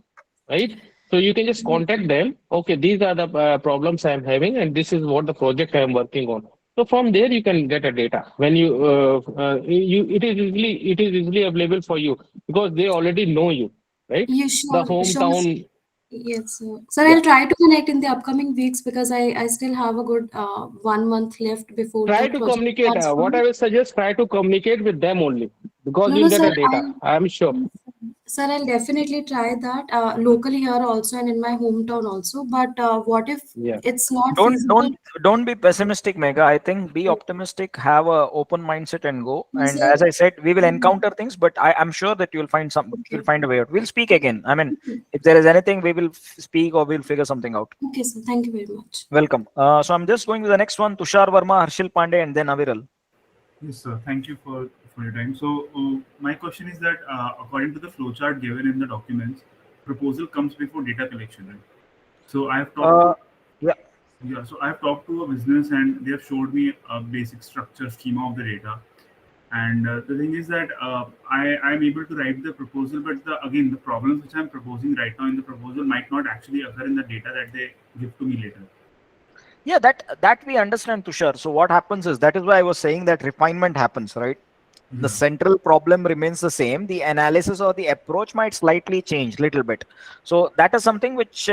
right? So you can just contact them. Okay, these are the problems I am having, and this is what the project I am working on. So from there you can get a data. When it is easily available for you because they already know you, right? You The sure. hometown. Yes, sir. Sir, Yeah. I'll try to connect in the upcoming weeks because I still have a good 1 month left before Try the to project communicate. starts for What I me. will suggest, try to communicate with them only because No, you'll no, get sir. a data. I'm sure. I'll definitely try that locally here also and in my hometown also. But what if Yeah. it's not don't feasible? don't don't be pessimistic, Mega. I think be optimistic, have a open mindset and go. No, And sir. as I said, we will encounter things, but I'm sure that you'll Okay. find a way out. We'll speak again. I mean, if there is anything, we will speak or we'll figure something out. Okay, sir. Thank you very much. Welcome. So I'm just going to the next one, Tushar Verma, Harshil Pandey, and then Aviral. Yes, sir. Thank you for your time. So, my question is that according to the flowchart given in the documents, proposal comes before data collection, right? So, I have talked Uh, to yeah. yeah. So, I have talked to a business, and they have showed me a basic structure schema of the data. And the thing is that I am able to write the proposal, but again the problems which I'm proposing right now in the proposal might not actually occur in the data that they give to me later. Yeah, that we understand, Tushar. So what happens is, that is why I was saying that refinement happens, right? The Yeah. central problem remains the same. The analysis or the approach might slightly change little bit. So that is something which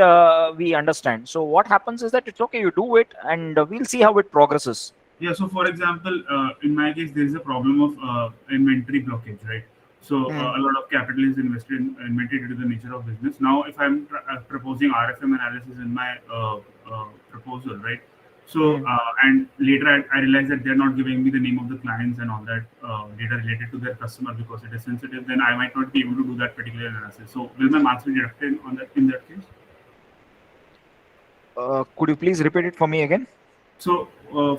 we understand. So what happens is that it's okay, you do it, and we'll see how it progresses. Yeah. So, for example, in my case, there is a problem of inventory blockage, right? So, Hmm. a lot of capital is invested in inventory due to the nature of business. Now, if I'm proposing RFM analysis in my proposal, right? So, Hmm. and later I realize that they're not giving me the name of the clients and all that data related to their customer because it is sensitive, then I might not be able to do that particular analysis. So, will my marks be deducted on that in that case? Could you please repeat it for me again? So,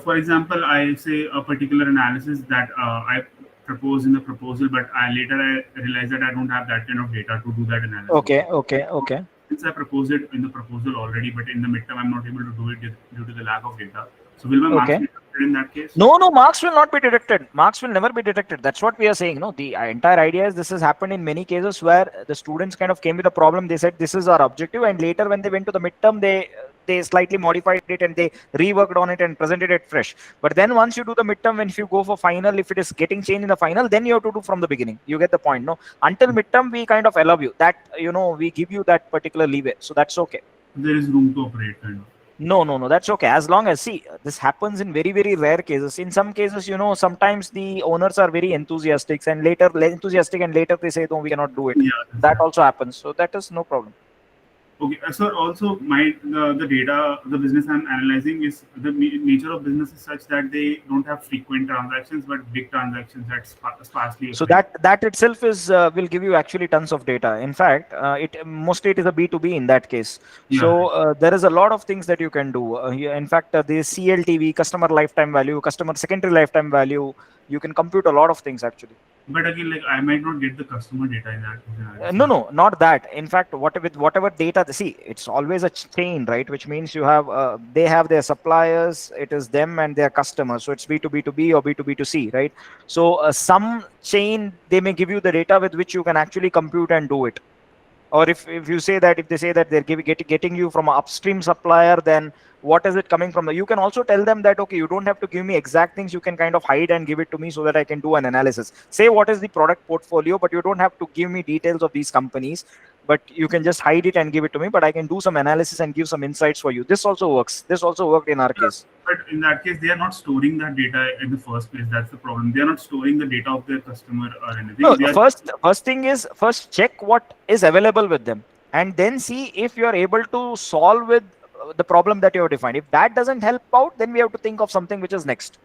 for example, I say a particular analysis that I propose in the proposal, but I realize that I don't have that kind of data to do that analysis. Okay, okay, So, okay. since I proposed it in the proposal already, but in the midterm I'm not able to do it due to the lack of data. So, will my marks Okay. be deducted in that case? No, no, marks will not be deducted. Marks will never be deducted. That's what we are saying. No, the entire idea is this has happened in many cases where the students kind of came with a problem. They said this is our objective, and later when they went to the midterm, they slightly modified it and they reworked on it and presented it fresh. But then once you do the midterm, when if you go for final, if it is getting changed in the final, then you have to do from the beginning. You get the point. No, until midterm we kind of allow you that, we give you that particular leeway, so that's okay. There is room to operate, kind of. No, no, no, that's okay. As long as, see, this happens in very, very rare cases. In some cases, sometimes the owners are very enthusiastic, and later they say, no, we cannot do it. Yeah, that's That right. also happens. So that is no problem. Okay, so also the data, the business I'm analyzing is the nature of business is such that they don't have frequent transactions, but big transactions that sparsely So occurring. that itself is will give you actually tons of data. In fact, it mostly it is a B2B in that case. Yeah, So there is a lot of things that you can do. In fact, the CLTV, customer lifetime value, customer secondary lifetime value, you can compute a lot of things actually. but again, like I might not get the customer data in that scenario. No, no, not that. In fact, with whatever data, see, it's always a chain, right? Which means they have their suppliers, it is them and their customers. So it's B2B2B or B2B2C, right? So some chain, they may give you the data with which you can actually compute and do it. Or if you say that, if they say that they're getting you from an upstream supplier, then what is it coming from? You can also tell them that, okay, you don't have to give me exact things, you can kind of hide and give it to me so that I can do an analysis. Say what is the product portfolio, but you don't have to give me details of these companies, but you can just hide it and give it to me, but I can do some analysis and give some insights for you. This also works. This also worked in our Yeah, case. but in that case, they are not storing that data in the first place. That's the problem. They are not storing the data of their customer or anything. No, They are first thing is, first check what is available with them, and then see if you are able to solve with the problem that you have defined. If that doesn't help out, then we have to think of something which is next.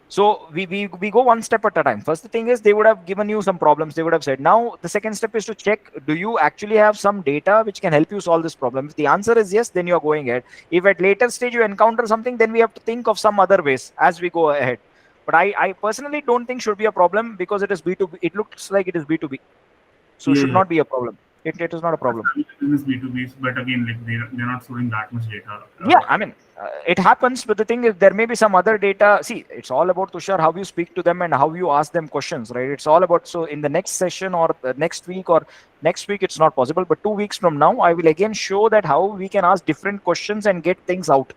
So we go one step at a time. First, the thing is, they would have given you some problems. They would have said, now the second step is to check, do you actually have some data which can help you solve this problem? If the answer is yes, then you are going ahead. If at later stage you encounter something, then we have to think of some other ways as we go ahead. But I personally don't think should be a problem, because it is B2B. It looks like it is B2B. So yeah, should yeah. not be a problem. It is not a problem. Business B2Bs, but again, like they're not storing that much data. Yeah, I mean, it happens, but the thing is, there may be some other data. See, it's all about, Tushar, how you speak to them and how you ask them questions, right? It's all about, so in the next session or next week, it's not possible, but 2 weeks from now, I will again show that how we can ask different questions and get things out.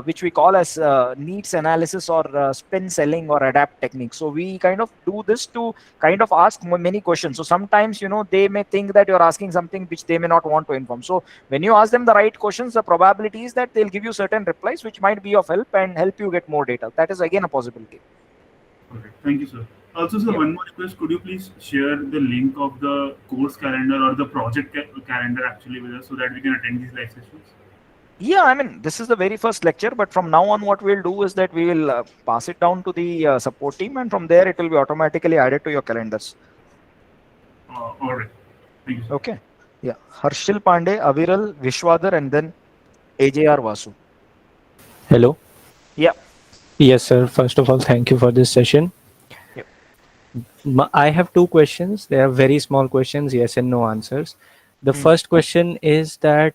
Which we call as needs analysis or spin selling or adapt technique. So we kind of do this to kind of ask many questions. So sometimes, they may think that you're asking something which they may not want to inform. So when you ask them the right questions, the probability is that they'll give you certain replies which might be of help and help you get more data. That is again a possibility. Okay, thank you, sir. Also, sir, Yeah. one more request. Could you please share the link of the course calendar or the project calendar actually with us so that we can attend these live sessions? Yeah, I mean, this is the very first lecture, but from now on, what we'll do is that we will pass it down to the support team, and from there, it will be automatically added to your calendars. All right. Thank you, sir. Okay. Yeah. Harshil Pandey, Aviral, Vishwadhar, and then AJR Vasu. Hello. Yeah. Yes, sir. First of all, thank you for this session. Yep. I have two questions. They are very small questions, yes and no answers. The first question is that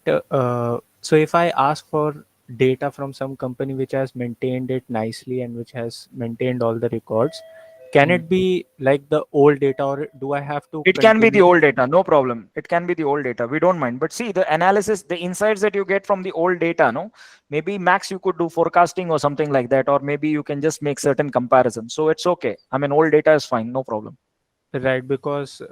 so if I ask for data from some company which has maintained it nicely and which has maintained all the records, Can it be like the old data, or do I have to It can be the continue? old data, no problem. It can be the old data. We don't mind. But see, the analysis, the insights that you get from the old data, no, maybe max you could do forecasting or something like that, or maybe you can just make certain comparisons. So it's okay. I mean, old data is fine, no problem. Right, because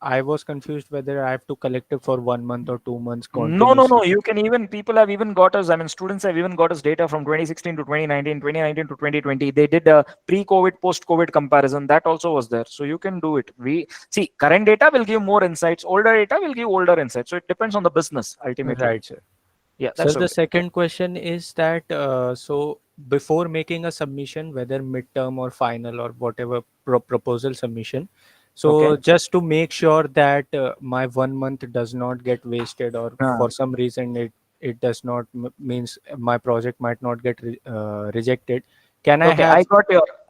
I was confused whether I have to collect it for 1 month or 2 months No, no, continuously. no. You can even, people have even got us, I mean, students have even got us data from 2016 to 2019, 2019 to 2020. They did a pre-COVID, post-COVID comparison. That also was there. So you can do it. We see current data will give more insights. Older data will give older insights. So it depends on the business ultimately. Right, sir. Yeah, Sir, that's the okay. second question is that so before making a submission, whether midterm or final or whatever proposal submission, Okay. so just to make sure that my 1 month does not get wasted, or Ah. for some reason it does not means my project might not get rejected. Can I Okay, have?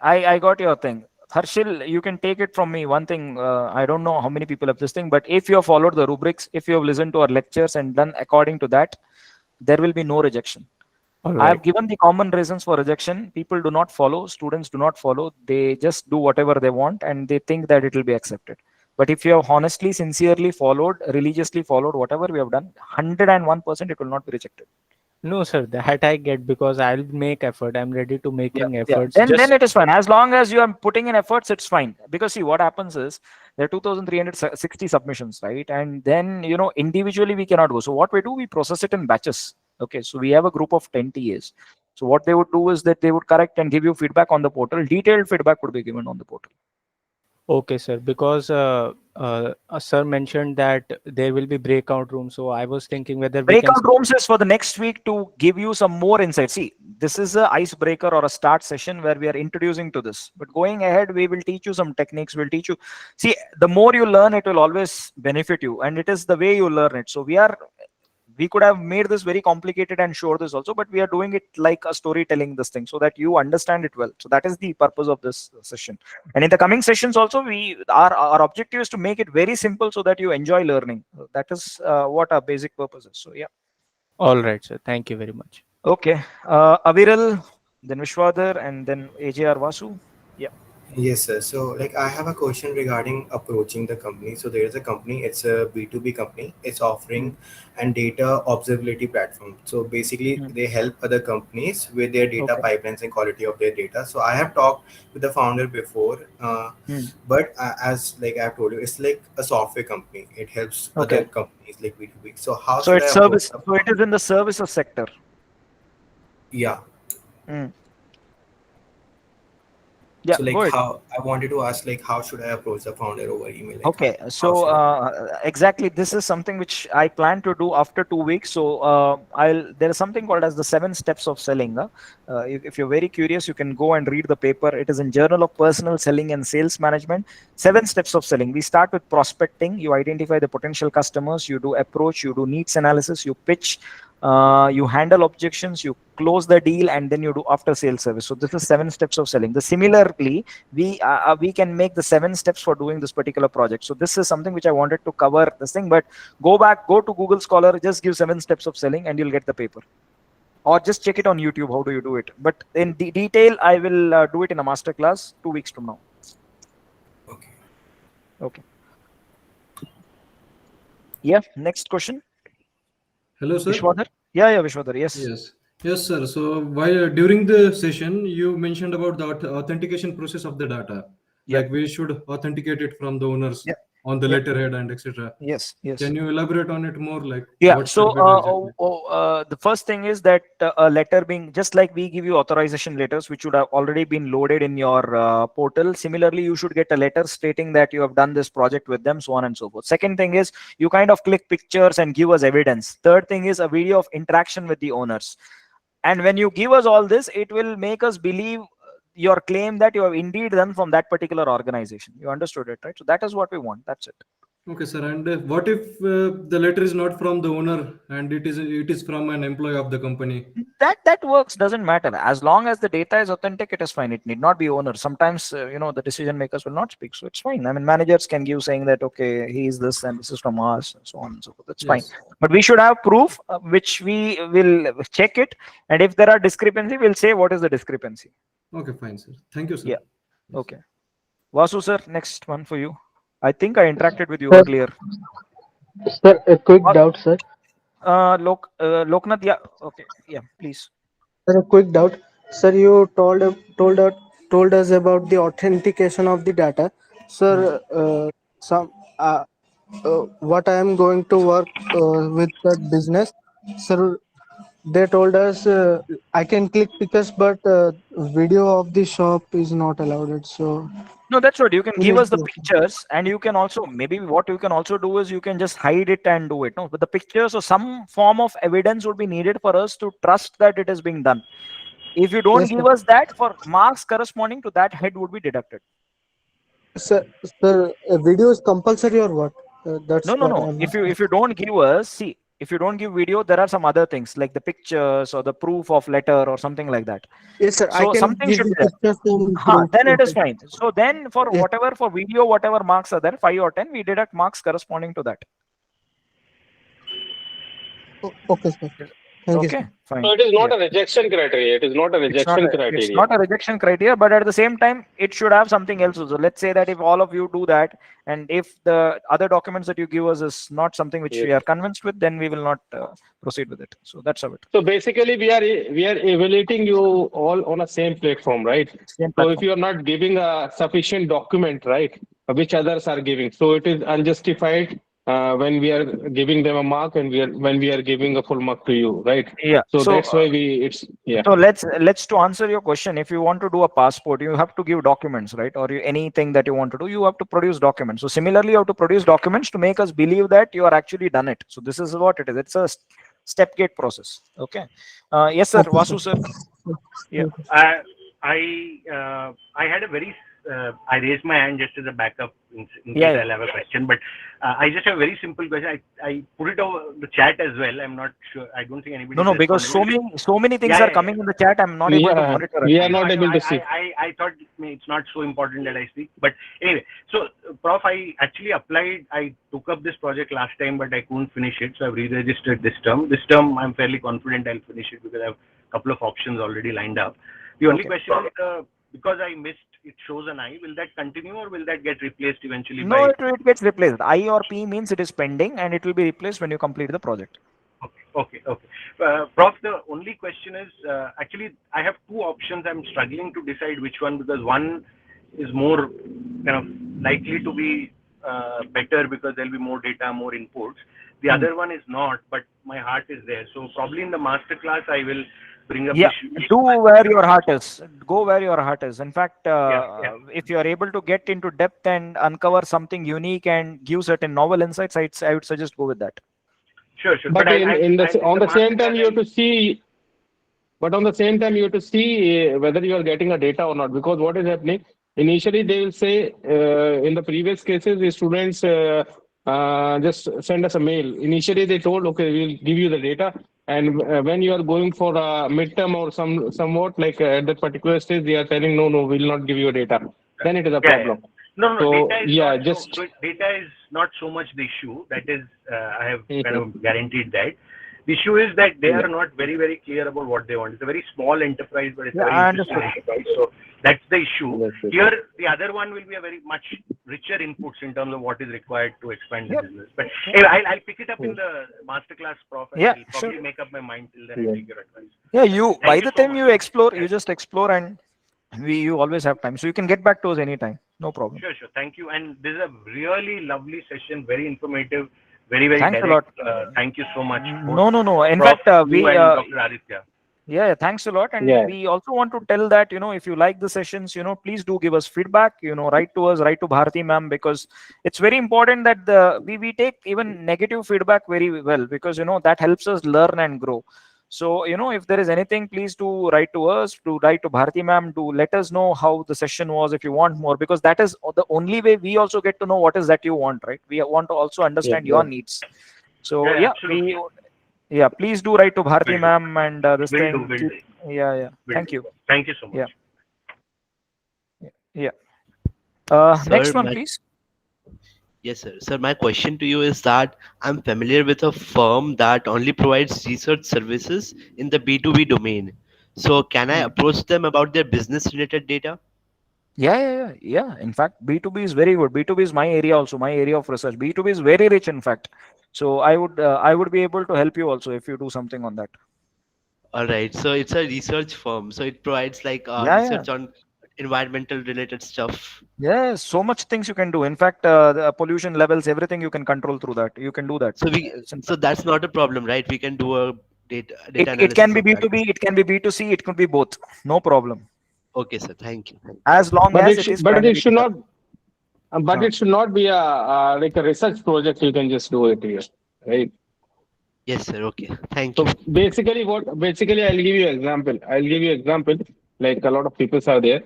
I got your thing. Harshil, you can take it from me. One thing, I don't know how many people have this thing, but if you have followed the rubrics, if you have listened to our lectures and done according to that, there will be no rejection. All I right. have given the common reasons for rejection. People do not follow, students do not follow. They just do whatever they want and they think that it will be accepted. But if you have honestly, sincerely followed, religiously followed whatever we have done, 101% it will not be rejected. No, sir, that I get, because I'll make effort. I'm ready to Yeah, making yeah. efforts. Then Just it is fine. As long as you are putting in efforts, it's fine. Because see, what happens is there are 2,360 submissions, right? And then individually we cannot go. So what we do, we process it in batches. Okay, so we have a group of 10 TAs. So what they would do is that they would correct and give you feedback on the portal. Detailed feedback would be given on the portal. okay, sir, because sir mentioned that there will be breakout rooms. So I was thinking whether we can. Breakout rooms is for the next week to give you some more insight. See, this is a icebreaker or a start session where we are introducing to this. But going ahead, we will teach you some techniques. We'll teach you. See, the more you learn, it will always benefit you, and it is the way you learn it. So we could have made this very complicated and show this also, but we are doing it like a storytelling this thing so that you understand it well. So that is the purpose of this session. And in the coming sessions also, our objective is to make it very simple so that you enjoy learning. That is what our basic purpose is. So yeah. All right, sir. Thank you very much. Okay. Aviral, then Vishwadhar, and then AJR Vasu. Yeah. Yes, sir. So, like, I have a question regarding approaching the company. So, there is a company, it's a B2B company, it's Mm, offering an data observability platform. So, basically, mm. they help other companies with their data Okay. pipelines and quality of their data. So, I have talked with the founder before, Mm. but as like I've told you, it's like a software company, it helps other Okay. companies like B2B. So, how So should I it's approach service. the So it founder? is in the services sector. Yeah. Mm. Yeah. So, Go like, ahead. how I wanted to ask, like, how should I approach the founder over email? Like, Okay, how so should I? exactly, this is something which I plan to do after 2 weeks. So there is something called as the 7 steps of selling. If you're very curious, you can go and read the paper. It is in Journal of Personal Selling and Sales Management. 7 steps of selling. We start with prospecting. You identify the potential customers. You do approach. You do needs analysis. You pitch. You handle objections. You close the deal, and then you do after sales service. So this is 7 steps of selling. The similarly we can make the 7 steps for doing this particular project. So this is something which I wanted to cover this thing, but go to Google Scholar, just give 7 steps of selling and you'll get the paper, or just check it on YouTube how do you do it. But in detail I will do it in a master class 2 weeks from now. Okay. Okay. Yeah, next question. Hello, sir. Vishwadhar. Yeah, Vishwadhar, yes. Yes. Yes, sir. So while during the session, you mentioned about the authentication process of the data. Yeah. Like we should authenticate it from the owners Yeah. on the Yeah. letterhead and etc. Yes. Can you elaborate on it more? Like Yeah. what So should be done exactly? the first thing is that a letter being, just like we give you authorization letters, which would have already been loaded in your portal. Similarly, you should get a letter stating that you have done this project with them, so on and so forth. Second thing is you kind of click pictures and give us evidence. Third thing is a video of interaction with the owners. And when you give us all this, it will make us believe your claim that you have indeed done from that particular organization. You understood it, right? So that is what we want. That's it. Okay, sir. And what if the letter is not from the owner and it is from an employee of the company? That works, doesn't matter. As long as the data is authentic, it is fine. It need not be owner. Sometimes the decision makers will not speak, so it's fine. I mean, managers can give saying that okay, he is this and this is from us and so on and so forth. That's fine. Yes. But we should have proof, which we will check it, and if there are discrepancy, we'll say what is the discrepancy. Okay, fine, sir. Thank you, sir. Yeah. Yes. Okay. Vasu sir, next one for you. I think I interacted with you Sir, earlier. sir, a quick What? doubt, sir. Loknath, yeah, okay, yeah, please. Sir, a quick doubt. Sir, you told us about the authentication of the data. Sir, some what I am going to work with that business, sir. They told us I can click pictures, but video of the shop is not allowed. So No, that's what you can we give need us the to. pictures, and you can also maybe what you can also do is you can just hide it and do it. No, but the pictures or some form of evidence would be needed for us to trust that it is being done. If you don't Yes, sir. give us that, for marks corresponding to that head would be deducted. Sir, sir, a video is compulsory or what? No, That's no, what no. I'm asking. If you don't give us, see, if you don't give video, there are some other things like the pictures or the proof of letter or something like that. Yes, sir. I So can something give should the be there. pictures and Huh, proof. then it is Okay. fine. So then for Yes. whatever for video, whatever marks are there, 5 or 10, we deduct marks corresponding to that. Okay, sir. Thank you, Okay, sir. So fine. it is not Yeah. a rejection criteria. It is not a rejection It's criteria. not a rejection criteria, but at the same time it should have something else also. Let's say that if all of you do that, and if the other documents that you give us is not something which Yes. we are convinced with, then we will not proceed with it. So that's how it. So basically, we are evaluating you all on a same platform, right? Same So if platform. you are not giving a sufficient document, right, which others are giving, so it is unjustified when we are giving them a mark and when we are giving a full mark to you, right? Yeah. So So that's why it's yeah. so let's to answer your question. If you want to do a passport, you have to give documents, right? Or anything that you want to do, you have to produce documents. So similarly, you have to produce documents to make us believe that you are actually done it. So this is what it is. It's a step gate process. Okay. Yes, sir. Okay, Vasu, sir. sir. Yeah. I had a very I raised my hand just as a backup in Yeah. case Yeah. I'll have a question, but I just have a very simple question. I put it over the chat as well. I'm not sure. I don't think No, anybody's no, because responded. so many things Yeah, are yeah, yeah. coming in the chat. I'm not able to Yeah, monitor we are actually. No, not I know. able to see. I thought it's not so important that I speak, but anyway. So, Prof, I actually applied. I took up this project last time, but I couldn't finish it. So I've re-registered this term. This term, I'm fairly confident I'll finish it because I have a couple of options already lined up. The only Okay. question is, because I missed, it shows an I. Will that continue or will that get replaced eventually No, by? it gets replaced. I or P means it is pending, and it will be replaced when you complete the project. Okay. Prof, the only question is actually I have two options. I'm struggling to decide which one because one is more kind of likely to be better because there'll be more data, more inputs. The Hmm. other one is not, but my heart is there. So probably in the master class I will bring up Yeah, this issue. do where your heart is. Go where your heart is. In fact, Yeah. if you are able to get into depth and uncover something unique and give certain novel insights, I would suggest go with that. Sure. But But in the in on the the master same class time, you have to see. But on the same time, you have to see whether you are getting a data or not. Because what is happening? Initially, they will say in the previous cases, the students just send us a mail. Initially, they told, okay, we'll give you the data. And when you are going for a midterm or somewhat like at that particular stage, they are telling, no, we'll not give you data. Then it is a Yeah. problem. No. So Data is not yeah, so. just Data is not so much the issue. That is, I have kind of guaranteed that. The issue is that they yeah. are not very, very clear about what they want. It's a very small enterprise, but it's a Yeah, very I interesting understood. enterprise. So that's the issue. That's it. Here, the other one will be a very much richer inputs in terms of what is required to expand the Yep. business. But Yeah. anyway, I'll pick it up in the masterclass, Prof, and Yeah, I'll sure. probably make up my mind till then. Yeah. I'll take your advice. Yeah, you Thank by you the so time much. you explore, Yeah. you just explore, and you always have time. So you can get back to us anytime. No problem. Sure. Thank you. And this is a really lovely session, very informative, very, very Thanks a direct. lot. Thank you so much, both No. In Prof, fact, you and Dr. Aditya. yeah, thanks a lot. And Yeah. we also want to tell that, if you like the sessions, please do give us feedback, write to us, write to Bharati ma'am, because it's very important that we take even negative feedback very well, because, that helps us learn and grow. So, if there is anything, please do write to us, to write to Bharati ma'am, to let us know how the session was if you want more, because that is the only way we also get to know what is that you want, right? We want to also understand your needs. So, Yeah, yeah, absolutely. please do write to Bharati Will do. ma'am, and this Will do. thing. Will do. Yeah. Will Thank do. you. Thank you so much. Yeah. Next Sir, one, please. yes, sir. Sir, my question to you is that I'm familiar with a firm that only provides research services in the B2B domain. So, can I Hmm. approach them about their business related data? Yeah. In fact, B2B is very good. B2B is my area also, my area of research. B2B is very rich, in fact. So I would be able to help you also if you do something on that. All right. So it's a research firm. So it provides like Yeah. research on environmental related stuff. Yes, so much things you can do. In fact, the pollution levels, everything you can control through that. You can do that. So that's not a problem, right? We can do a data It can analysis be of that. B2B, it can be B2C, it could be both. No problem. Okay, sir. Thank you. As long as it is But it primary should data. not. But it should not be a like a research project. You can just do it here, right? Yes, sir. Okay. Thank So you. basically I'll give you example. Like a lot of people are there.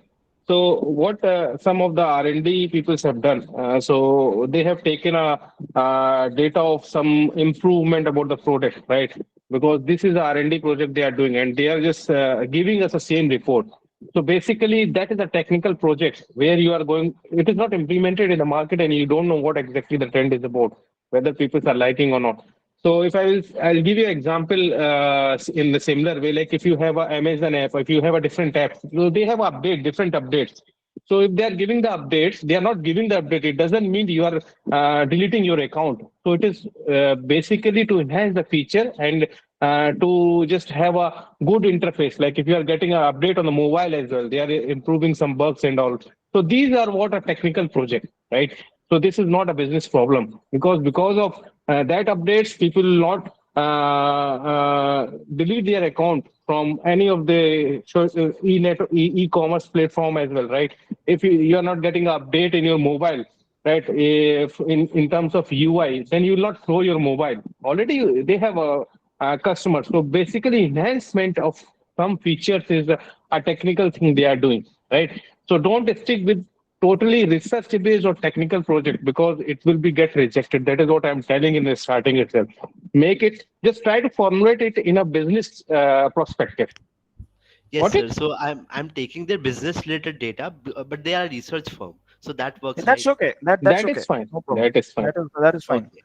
So what some of the R&D people have done. So they have taken a data of some improvement about the product, right? Because this is a R&D project they are doing, and they are just giving us the same report. So basically, that is a technical project where you are going. It is not implemented in the market, and you don't know what exactly the trend is about, whether people are liking or not. So if I'll give you an example in the similar way, like if you have a Amazon app, or if you have a different app, so they have different updates. So if they are giving the updates, they are not giving the update. It doesn't mean you are deleting your account. So it is basically to enhance the feature and to just have a good interface. Like if you are getting an update on the mobile as well, they are improving some bugs and all. So these are what a technical project, right? So this is not a business problem because of that updates, people will not delete their account from any of the e-commerce platform as well, right? If you are not getting an update in your mobile, right? If in terms of UI, then you will not throw your mobile. Already they have a customer. So basically, enhancement of some features is a technical thing they are doing, right? So don't stick with totally research based or technical project because it will be get rejected. That is what I'm telling in the starting itself. Make it, just try to formulate it in a business perspective. Yes, Got sir. it? So I'm taking their business related data, but they are a research firm. So that works, That's right? okay. That's That okay. is fine. No problem. That is fine. That is fine. Okay.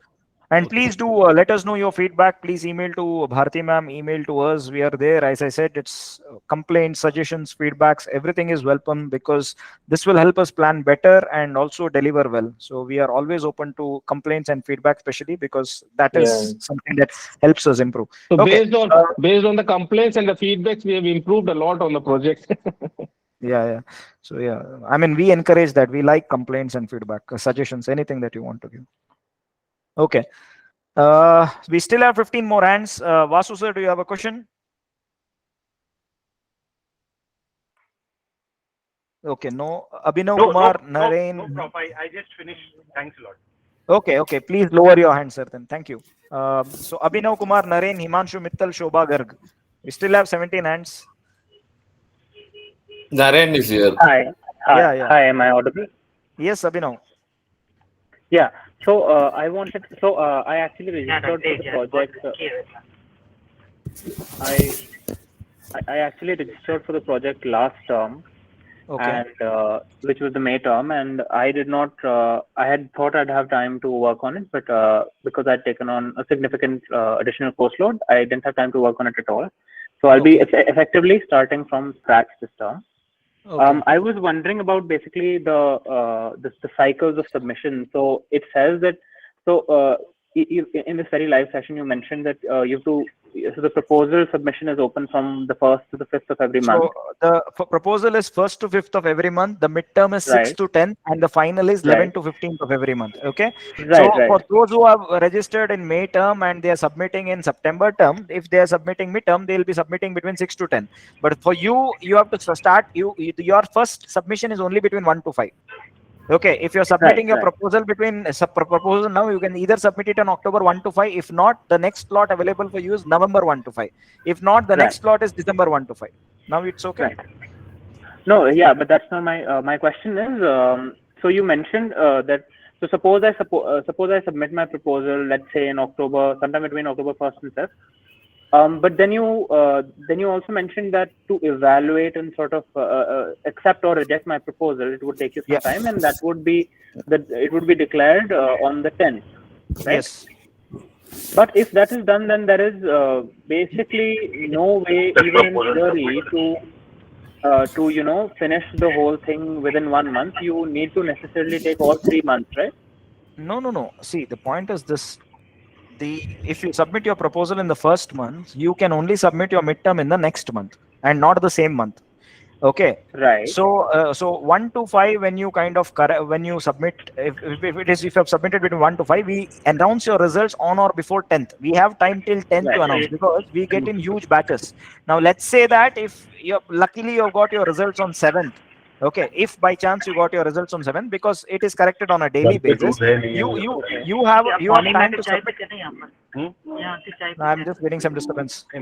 And Okay. please do let us know your feedback. Please email to Bharti ma'am, email to us. We are there. As I said, it's complaints, suggestions, feedbacks. Everything is welcome because this will help us plan better and also deliver well. So we are always open to complaints and feedback, especially because that Yeah. is something that helps us improve. So Okay. based on the complaints and the feedbacks, we have improved a lot on the project. Yeah. So yeah, I mean, we encourage that. We like complaints and feedback, suggestions, anything that you want to give. Okay. We still have 15 more hands. Vasu sir, do you have a question? Okay, no. Abhinav Kumar, Narain. No, Prof. I just finished. Thanks a lot. Okay. Please lower your hand, sir. Then thank you. So Abhinav Kumar, Narain, Himanshu Mittal, Shobha Garg. We still have 17 hands. Naren is here. Hi. Yeah. Hi. Am I audible? Yes, Abhinav. Yeah. So I wanted. So I actually registered for the project. I I actually registered for the project last term, Okay. and which was the May term, and I did not. I had thought I'd have time to work on it, but because I'd taken on a significant additional course load, I didn't have time to work on it at all. So I'll be effectively starting from scratch this term. I was wondering about basically the cycles of submission. So it says that in this very live session you mentioned that you have to, so the proposal submission is open from the 1st to the 5th of every month. So the proposal is 1st to 5th of every month. The midterm is 6th Right. to 10th, and the final is 11th to 15th of every month. Okay. Right. For those who have registered in May term and they are submitting in September term, if they are submitting midterm, they will be submitting between 6 to 10. But for you, you have to start. Your first submission is only between 1 to 5. Okay, if you're submitting your proposal between proposal now, you can either submit it on October 1 to 5. If not, the next slot available for you is November 1 to 5. If not, the next slot is December 1 to 5. Now it's okay. Right. No, yeah, but that's not my question is. So you mentioned that. So suppose I submit my proposal, let's say in October, sometime between October 1st and 5th. But then you also mentioned that to evaluate and sort of accept or reject my proposal, it would take you some time, and it would be declared on the 10th, right? Yes. But if that is done, then there is basically no way, even in theory, to finish the whole thing within 1 month, you need to necessarily take all 3 months, right? No. See, the point is this: if you submit your proposal in the first month, you can only submit your midterm in the next month and not the same month. Okay. Right. So 1 to 5, when you when you submit, if you have submitted between 1 to 5, we announce your results on or before 10th. We have time till 10th to announce, because we get in huge batches. Now let's say that if you luckily you've got your results on 7th. Okay, if by chance you got your results on 7th, because it is corrected on a daily basis, you have time to submit. I'm just getting some disturbance. If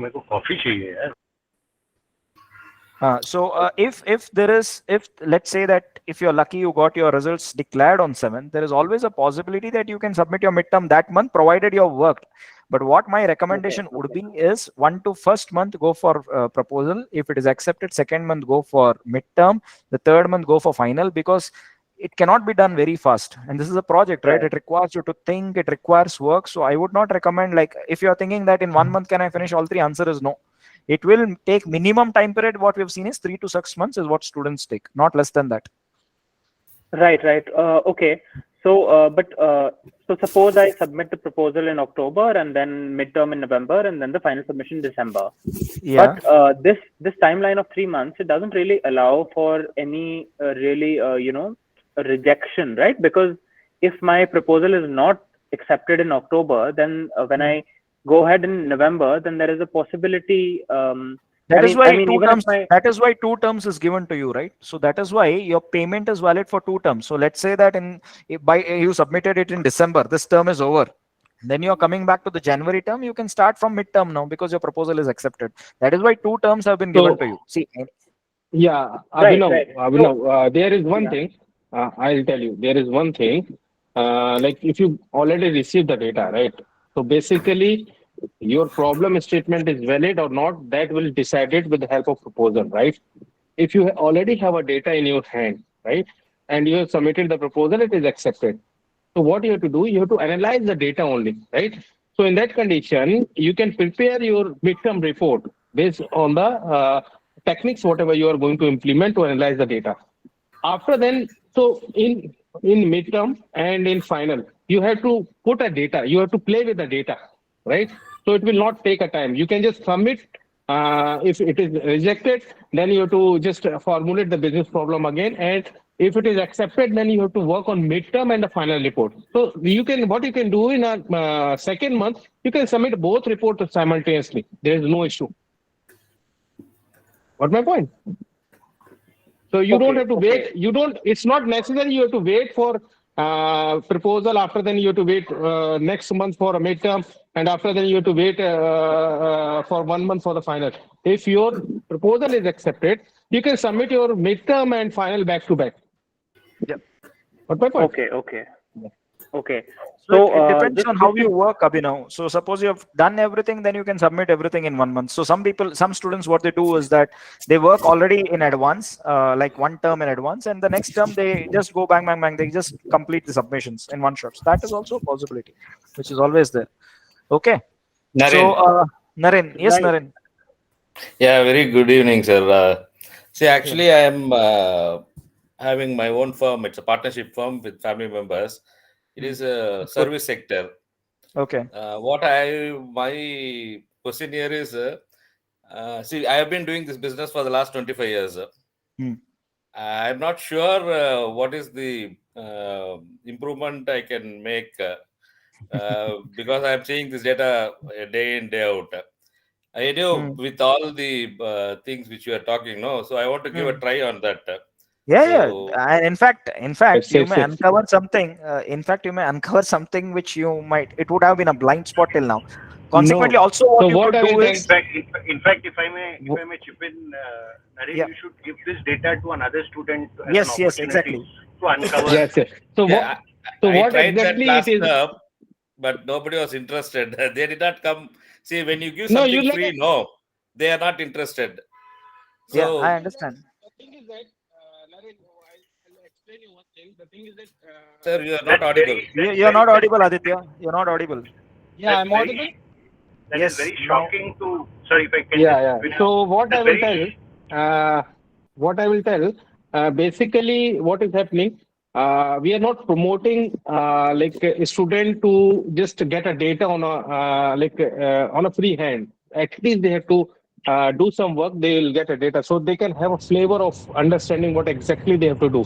let's say that if you're lucky you got your results declared on 7th, there is always a possibility that you can submit your midterm that month, provided you've worked. But what my recommendation would be is 1 to 1st month go for proposal. If it is accepted, 2nd month go for midterm, the 3rd month go for final, because it cannot be done very fast. And this is a project, right? It requires you to think, it requires work. So I would not recommend, like, if you're thinking that in 1 month can I finish all 3, answer is no. It will take minimum time period. What we've seen is 3 to 6 months is what students take, not less than that. Right. Okay. So suppose I submit the proposal in October and then midterm in November and then the final submission in December. Yeah. But this timeline of 3 months, it doesn't really allow for any really a rejection, right? Because if my proposal is not accepted in October, then when I go ahead in November, then there is a possibility. That is why 2 terms is given to you, right? So that is why your payment is valid for 2 terms. So let's say that you submitted it in December, this term is over. Then you're coming back to the January term, you can start from midterm now because your proposal is accepted. That is why 2 terms have been given to you. See, yeah, Abhinav, there is one thing. I'll tell you, there is one thing. Like if you already received the data, right? So basically, your problem statement is valid or not, that will decide it with the help of proposal, right? If you already have a data in your hand, right, and you have submitted the proposal, it is accepted. So what you have to do, you have to analyze the data only, right? So in that condition, you can prepare your midterm report based on the techniques, whatever you are going to implement to analyze the data. After then, so in midterm and in final, you have to put a data, you have to play with the data, right? So it will not take a time. You can just submit. If it is rejected, then you have to just formulate the business problem again. And if it is accepted, then you have to work on midterm and the final report. So what you can do in a 2nd month, you can submit both reports simultaneously. There is no issue. What my point? So you don't have to wait. It's not necessary you have to wait for proposal. After then you have to wait next month for a midterm, and after then you have to wait for 1 month for the final. If your proposal is accepted, you can submit your midterm and final back to back. Yeah. What my point? Okay. So it depends on how you work, Abhinav. So suppose you have done everything, then you can submit everything in 1 month. So some students, what they do is that they work already in advance, like 1 term in advance, and the next term they just go bang, bang, bang. They just complete the submissions in one shot. So that is also a possibility, which is always there. Okay. Naren. So Naren, yes, Naren. Yeah, very good evening, sir. See, actually, I am having my own firm. It's a partnership firm with family members. It is a service sector. Okay. My question here is, see, I have been doing this business for the last 25 years. I'm not sure what is the improvement I can make because I'm seeing this data day in, day out. I know with all the things which you are talking, no, so I want to give a try on that. Yeah. And in fact, you may uncover something. In fact, you may uncover something which it would have been a blind spot till now. Consequently, also what you could do is, in fact, if I may chip in, Naren, you should give this data to another student as an opportunity exactly. to uncover. Yes. So I what tried exactly that last it is? term, but nobody was interested. They did not come. See, when you give something free, no, they are not interested. So, yeah, I understand. The thing is that, Naren, I'll explain you one thing. The thing is that, sir, you are not audible. You're not audible, Aditya. You're not audible. Yeah, I'm audible. That is very shocking to. Sorry if I can. Yeah. So what I will tell you, what I will tell, basically what is happening, we are not promoting like a student to just get a data on a on a free hand. At least they have to do some work. They will get a data, so they can have a flavor of understanding what exactly they have to do.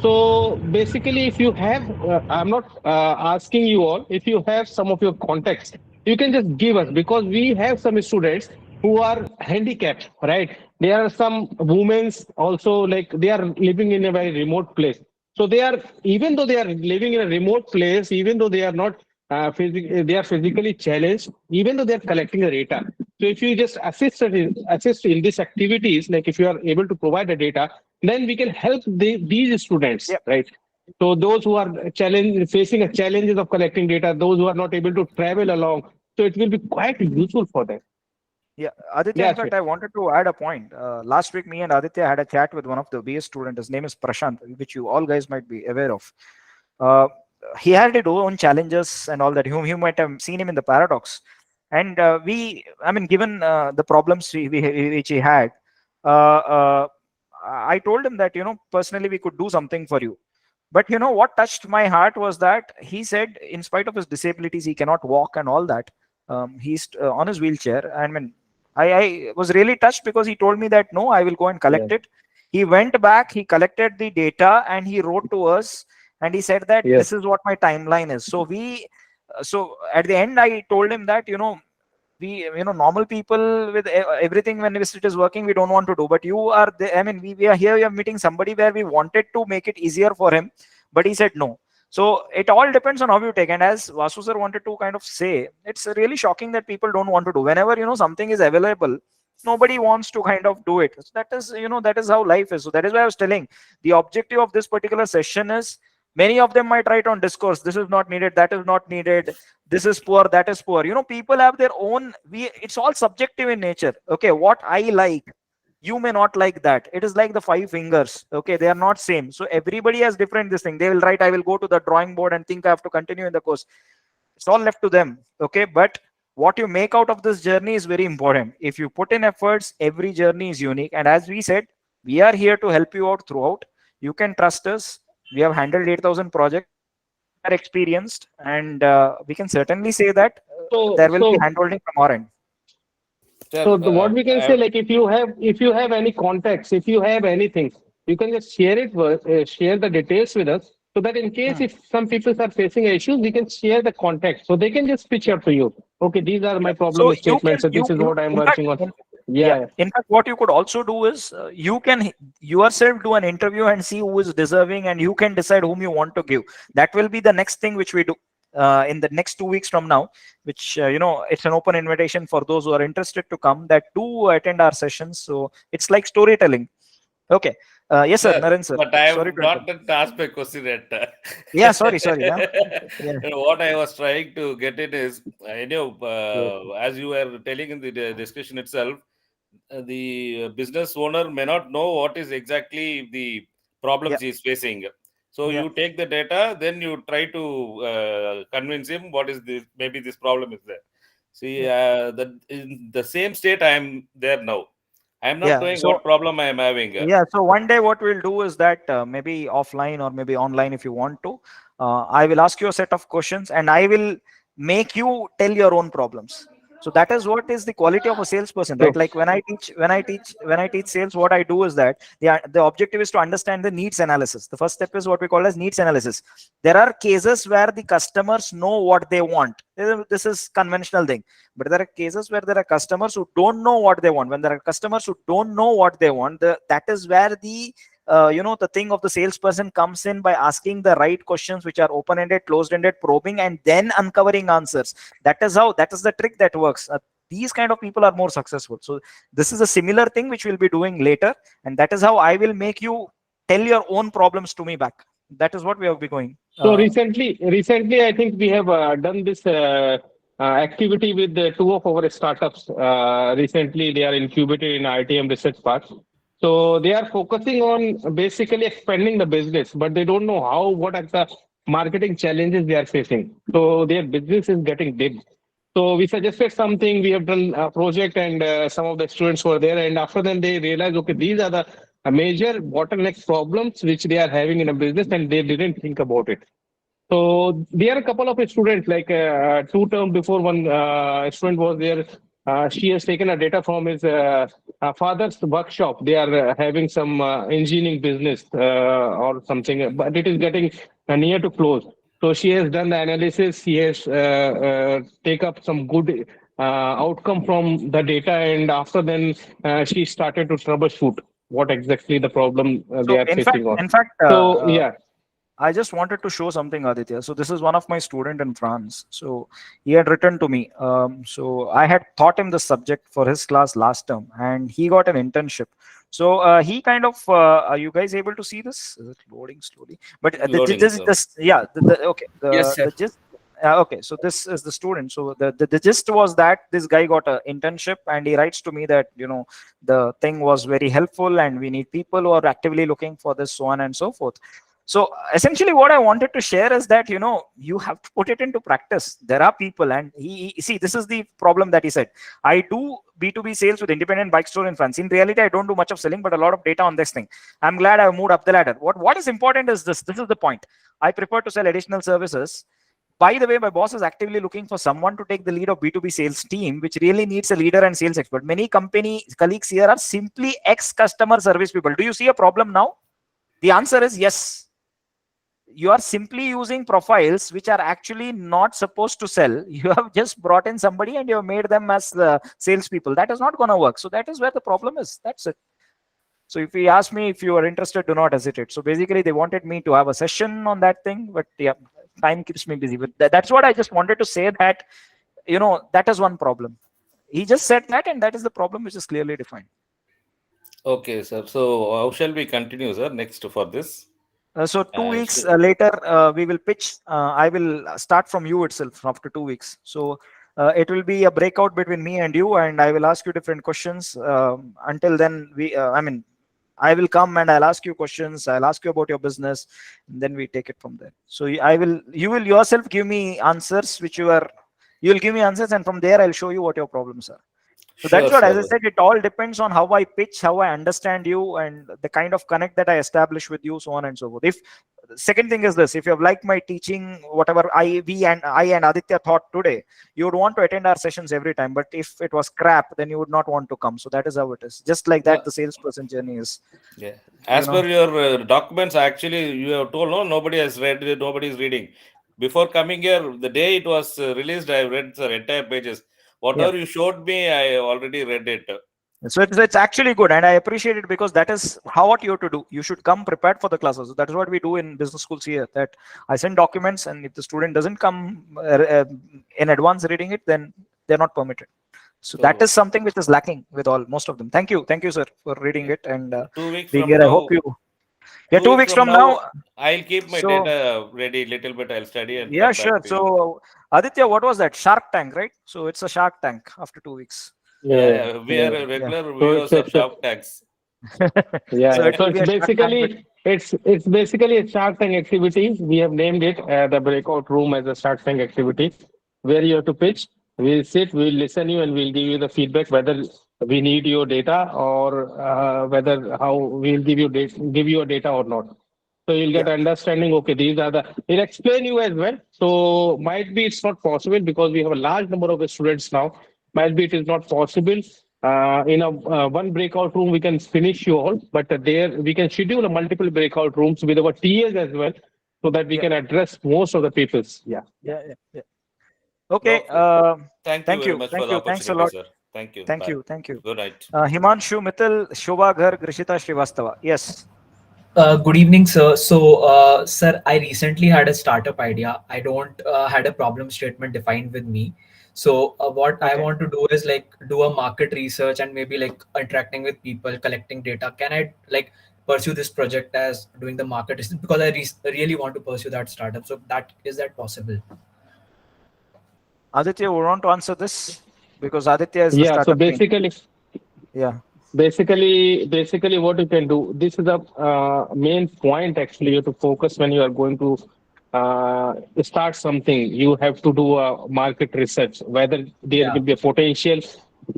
So basically, if you have, I'm not asking you all, if you have some of your contacts, you can just give us because we have some students who are handicapped, right? There are some women also, like they are living in a very remote place. So they are, even though they are living in a remote place, even though they are not they are physically challenged, even though they are collecting the data. So if you just assist in these activities, like if you are able to provide the data, then we can help these students, Yep. right? So those who are facing a challenges of collecting data, those who are not able to travel along, so it will be quite useful for them. Yeah, Aditya, Yeah, in fact, I wanted to add a point. Last week, me and Aditya had a chat with one of the BS students. His name is Prashant, which you all guys might be aware of. Uh, he had his own challenges and all that. You might have seen him in the paradox. And I mean, given the problems which he had, I told him that, personally, we could do something for you. But what touched my heart was that he said, in spite of his disabilities, he cannot walk and all that. He's on his wheelchair. I mean, I was really touched because he told me that no, I will go and collect it. He went back, he collected the data, and he wrote to us, and he said that Yes. this is what my timeline is. So at the end, I told him that we normal people with everything when it is working we don't want to do, but you are the, I mean we are here, we are meeting somebody where we wanted to make it easier for him, but he said no. So it all depends on how you take. And as Vasu sir wanted to kind of say, it's really shocking that people don't want to do. Whenever something is available, nobody wants to kind of do it. So that is that is how life is. So that is why I was telling, the objective of this particular session is, many of them might write on discourse, this is not needed, that is not needed, this is poor, that is poor. People have their own, it's all subjective in nature. Okay, what I like, you may not like that. It is like the five fingers. Okay, they are not same. So everybody has different this thing. They will write, I will go to the drawing board and think I have to continue in the course. It's all left to them. Okay, but what you make out of this journey is very important. If you put in efforts, every journey is unique. And as we said, we are here to help you out throughout. You can trust us. We have handled 8,000 projects, are experienced, and we can certainly say that So there will be so handholding from our end. So what we can say, like if you have any contacts, if you have anything, you can just share the details with us, so that in case if some people are facing issues, we can share the contact, so they can just pitch up to you. Okay, these are my So problem you can statements. So this is what I'm in fact, working on. yeah, Yeah. in fact, what you could also do is you can yourself do an interview and see who is deserving, and you can decide whom you want to give. That will be the next thing which we do in the next 2 weeks from now, which it's an open invitation for those who are interested to come, that do attend our sessions. So it's like storytelling. Okay. Yes, sir, Sir, Naren sir. but I Sorry have to not interrupt. asked my question yet. Yeah, sorry. Yeah. Yeah. What I was trying to get in is, I know, Yes. as you were telling in the discussion itself, the business owner may not know what is exactly the Yeah. problems he is facing. So Yeah. you take the data, then you try to convince him what is this, maybe this problem is there. See, that in the same state I am there now. I am not Yeah. knowing So what problem I am having. yeah, so one day what we'll do is that maybe offline or maybe online if you want to, I will ask you a set of questions and I will make you tell your own problems. So that is what is the quality of a salesperson, right? So Like when I teach sales, what I do is that the objective is to understand the needs analysis. The first step is what we call as needs analysis. There are cases where the customers know what they want. This is conventional thing. But there are cases where there are customers who don't know what they want. When there are customers who don't know what they want, that is where the the thing of the salesperson comes in, by asking the right questions which are open-ended, closed-ended, probing, and then uncovering answers. That is the trick that works. These kind of people are more successful. So this is a similar thing which we'll be doing later, and that is how I will make you tell your own problems to me back. That is what we will be going. So recently, I think we have done this activity with two of our startups. Recently, they are incubated in ITM Research Park. So they are focusing on basically expanding the business, but they don't know how. What are the marketing challenges they are facing? So their business is getting big. So we suggested something. We have done a project, and some of the students were there. And after then, they realized, okay, these are the major bottleneck problems which they are having in a business and they didn't think about it. So there are a couple of students, like 2 term before, one student was there. She has taken a data from his father's workshop. They are having some engineering business or something, but it is getting near to close. So she has done the analysis. She has take up some good outcome from the data, and after then she started to troubleshoot what exactly the problem they So are facing on. in fact, So yeah. I just wanted to show something, Aditya. So this is one of my student in France. So he had written to me. So I had taught him the subject for his class last term, and he got an internship. So he kind of, are you guys able to see this? Is it loading slowly? But Loading, sir. yeah, okay, Yes, sir. the gist. Okay, so this is the student. So the gist was that this guy got an internship, and he writes to me that the thing was very helpful, and we need people who are actively looking for this, so on and so forth. So essentially what I wanted to share is that you have to put it into practice. There are people, and see, this is the problem that he said. I do B2B sales with independent bike store in France. In reality, I don't do much of selling, but a lot of data on this thing. I'm glad I moved up the ladder. What is important is this is the point. I prefer to sell additional services. By the way, my boss is actively looking for someone to take the lead of B2B sales team, which really needs a leader and sales expert. Many company colleagues here are simply ex-customer service people. Do you see a problem now? The answer is yes. You are simply using profiles which are actually not supposed to sell. You have just brought in somebody and you have made them as the salespeople. That is not going to work. So that is where the problem is. That's it. So if you ask me if you are interested, do not hesitate. So basically, they wanted me to have a session on that thing, but yeah, time keeps me busy. But that's what I just wanted to say, that that is one problem. He just said that, and that is the problem which is clearly defined. Okay, sir. So how shall we continue, sir, next for this? So 2 weeks later, we will pitch. I will start from you itself after 2 weeks. So it will be a breakout between me and you, and I will ask you different questions. Until then, I will come and I'll ask you questions. I'll ask you about your business, and then we take it from there. So you will yourself give me answers, you'll give me answers, and from there I'll show you what your problems are. So Sure, that's what, as I sir. said, it all depends on how I pitch, how I understand you, and the kind of connect that I establish with you, so on and so forth. Second thing is this: if you have liked my teaching, whatever I and Aditya taught today, you would want to attend our sessions every time. But if it was crap, then you would not want to come. So that is how it is. Just like that, the salesperson journey is. Yeah. As per your documents, actually, you have told nobody has read it, nobody is reading. Before coming here, the day it was released, I read the entire pages. Whatever you showed me, I already read it. So it's actually good, and I appreciate it, because that is what you have to do. You should come prepared for the classes. So that is what we do in business schools here. That I send documents, and if the student doesn't come in advance reading it, then they're not permitted. So that is something which is lacking with most of them. Thank you, sir, for reading it and 2 weeks being from here. now, I hope you. Yeah, 2 weeks from now, I'll keep my data ready little bit. I'll study and yeah, come sure. back to you. So Aditya, what was that? Shark Tank, right? So it's a Shark Tank after 2 weeks. Yeah, we are regular viewers of Shark Tanks. Yeah, So so it's basically a Shark Tank activity. We have named it the breakout room as a Shark Tank activity, where you have to pitch. We'll sit, we'll listen you, and we'll give you the feedback whether we need your data or whether how we'll give you your data or not. So you'll get understanding. Okay, these are we'll explain you as well. So might be it's not possible because we have a large number of students now. Might be it is not possible. In a one breakout room, we can finish you all, but there we can schedule a multiple breakout rooms with our TAs as well, so that we can address most of the peoples. Yeah. Okay. Thank you very much for the opportunity, Thanks a lot. sir. Thank you. Thank Bye. you. Thank you. Good night. Himanshu Mittal, Shobha Ghar, Grishita Srivastava. Yes. Good evening, sir. So, sir, I recently had a startup idea. I don't had a problem statement defined with me. So, what I want to do is like do a market research and maybe like interacting with people, collecting data. Can I like pursue this project as doing the market research, because I really want to pursue that startup? So, is that possible? Aditya, we want to answer this because Aditya is the Yeah. So startup king. basically, Basically, what you can do. This is the main point actually. You have to focus when you are going to start something. You have to do a market research whether there will be a potential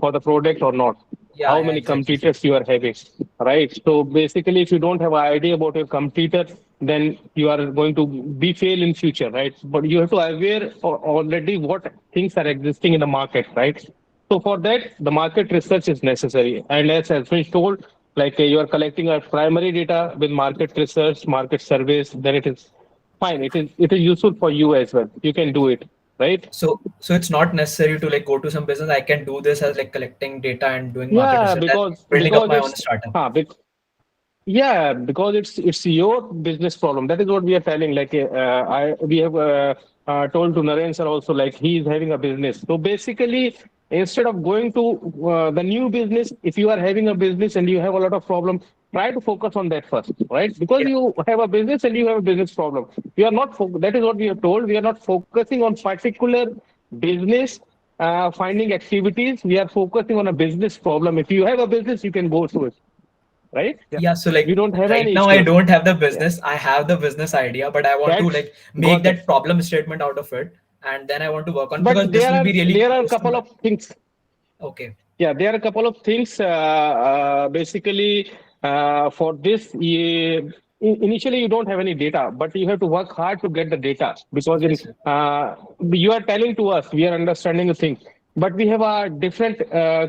for the product or not. How many competitors you are having. right? So basically, if you don't have an idea about your competitor, then you are going to be fail in future, right? But you have to aware already what things are existing in the market, right? So for that, the market research is necessary. And as has been told, like you are collecting a primary data with market research, market surveys, then it is fine. It is useful for you as well. You can do it, right? So it's not necessary to like go to some business. I can do this as like collecting data and doing market Yeah, research and because building up because my own it's startup. yeah, because it's your business problem. That is what we are telling. Like I we have told to Naren sir also, like he is having a business. So basically, instead of going to the new business, if you are having a business and you have a lot of problem, try to focus on that first, right? Because you have a business and you have a business problem. You are not. That is what we are told. We are not focusing on particular business finding activities. We are focusing on a business problem. If you have a business, you can go through it, right? Yeah, so like We don't have right any now I issues. don't have the business. I have the business idea, but I want to That's like make got that it. problem statement out of it, and then I want to work on because But this will be really there are a close to couple my. of things. Okay. Yeah, there are a couple of things. Basically, for this, initially you don't have any data, but you have to work hard to get the data because in Yes, sir. you are telling to us, we are understanding the thing, but we have a different uh,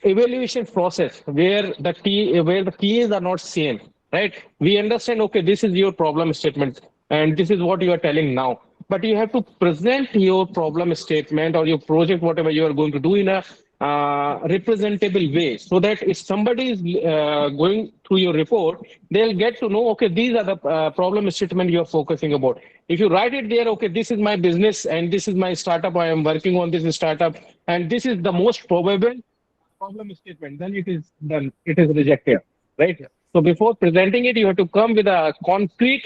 evaluation process where the keys are not same, right? We understand. Okay, this is your problem statement, and this is what you are telling now, but you have to present your problem statement or your project, whatever you are going to do, in a representable way, so that if somebody is going through your report, they'll get to know, okay, these are the problem statement you are focusing about. If you write it there, okay, this is my business and this is my startup, I am working on this startup, and this is the most probable problem statement, then it is done, it is rejected, right? So before presenting it, you have to come with a concrete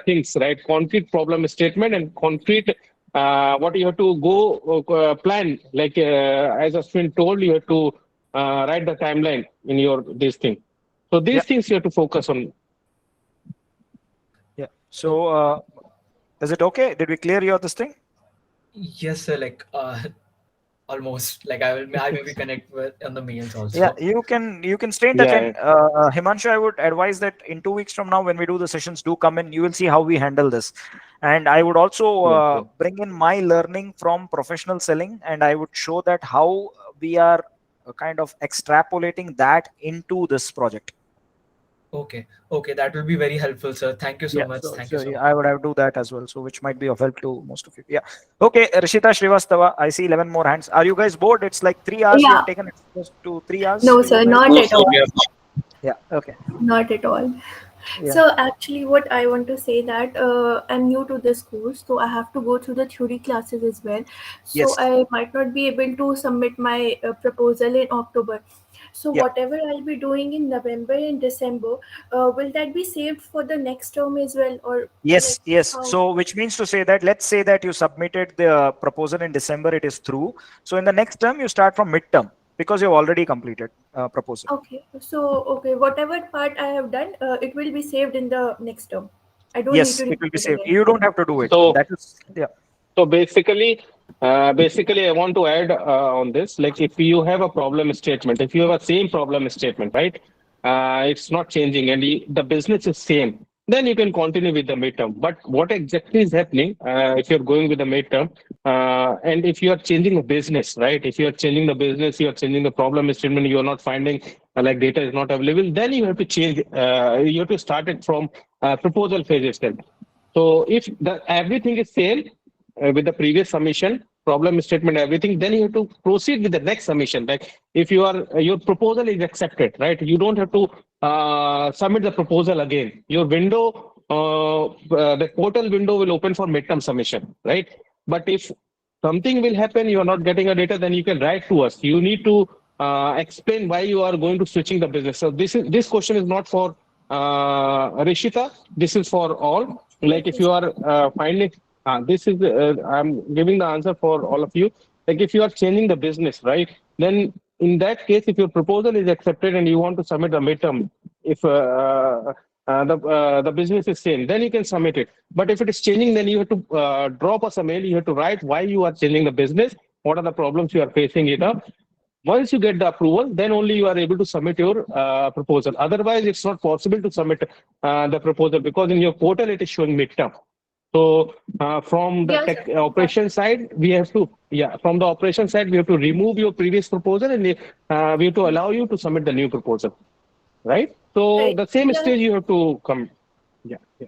things, right? Concrete problem statement and concrete what you have to go plan. Like as has been told, you have to write the timeline in your this thing. So these things you have to focus on. Yeah. So is it okay? Did we clear your this thing? Yes, sir. Like almost like I maybe connect with on the mails Yeah, also. you can stay in touch. Yeah. And Himanshu, I would advise that in 2 weeks from now, when we do the sessions, do come in. You will see how we handle this. And I would also Yes, bring in my learning from professional selling, and I would show that how we are kind of extrapolating that into this project. Okay, okay, that will be very helpful, sir. Thank you so Yeah, much. so, Thank you so so yeah, much. I would have do that as well. So which might be of help to most of you. Yeah. Okay, Rishita Srivastava, I see 11 more hands. Are you guys bored? It's like 3 hours. We Yeah. have taken it to 3 hours No, for you sir, guys. not at all. Yeah. Okay. Not at all. Yeah. So actually, what I want to say that I'm new to this course, so I have to go through the theory classes as well. So Yes. I might not be able to submit my proposal in October. So Yeah. whatever I'll be doing in November and December, will that be saved for the next term as well, or Yes, like yes. how? So, which means to say that let's say that you submitted the proposal in December, it is through. So, in the next term, you start from midterm because you've already completed proposal. Okay, so okay, whatever part I have done, it will be saved in the next term. I don't need to Yes, it will repeat be it saved. again. You don't have to do it. So That is, yeah. So basically, I want to add on this. Like, if you have a problem statement, if you have a same problem statement, right? It's not changing, and the business is same. Then you can continue with the midterm. But what exactly is happening if you're going with the midterm, and if you are changing the business, right? If you are changing the business, you are changing the problem statement. You are not finding like data is not available. Then you have to change. You have to start it from proposal phase itself. So if the everything is same with the previous submission, problem statement, everything, then you have to proceed with the next submission. Like if you are your proposal is accepted, right? You don't have to submit the proposal again. Your window, the portal window will open for midterm submission, right? But if something will happen, you are not getting a data, then you can write to us. You need to explain why you are going to switching the business. So this question is not for Rishita. This is for all. Like if Okay, you are finding this is I'm giving the answer for all of you. Like if you are changing the business, right? Then in that case, if your proposal is accepted and you want to submit the midterm, if the business is same, then you can submit it. But if it is changing, then you have to drop us a mail. You have to write why you are changing the business. What are the problems you are facing it up? Once you get the approval, then only you are able to submit your proposal. Otherwise, it's not possible to submit the proposal because in your portal it is showing midterm. So from the Yes, tech operation side, we have to, yeah, from the operation side, we have to remove your previous proposal and we have to allow you to submit the new proposal, right? So right. the same Yeah. stage you have to come. Yeah, yeah.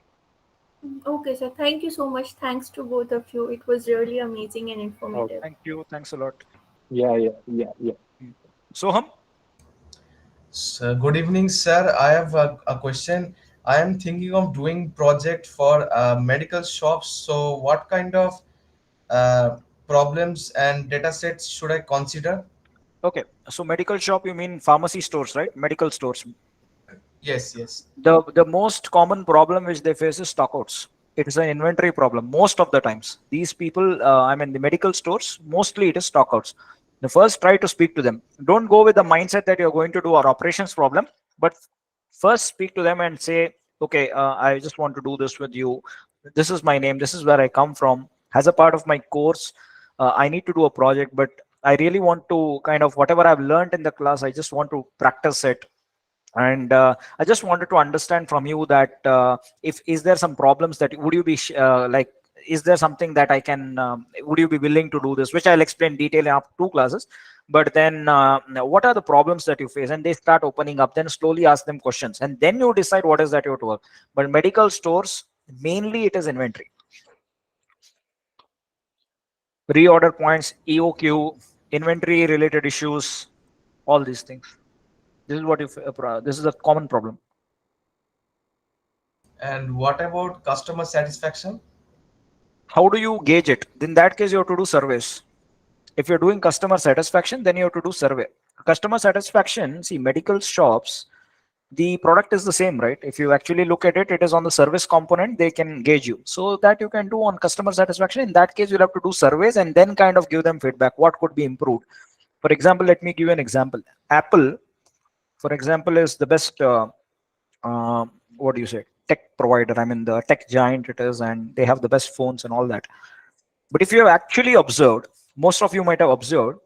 Okay, sir. Thank you so much. Thanks to both of you. It was really amazing and Okay. informative. Thank you. Thanks a lot. Yeah, yeah, yeah, yeah. Soham? So, good evening, sir. I have a question. I am thinking of doing project for medical shops. So, what kind of uh, problems and data sets should I consider? Okay. So medical shop, you mean pharmacy stores, right? Medical stores. Yes, yes. The most common problem which they face is stockouts. It is an inventory problem most of the times. These people, I mean the medical stores, mostly it is stockouts. The first try to speak to them. Don't go with the mindset that you're going to do our operations problem, but first speak to them and say, okay, I just want to do this with you. This is my name. This is where I come from. As a part of my course, I need to do a project, but I really want to kind of whatever I've learned in the class, I just want to practice it. And I just wanted to understand from you that if is there some problems that would you be like, is there something that I can would you be willing to do this, which I'll explain detail in up two classes. But then what are the problems that you face, and they start opening up, then slowly ask them questions, and then you decide what is that you have to work. But medical stores, mainly it is inventory, reorder points, EOQ, inventory related issues, all these things. This is what you this is a common problem. And what about customer satisfaction? How do you gauge it? In that case, you have to do surveys. If you're doing customer satisfaction, then you have to do survey. Customer satisfaction, see, medical shops, the product is the same, right? If you actually look at it, it is on the service component, they can gauge you. So that you can do on customer satisfaction. In that case, you'll have to do surveys and then kind of give them feedback. What could be improved? For example, let me give you an example. Apple, for example, is the best, what do you say, tech provider. I mean, the tech giant it is, and they have the best phones and all that. But if you have actually observed, most of you might have observed,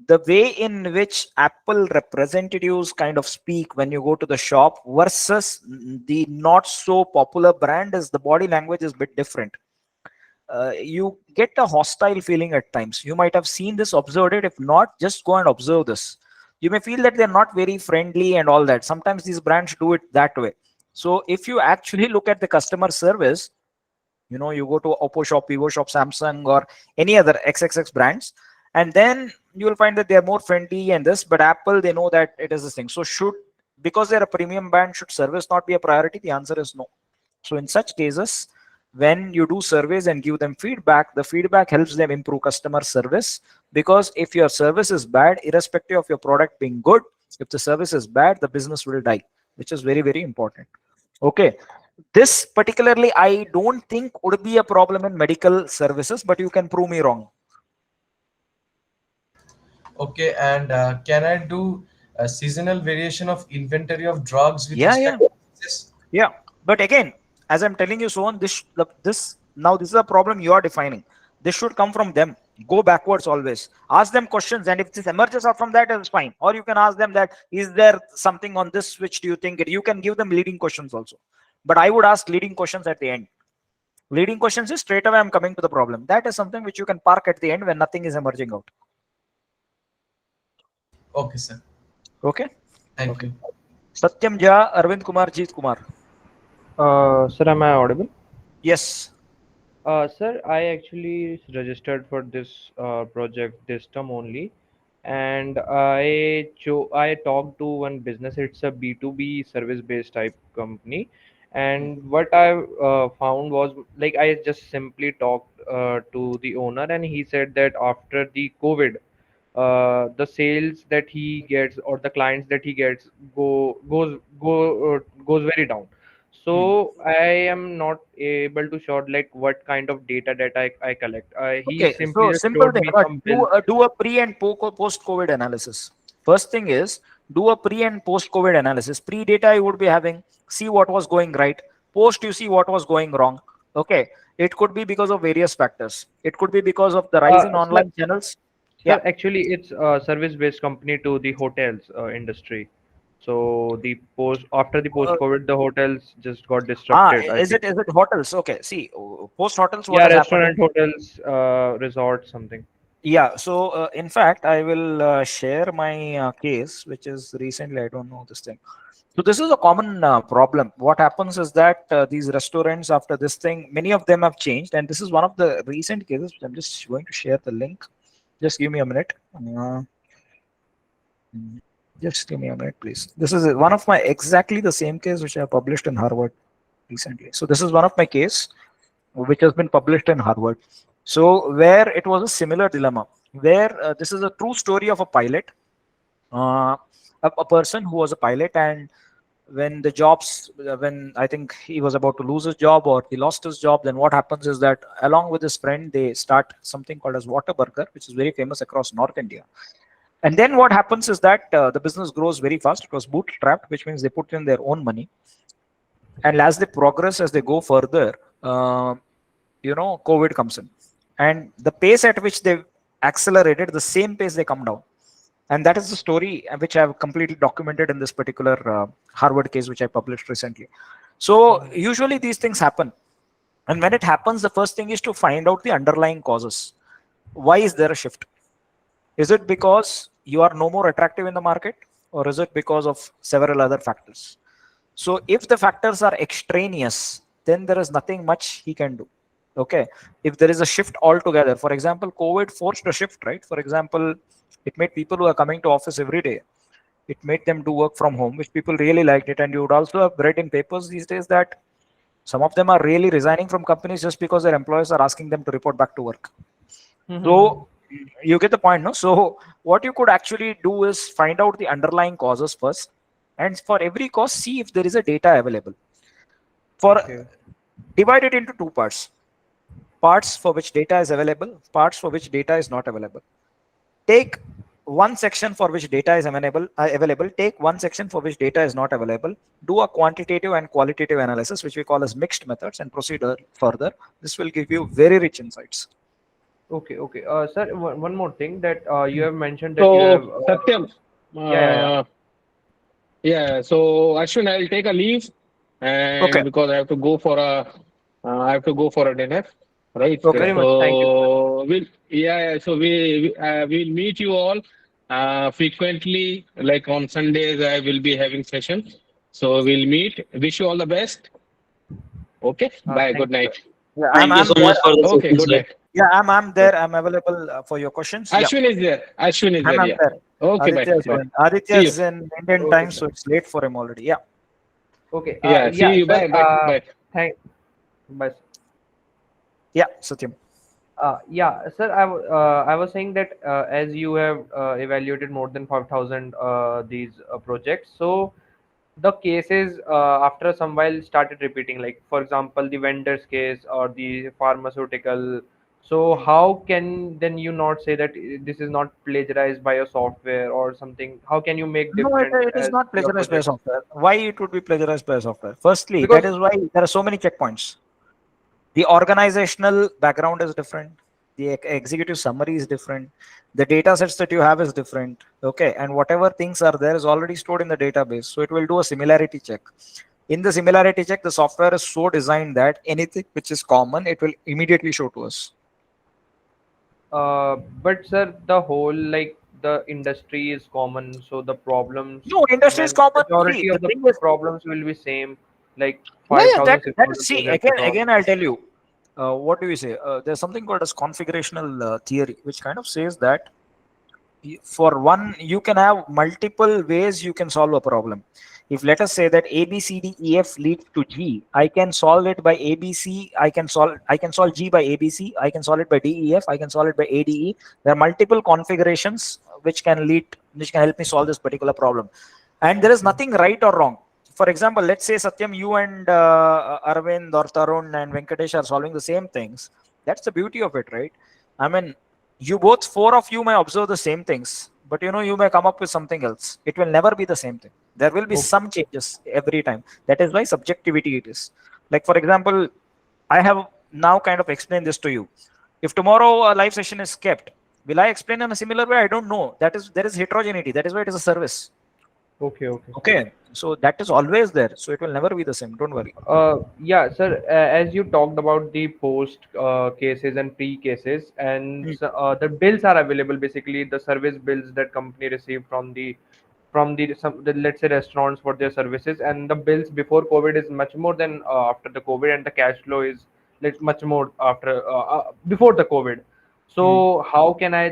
the way in which Apple representatives kind of speak when you go to the shop versus the not so popular brand is the body language is a bit different. You get a hostile feeling at times. You might have seen this, observed it. If not, just go and observe this. You may feel that they're not very friendly and all that. Sometimes these brands do it that way. So if you actually look at the customer service, you know, you go to Oppo shop, Vivo shop, Samsung, or any other XXX brands, and then you will find that they are more friendly and this. But Apple, they know that it is this thing. So should, because they're a premium brand, should service not be a priority? The answer is no. So in such cases, when you do surveys and give them feedback, the feedback helps them improve customer service. Because if your service is bad, irrespective of your product being good, if the service is bad, the business will die, which is very, very important. Okay. This particularly, I don't think would be a problem in medical services, but you can prove me wrong. Okay, and can I do a seasonal variation of inventory of drugs with Yeah, yeah, respect to this? yeah. But again, as I'm telling you so on, this now this is a problem you are defining. This should come from them. Go backwards always. Ask them questions, and if this emerges out from that, it's fine. Or you can ask them that, is there something on this which do you think it? You can give them leading questions also. But I would ask leading questions at the end. Leading questions is straight away I'm coming to the problem. That is something which you can park at the end when nothing is emerging out. Okay, sir. Okay. Thank you. Satyam Jha, Arvind Kumar, Jeet Kumar. Sir, am I audible? Yes. Sir, I actually registered for this project this term only, and I talked to one business. It's a B2B service-based type company, and what I found was like I just simply talked to the owner, and he said that after the COVID, the sales that he gets or the clients that he gets goes very down. So I am not able to show like what kind of data that I collect. He Okay, simply so just simple showed thing. me some Do bills. do a pre and post COVID analysis. First thing is do a pre and post COVID analysis. Pre data you would be having, see what was going right. Post you see what was going wrong. Okay, it could be because of various factors. It could be because of the rise in Sir, online channels. Yeah. actually, it's a service-based company to the hotels industry. So the post after the Uh, post-COVID, the hotels just got disrupted, I think. is it hotels? Okay. See, post hotels, what Yeah, has happened is, restaurant, hotels, resorts, something. yeah. So in fact, I will share my case, which is recently. I don't know this thing. So this is a common problem. What happens is that these restaurants, after this thing, many of them have changed, and this is one of the recent cases. I'm just going to share the link. Just give me a minute. Just give me a minute, please. This is one of my exactly the same case which I published in Harvard recently. So this is one of my case which has been published in Harvard. So where it was a similar dilemma, where this is a true story of a pilot, a person who was a pilot, and when the jobs, when I think he was about to lose his job or he lost his job, then what happens is that along with his friend, they start something called as Waterburger, which is very famous across North India. And then what happens is that the business grows very fast. It was bootstrapped, which means they put in their own money. And as they progress, as they go further, COVID comes in. And the pace at which they accelerated, the same pace they come down. And that is the story which I have completely documented in this particular Harvard case, which I published recently. So usually these things happen. And when it happens, the first thing is to find out the underlying causes. Why is there a shift? Is it because you are no more attractive in the market, or is it because of several other factors? So if the factors are extraneous, then there is nothing much he can do. Okay. If there is a shift altogether, for example, COVID forced a shift, right? For example, it made people who are coming to office every day, it made them do work from home, which people really liked it. And you would also have read in papers these days that some of them are really resigning from companies just because their employers are asking them to report back to work. So you get the point, no? So what you could actually do is find out the underlying causes first, and for every cause, see if there is a data available. Divide it into two parts: parts for which data is available, parts for which data is not available. Take one section for which data is available, take one section for which data is not available, do a quantitative and qualitative analysis, which we call as mixed methods, and proceed further. This will give you very rich insights. Okay, okay. Sir, one more thing that you have mentioned that you So have. Satyam, Yeah. yeah. So Ashwin, I'll take a leave, and Okay. because I have to go for a dinner, right? Okay. Very much. Thank you, sir. So we'll meet you all frequently. Like on Sundays, I will be having session. So we'll meet. Wish you all the best. Okay. Bye. Thank Good you, sir. night. Yeah, Thank you I'm so there. much for the Okay. session, Good sir. night. Yeah, I'm there. I'm available for your questions. Yeah, Ashwin is there. Ashwin is there. I'm Yeah. there. Okay. Bye. Aditya is Bye. going. Aditya See you. is in Indian Okay. time, so it's late for him already. Yeah. Okay. Yeah. See Yeah, you. sir. Bye. Bye. Bye. Thank. Bye. Yeah, Satyam. Yeah, sir. I was saying that as you have evaluated more than 5,000 these projects, so the cases after some while started repeating. Like for example, the vendor's case or the pharmaceutical. So how can then you not say that this is not plagiarized by your software or something? How can you make No, different it is as not your plagiarized by projects? software. Why it would be plagiarized by software? Firstly, that Because is why there are so many checkpoints. The organizational background is different. The executive summary is different. The data sets that you have is different. Okay. And whatever things are there is already stored in the database. So it will do a similarity check. In the similarity check, the software is so designed that anything which is common, it will immediately show to us. but sir, the whole like the industry is common, so the problems No, industry is then common. See, majority the of the thing is, problems will be same, like yeah, yeah, that 5,000, that 6,000 is, see, projects and all. again, I'll tell you. What do we say? There's something called as configurational theory, which kind of says that for one, you can have multiple ways you can solve a problem. If let us say that A B C D E F leads to G, I can solve it by ABC. I can solve G by ABC. I can solve it by D E F. I can solve it by A D E. There are multiple configurations which can help me solve this particular problem, and there is nothing right or wrong. For example, let's say Satyam, you and Arvind or Tarun and Venkatesh are solving the same things. That's the beauty of it, right? I mean, you both, four of you may observe the same things, but you may come up with something else. It will never be the same thing. There will be some changes every time. That is why subjectivity it is. Like for example, I have now kind of explained this to you. If tomorrow a live session is kept, Will I explain in a similar way? I don't know. That is, there is heterogeneity. That is why it is a service. Okay, okay. Okay. So that is always there. So it will never be the same. Don't worry. Yeah, sir. As you talked about the post cases and pre cases, and the bills are available. Basically, the service bills that company received from the let's say restaurants for their services, and the bills before COVID is much more than after the COVID, and the cash flow is much more after before the COVID. So how can I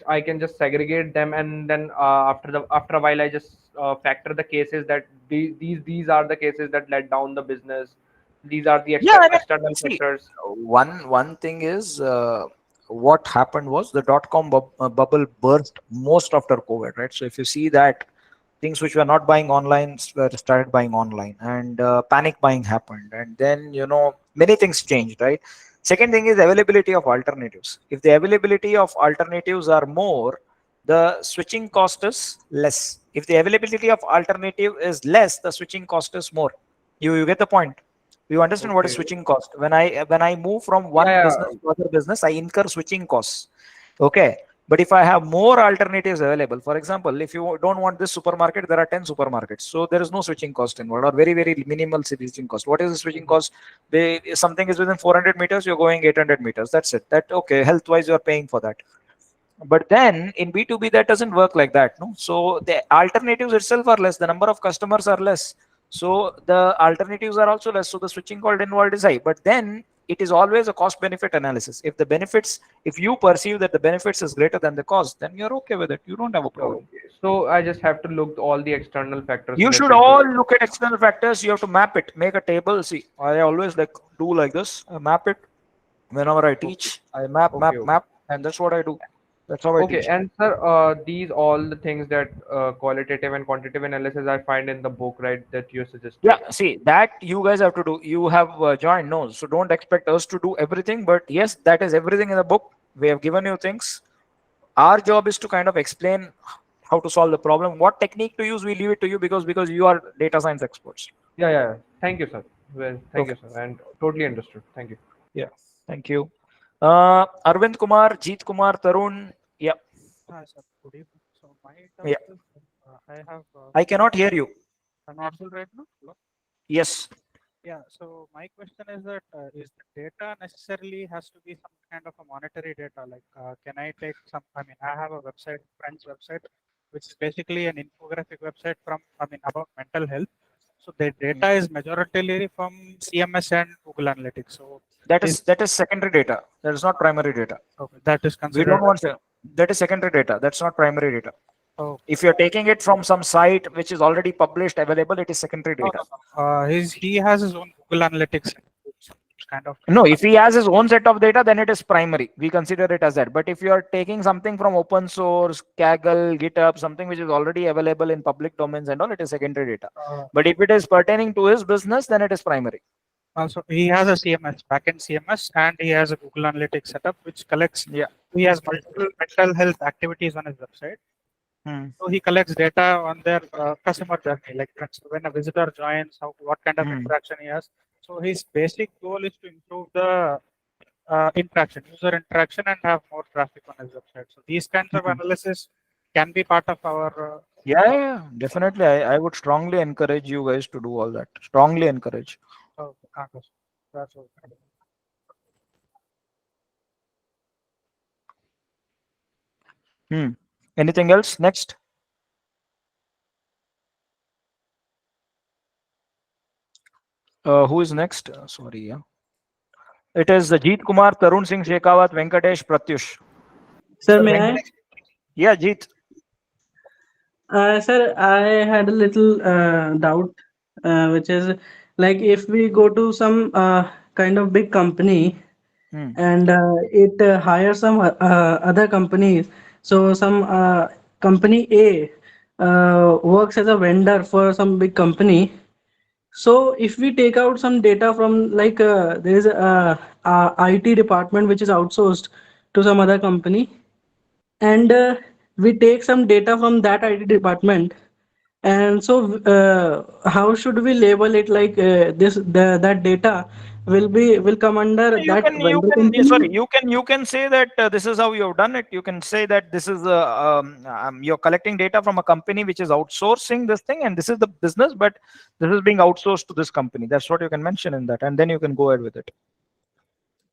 I can just segregate them, and then after a while I just factor the cases that these are the cases that let down the business. These are the Yeah, I mean, external see, factors. one thing is what happened was the dot-com bubble burst most after COVID, right? So if you see that things which were not buying online were started buying online, and panic buying happened, and then many things changed, right? Second thing is availability of alternatives. If the availability of alternatives are more, the switching cost is less. If the availability of alternative is less, the switching cost is more. You get the point? You understand what is Okay. switching cost? When I move from one Yeah, business to other business, I incur switching costs. Okay. But if I have more alternatives available, for example, if you don't want this supermarket, there are 10 supermarkets. So there is no switching cost involved, or very, very minimal switching cost. What is the switching cost? Something is within 400 meters, you're going 800 meters. That's it. That, okay, health wise, you're paying for that. But then in B2B, that doesn't work like that. No. So the alternatives itself are less. The number of customers are less. So the alternatives are also less. So the switching cost involved is high. But then it is always a cost benefit analysis. If the benefits, if you perceive that the benefits is greater than the cost, then you're okay with it. You don't have a problem. okay. So I just have to look all the external factors You should related to all it. look at external factors. You have to map it, make a table. See, I always do like this. I map it whenever I Okay, teach. I map, okay, okay. and that's what I do. That's how I Okay, teach. and sir, these all the things that qualitative and quantitative analysis I find in the book, right, that you Yeah, suggested. see, that you guys have to do. You have joined, no, so don't expect us to do everything. But yes, that is everything in the book. We have given you things. Our job is to kind of explain how to solve the problem. What technique to use, we leave it to you, because you are data science experts. Yeah, yeah. Thank you, sir. Well, thank Okay. you, sir, and totally understood. Thank you. Yeah. Thank you. Arvind Kumar, Jeet Kumar, Tarun. Yeah. Hi, sir. Good evening. So my doubt Yeah. is, I have. I cannot hear you. I'm audible right now. Hello? Yes. Yeah. So my question is the data necessarily has to be some kind of a monetary data? Like, can I take some? I mean, I have a website, friend's website, which is basically an infographic website from, I mean, about mental health. So the data is majoritarily from CMS and Google Analytics. So That is is secondary data. That is not primary data. okay. That is We don't considered. want to. That is secondary data. That's not primary data. Oh. If you're taking it from some site which is already published, available, it is secondary No, data. no, no. He has his own Google Analytics kind of. No, if he has his own set of data, then it is primary. We consider it as that. But if you are taking something from open source, Kaggle, GitHub, something which is already available in public domains and all, it is secondary data. But if it is pertaining to his business, then it is primary. Also, he has a CMS, backend CMS, and he has a Google Analytics setup which collects. Yeah. He has multiple mental health activities on his website. So he collects data on their customer journey, like when a visitor joins, what kind of interaction he has. So his basic goal is to improve the user interaction, and have more traffic on his website. So these kinds of analysis can be part of our. Yeah, definitely. I would strongly encourage you guys to do all that. Strongly encourage. Oh, that's all. Anything else? Next. Who is next? Sorry, yeah. It is Jeet Kumar, Tarun Singh Shekhawat, Venkatesh, Pratyush. Sir, may I? Yeah, Jeet. Sir, I had a little doubt, which is like if we go to some kind of big company and it hires some other companies. So some company A works as a vendor for some big company. So if we take out some data from like there is a IT department which is outsourced to some other company, and we take some data from that IT department, and so how should we label it, like that data will come under You that can vendor company? you can say that this is how you've done it. You can say that this is you're collecting data from a company which is outsourcing this thing, and this is the business, but this is being outsourced to this company. That's what you can mention in that, and then you can go ahead with it.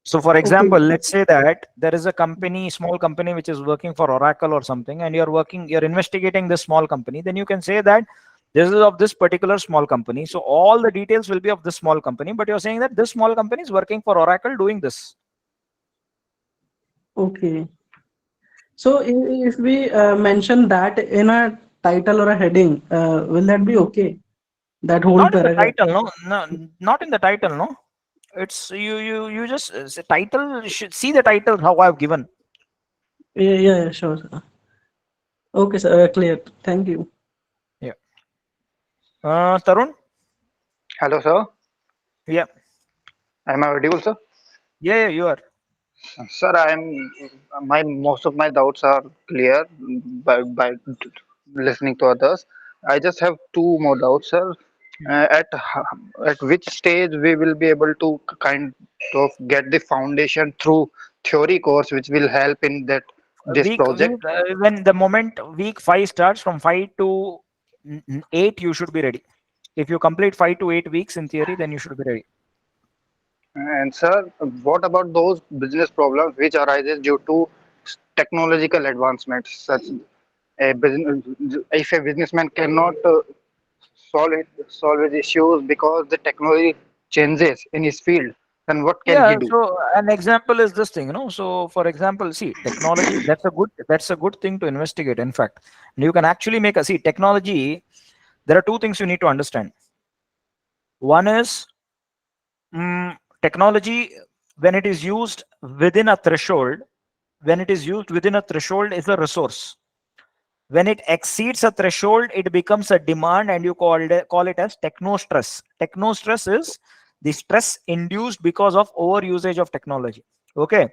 So for example, let's say that there is a company, small company, which is working for Oracle or something, and you're investigating this small company. Then you can say that this is of this particular small company. So all the details will be of this small company, but you're saying that this small company is working for Oracle doing this. Okay. So if we mention that in a title or a heading, will that be okay? That whole Not in the paragraph. title, no, not in the title, no. It's you just say title. Should see the title how I've given. Yeah, sure, sir. Okay, sir. Clear. Thank you. Yeah. Tarun. Hello, sir. Yeah. Am I audible, sir? Yeah, you are. Sir, my most of my doubts are clear by listening to others. I just have two more doubts, sir. At which stage we will be able to kind of get the foundation through theory course, which will help in that this Week project? when the moment week 5 starts, from 5 to 8 you should be ready. If you complete 5 to 8 weeks in theory, then you should be ready. And sir, what about those business problems which arises due to technological advancements, such a business, if a businessman cannot solve his issues because the technology changes in his field, then what can he Yeah, do? so an example is this thing, so for example, see, technology, that's a good thing to investigate, in fact. And you can actually make a, see, technology, there are two things you need to understand. One is technology, when it is used within a threshold, is a resource. When it exceeds a threshold, it becomes a demand, and you call it as techno stress. Techno stress is the stress induced because of over usage of technology. Okay,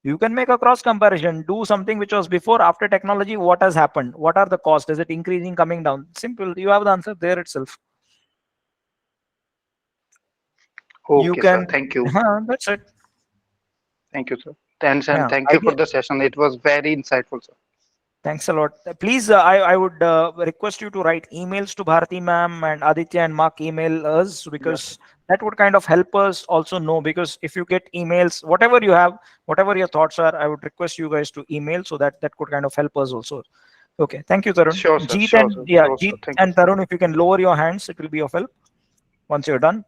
you can make a cross comparison, do something which was before, after technology, what has happened, what are the costs, is it increasing, coming down? Simple, you have the answer there itself. You Okay, sir. can Thank you. that's it. Thank you, sir. Thanks, and Yeah, thank you for the session. It was very insightful, sir. thanks a lot. Please, I would request you to write emails to Bharati ma'am and Aditya and Mark, email us, because that would kind of help us also know, because if you get emails, whatever you have, whatever your thoughts are, I would request you guys to email, so that could kind of help us also. Okay, thank you, Tarun. Sure, sir. Jeet Sure, and sir. yeah, Sure, sir. Jeet Thank you, and sir. Tarun, if you can lower your hands, it will be of help once you're done.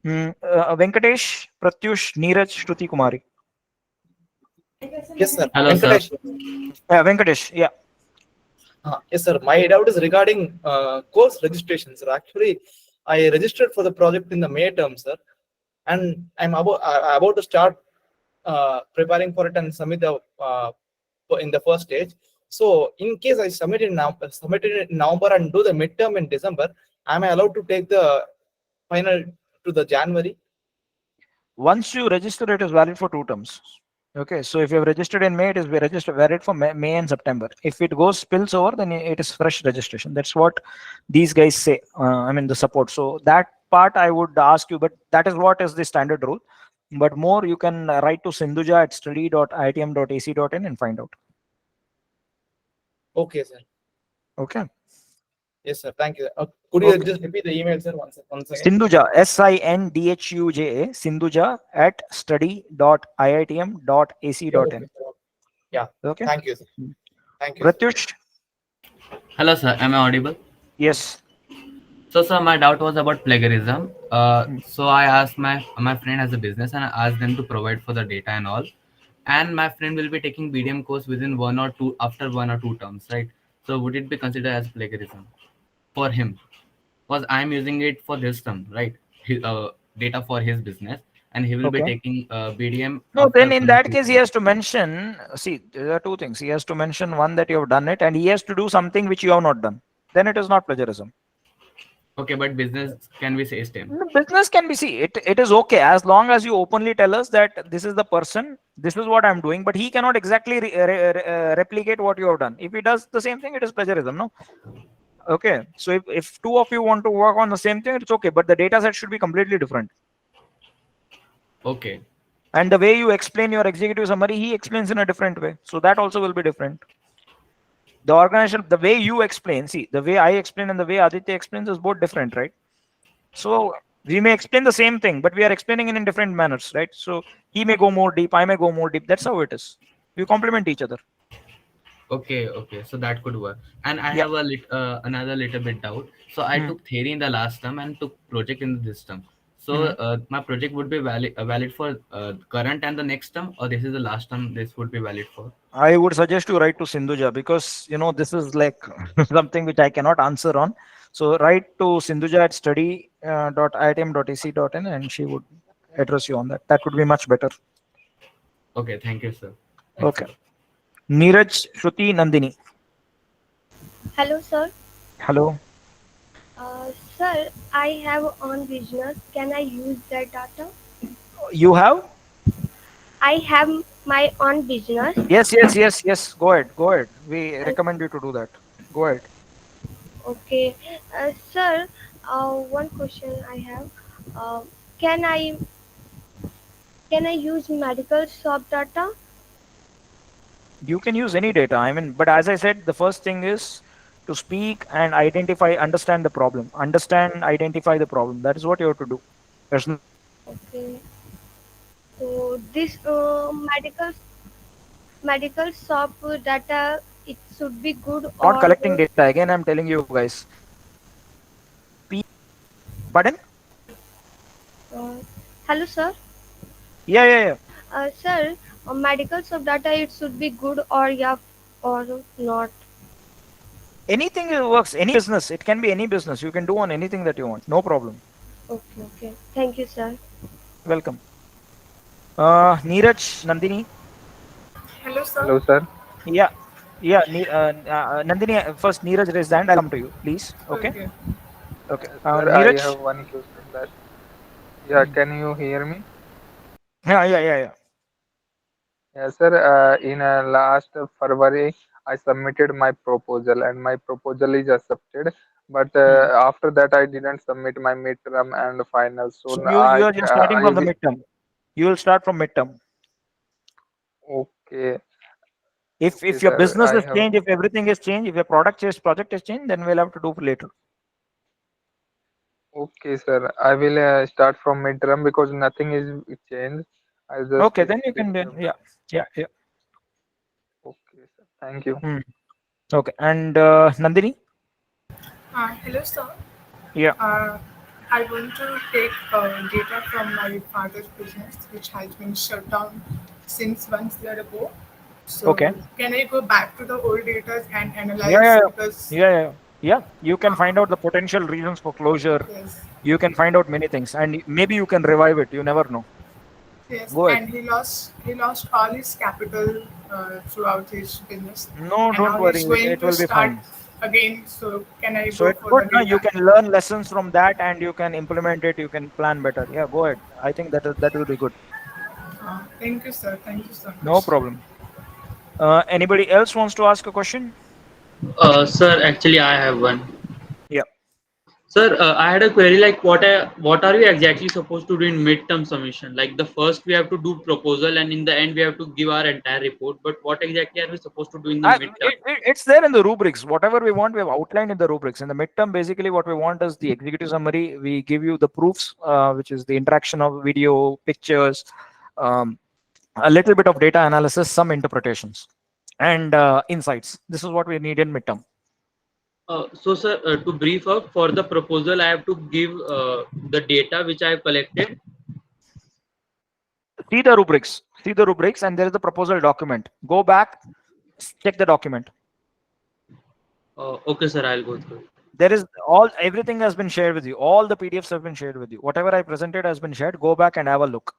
Venkatesh, Pratyush, Neeraj, Shruti Kumari. Yes, sir. Hello, sir. Venkatesh. Venkatesh, yeah. Yes, sir. My doubt is regarding course registration, sir. Actually, I registered for the project in the May term, sir, and I'm about to start preparing for it and submit the in the first stage. So, in case I submitted it in November and do the midterm in December, am I allowed to take the final to the January? Once you register, it is valid for 2 terms. Okay, so if you have registered in May, it is valid for May and September. If it goes spills over, then it is fresh registration. That's what these guys say. I mean, the support. So that part I would ask you, but that is what is the standard rule. But more, you can write to Sindhuja at study.iitm.ac.in and find out. Okay, sir. Okay. Yes, sir. Thank you. Could you just repeat the email, sir, once again? Sindhuja, Sindhuja, Sindhuja at study.iitm.ac.in. Yeah. Okay. Thank you, sir. Thank you, sir. Pratyush. Hello, sir. Am I audible? Yes. So, sir, my doubt was about plagiarism. So I asked my friend has a business, and I asked them to provide for the data and all. And my friend will be taking BDM course within 1 or 2 after 1 or 2 terms, right? So would it be considered as plagiarism for him? Because I'm using it for this term, right? His, data for his business, and he will be Okay. taking BDM No, after then in 1 or that 2 case, he terms. has to mention, see, there are 2 things. He has to mention, one, that you have done it, and he has to do something which you have not done. Then it is not plagiarism. Okay, but business can be say same. The business can be, see, it is okay as long as you openly tell us that this is the person, this is what I'm doing, but he cannot exactly replicate what you have done. If he does the same thing, it is plagiarism, no? Okay, so if 2 of you want to work on the same thing, it's okay, but the data set should be completely different. Okay. And the way you explain your executive summary, he explains in a different way. So that also will be different. The organization, the way you explain, see, the way I explain and the way Aditya explains is both different, right? So we may explain the same thing, but we are explaining it in different manners, right? So he may go more deep, I may go more deep. That's how it is. We complement each other. Okay, okay, so that could work. And I Yeah. have another little bit doubt. So I Hmm. took theory in the last term and took project in this term. So Hmm. my project would be valid for current and the next term, or this is the last term. This would be valid for. I would suggest you write to Sindhuja, because this is like something which I cannot answer on. So write to Sindhuja at study.iitm.ac.in and she would address you on that. That would be much better. Okay, thank you, sir. Thanks Okay. a lot. Neeraj, Shruti, Nandini. Hello, sir. Hello. Sir, I have own business. Can I use that data? You have? I have my own business. Yes. Go ahead. Go ahead. We recommend you to do that. Go ahead. Okay, sir. One question I have. Uh, can I use medical shop data? You can use any data. I mean, but as I said, the first thing is to speak and identify, understand the problem. Understand, identify the problem. That is what you have to do. There's Okay. So this medical shop data, it should be good not or collecting data. Again, I'm telling you guys. Pardon? uh, hello, sir. Yeah. Sir, medical shop data, it should be good or yeah or not. Anything that works, any business. It can be any business. You can do on anything that you want. No problem. Okay. Thank you, sir. Welcome. Neeraj, Nandini. Hello, sir. Hello, sir. Yeah. Nandini, first Neeraj raised hand. I'll come to you, please. Okay. Okay. Okay. Sir, I Neeraj. have one question that. Yeah, can you hear me? Yeah. Yes, sir. In last February, I submitted my proposal, and my proposal is accepted. But after that, I didn't submit my midterm and final. So So you are just starting I from the will. midterm. You will start from midterm. Okay, If okay, your sir. business I is have. changed, if everything is changed, if your project is changed, then we'll have to do later. Okay, sir. I will start from midterm because nothing is changed. I just Okay, then you speak can then the. yeah. Okay, sir. Thank you. Okay, and Nandini. Hello, sir. Yeah. I want to take data from my father's business, which has been shut down since 1 year ago. So, Okay. can I go back to the old data and Yeah, analyze? yeah, Because, yeah, yeah. Yeah, you can find out the potential reasons for closure. yes, You can find out many things, and maybe you can revive it. You never know. yes, Go ahead. and he lost all his capital throughout his business, No, and don't now worry. he's going It to will be start fine. again. So, can I So go it's for good. the No, you data? can learn lessons from that, and you can implement it. You can plan better. Yeah, go ahead. I think that will be good. Thank you, sir. Thank you so No much. problem. Anybody else wants to ask a question? Sir, actually, I have one. Yeah. Sir, I had a query like what are we exactly supposed to do in midterm submission? Like the first we have to do proposal and in the end we have to give our entire report. But what exactly are we supposed to do in the midterm? It's there in the rubrics. Whatever we want, we have outlined in the rubrics. In the midterm, basically, what we want is the executive summary. We give you the proofs, which is the interaction of video, pictures, um, a little bit of data analysis, some interpretations, and insights. This is what we need in midterm. So, sir, to brief up for the proposal, I have to give the data which I have collected. See the rubrics. See the rubrics, and there is the proposal document. Go back, check the document. Okay, sir, I'll go through. There is everything has been shared with you. All the PDFs have been shared with you. Whatever I presented has been shared. Go back and have a look.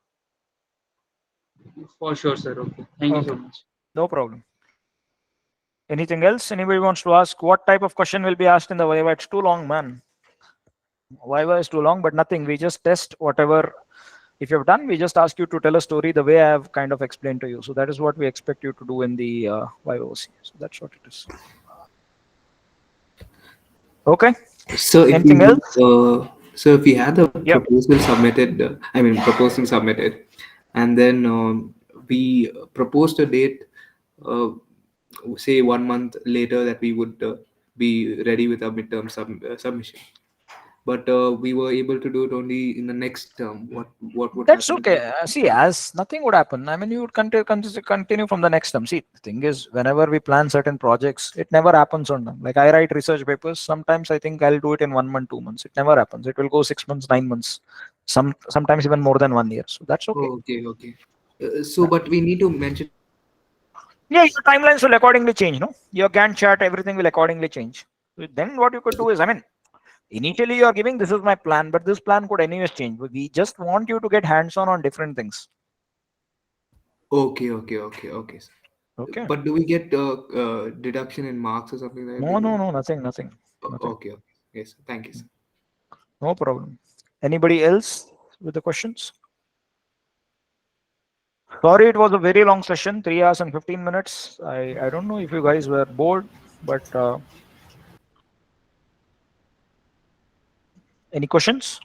For sure, sir. Okay. Thank you so much. No problem. Anything else? Anybody wants to ask? What type of question will be asked in the Viva? It's too long, man. Viva is too long, but nothing. We just test whatever. If you've done, we just ask you to tell a story the way I have kind of explained to you. So that is what we expect you to do in the Viva OC. So that's what it is. Okay. So if Anything else? so if we had the proposal submitted, proposal submitted, and then we proposed a date, uh, say 1 month later, that we would be ready with our midterm submission. But we were able to do it only in the next term. What would That's happen? okay. See, as nothing would happen. I mean, you would continue from the next term. See, the thing is, whenever we plan certain projects, it never happens on them. Like I write research papers. Sometimes I think I'll do it in 1 month, 2 months. It never happens. It will go 6 months, 9 months. Sometimes even more than 1 year. So that's okay. Oh, okay, okay. So, but we need to mention. Yeah, your timelines will accordingly change. No, your Gantt chart, everything will accordingly change. So then what you could do is, I mean, initially you are giving this is my plan, but this plan could anyways change. We just want you to get hands-on different things. Okay, okay, okay, okay, sir. Okay. But do we get deduction in marks or something like that? No, nothing. Nothing. Okay, okay. Yes, sir. Thank you, sir. No problem. Anybody else with the questions? Sorry, it was a very long session, 3 hours and 15 minutes. I don't know if you guys were bored, but any questions?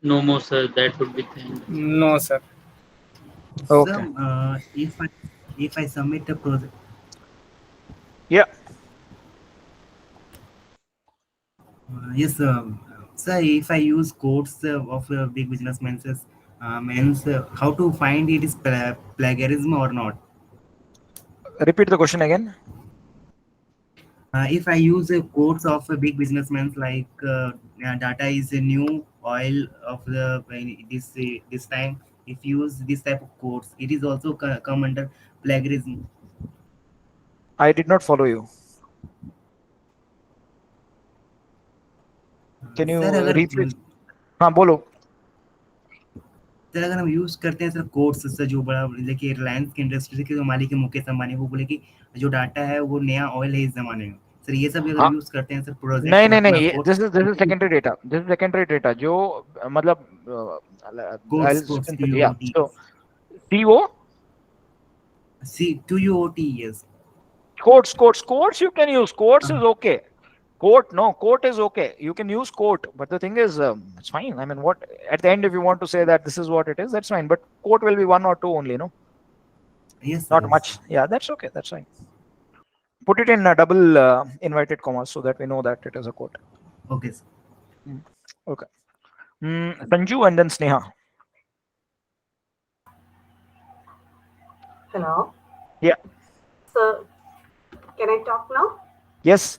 No more, sir. That would be thank. No, sir. Okay. Sir, if I submit a project. Yeah. Yes, sir. If I use quotes of big businessmen, means how to find it is plagiarism or not? Repeat the question again. If I use quotes of big businessmen like data is a new oil of the this time. If you use this type of quotes, it is also come under plagiarism. I did not follow you. Can you repeat? हाँ बोलो. Sir अगर हम use करते हैं sir course sir जो बड़ा देखिए रिलायंस की इंडस्ट्री के जो मालिक है मुकेश अंबानी, वो बोले कि जो डाटा है वो नया ऑयल है इस जमाने में. सर ये सब अगर यूज करते हैं सर प्रोजेक्ट नहीं this is secondary data. This is secondary data जो मतलब COT, yes. Quotes you can use. Quotes is okay. Quote is okay. You can use quote, but the thing is, it's fine. I mean, what at the end, if you want to say that this is what it is, that's fine. But quote will be 1 or 2 only, no? Yes. Not much. Yeah, that's okay. That's fine. Put it in a double inverted commas so that we know that it is a quote. Okay. Okay. Sanju and then Sneha. Hello. Yeah. So, can I talk now? Yes.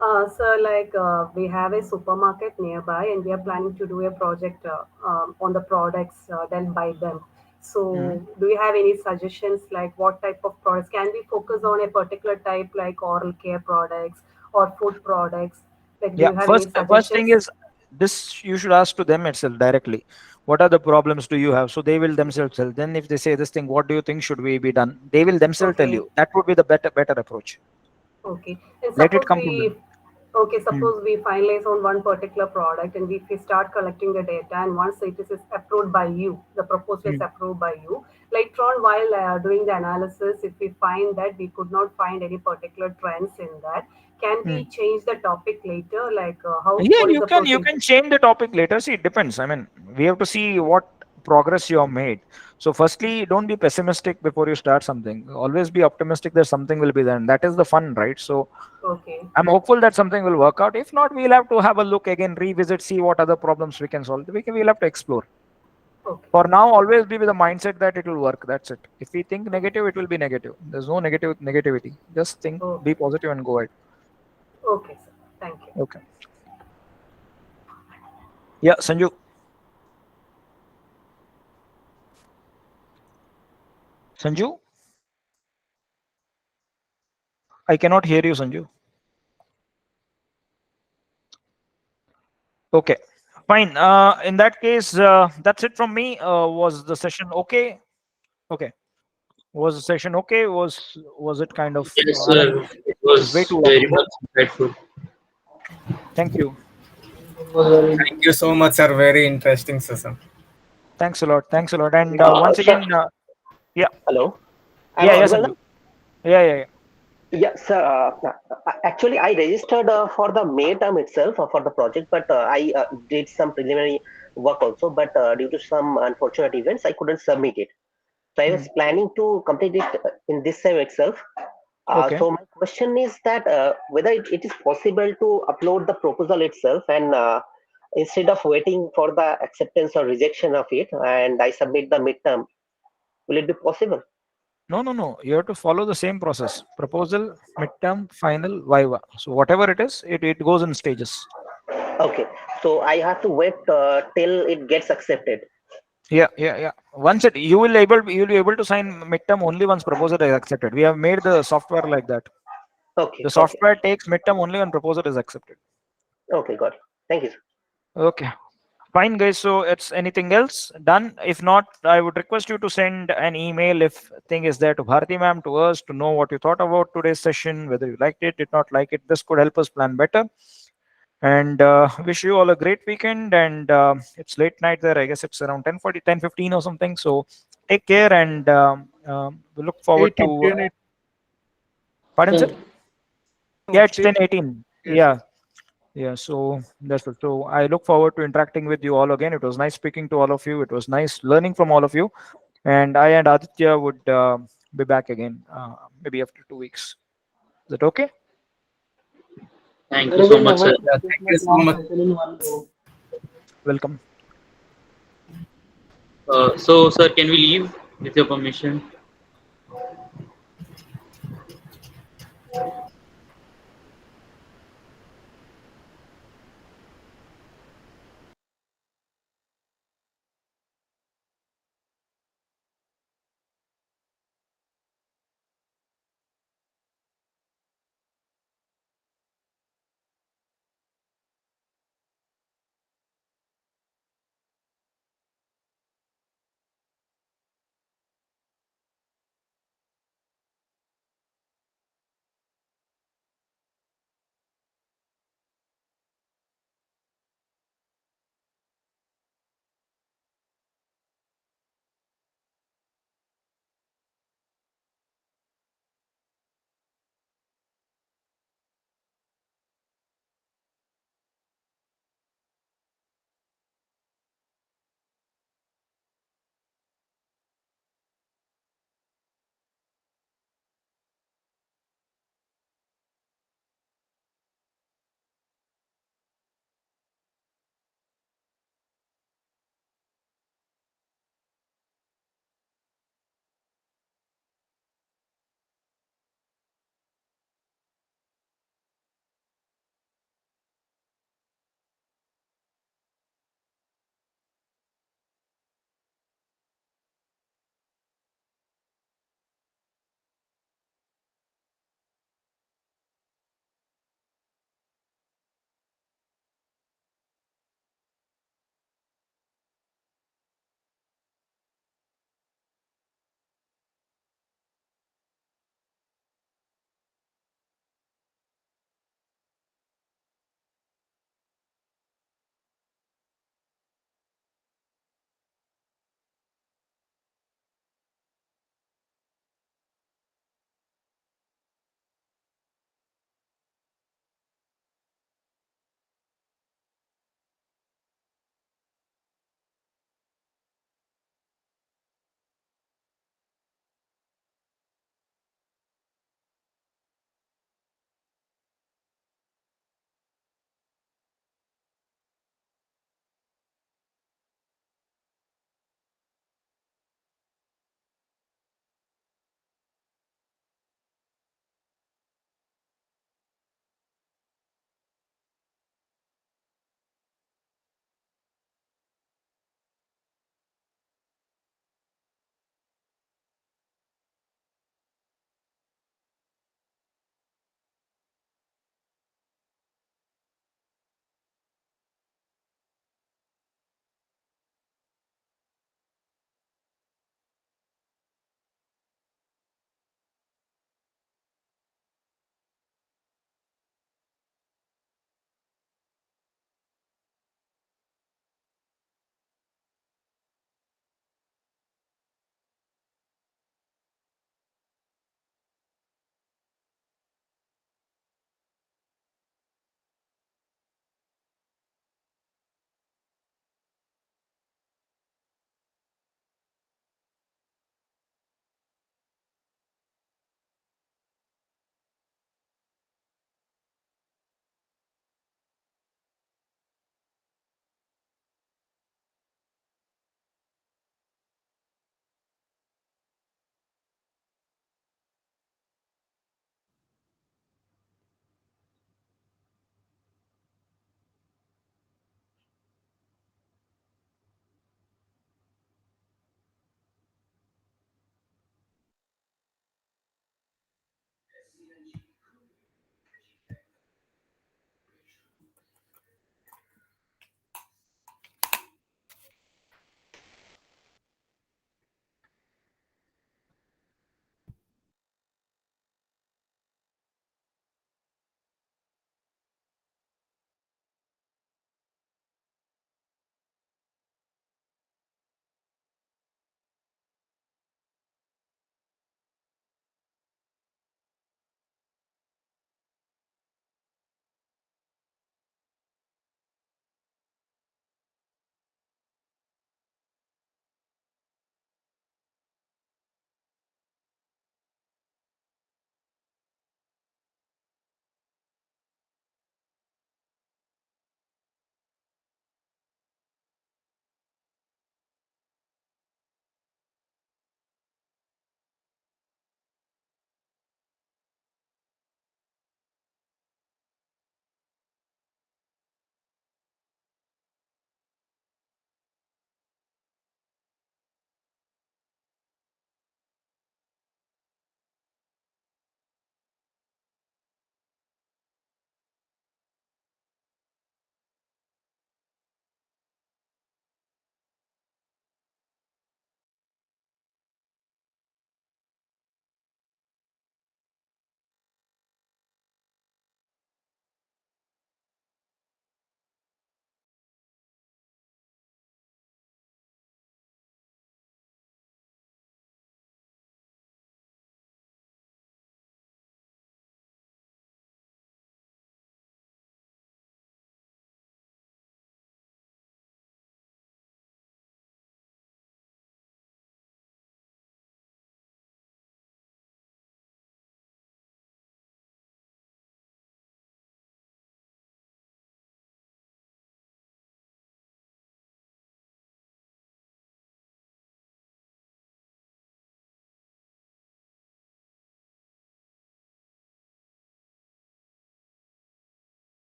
So, like we have a supermarket nearby, and we are planning to do a project on the products, then buy them. So, do you have any suggestions, like what type of products? Can we focus on a particular type, like oral care products or food products? Like, do you have any suggestions? First thing is this you should ask to them itself directly. What are the problems do you have? So they will themselves tell. Then if they say this thing, what do you think should we be done? They will themselves tell you. That would be the better approach. Okay. And Let it suppose come from them. suppose we finalize on one particular product, and if we start collecting the data, and once it is approved by you, the proposal is approved by you, later on while doing the analysis, if we find that we could not find any particular trends in that, can we change the topic later? Like how? Yeah, what is you the can procedure? change the topic later. See, it depends. I mean, we have to see what progress you have made. So firstly, don't be pessimistic before you start something. Always be optimistic that something will be there, and that is the fun, right? So Okay. I'm hopeful that something will work out. If not, we'll have to have a look again, revisit, see what other problems we can solve. We'll have to explore. Okay. For now, always be with the mindset that it will work. That's it. If we think negative, it will be negative. There's no negativity. Just think, be positive, and go ahead. Okay, sir. Thank you. Okay. Yeah, Sanju. Sanju? I cannot hear you, Sanju. Okay, fine. In that case, that's it from me. Was the session okay? Okay. Was the session okay? Was it kind of? Yes, I mean, sir. It was way was too long. very much insightful. Thank you. Thank you so much, sir. Very interesting session. Thanks a lot. Thanks a lot. And once again, yeah. Hello. Yeah, Sanju. Yeah. Yes, sir. Actually, I registered for the May term itself for the project, but I did some preliminary work also, but due to some unfortunate events, I couldn't submit it. So I was planning to complete it in this time itself. Okay. So my question is that whether it is possible to upload the proposal itself, and instead of waiting for the acceptance or rejection of it, and I submit the midterm, will it be possible? No. You have to follow the same process: proposal, midterm, final, viva. So whatever it is, it goes in stages. Okay, so I have to wait till it gets accepted. Yeah. Once you will be able to sign midterm only once proposal is accepted. We have made the software like that. Okay. The software takes midterm only when proposal is accepted. Okay, got it. Thank you, sir. Okay. Fine, guys. So it's anything else done? If not, I would request you to send an email if thing is there to Bharati ma'am, to us, to know what you thought about today's session, whether you liked it, did not like it. This could help us plan better. And wish you all a great weekend. And it's late night there. I guess it's around 10:40, 10:15 or something. So take care, and we look forward 18, to. 10, Pardon, sir? Yeah, it's 10:18. Yes. Yeah. So that's it. So I look forward to interacting with you all again. It was nice speaking to all of you. It was nice learning from all of you. And I and Aditya would be back again maybe after 2 weeks. Is that okay? Thank you We so will much, never sir. take this Thank you much so long much. session in one go. Welcome. So, sir, can we leave with your permission?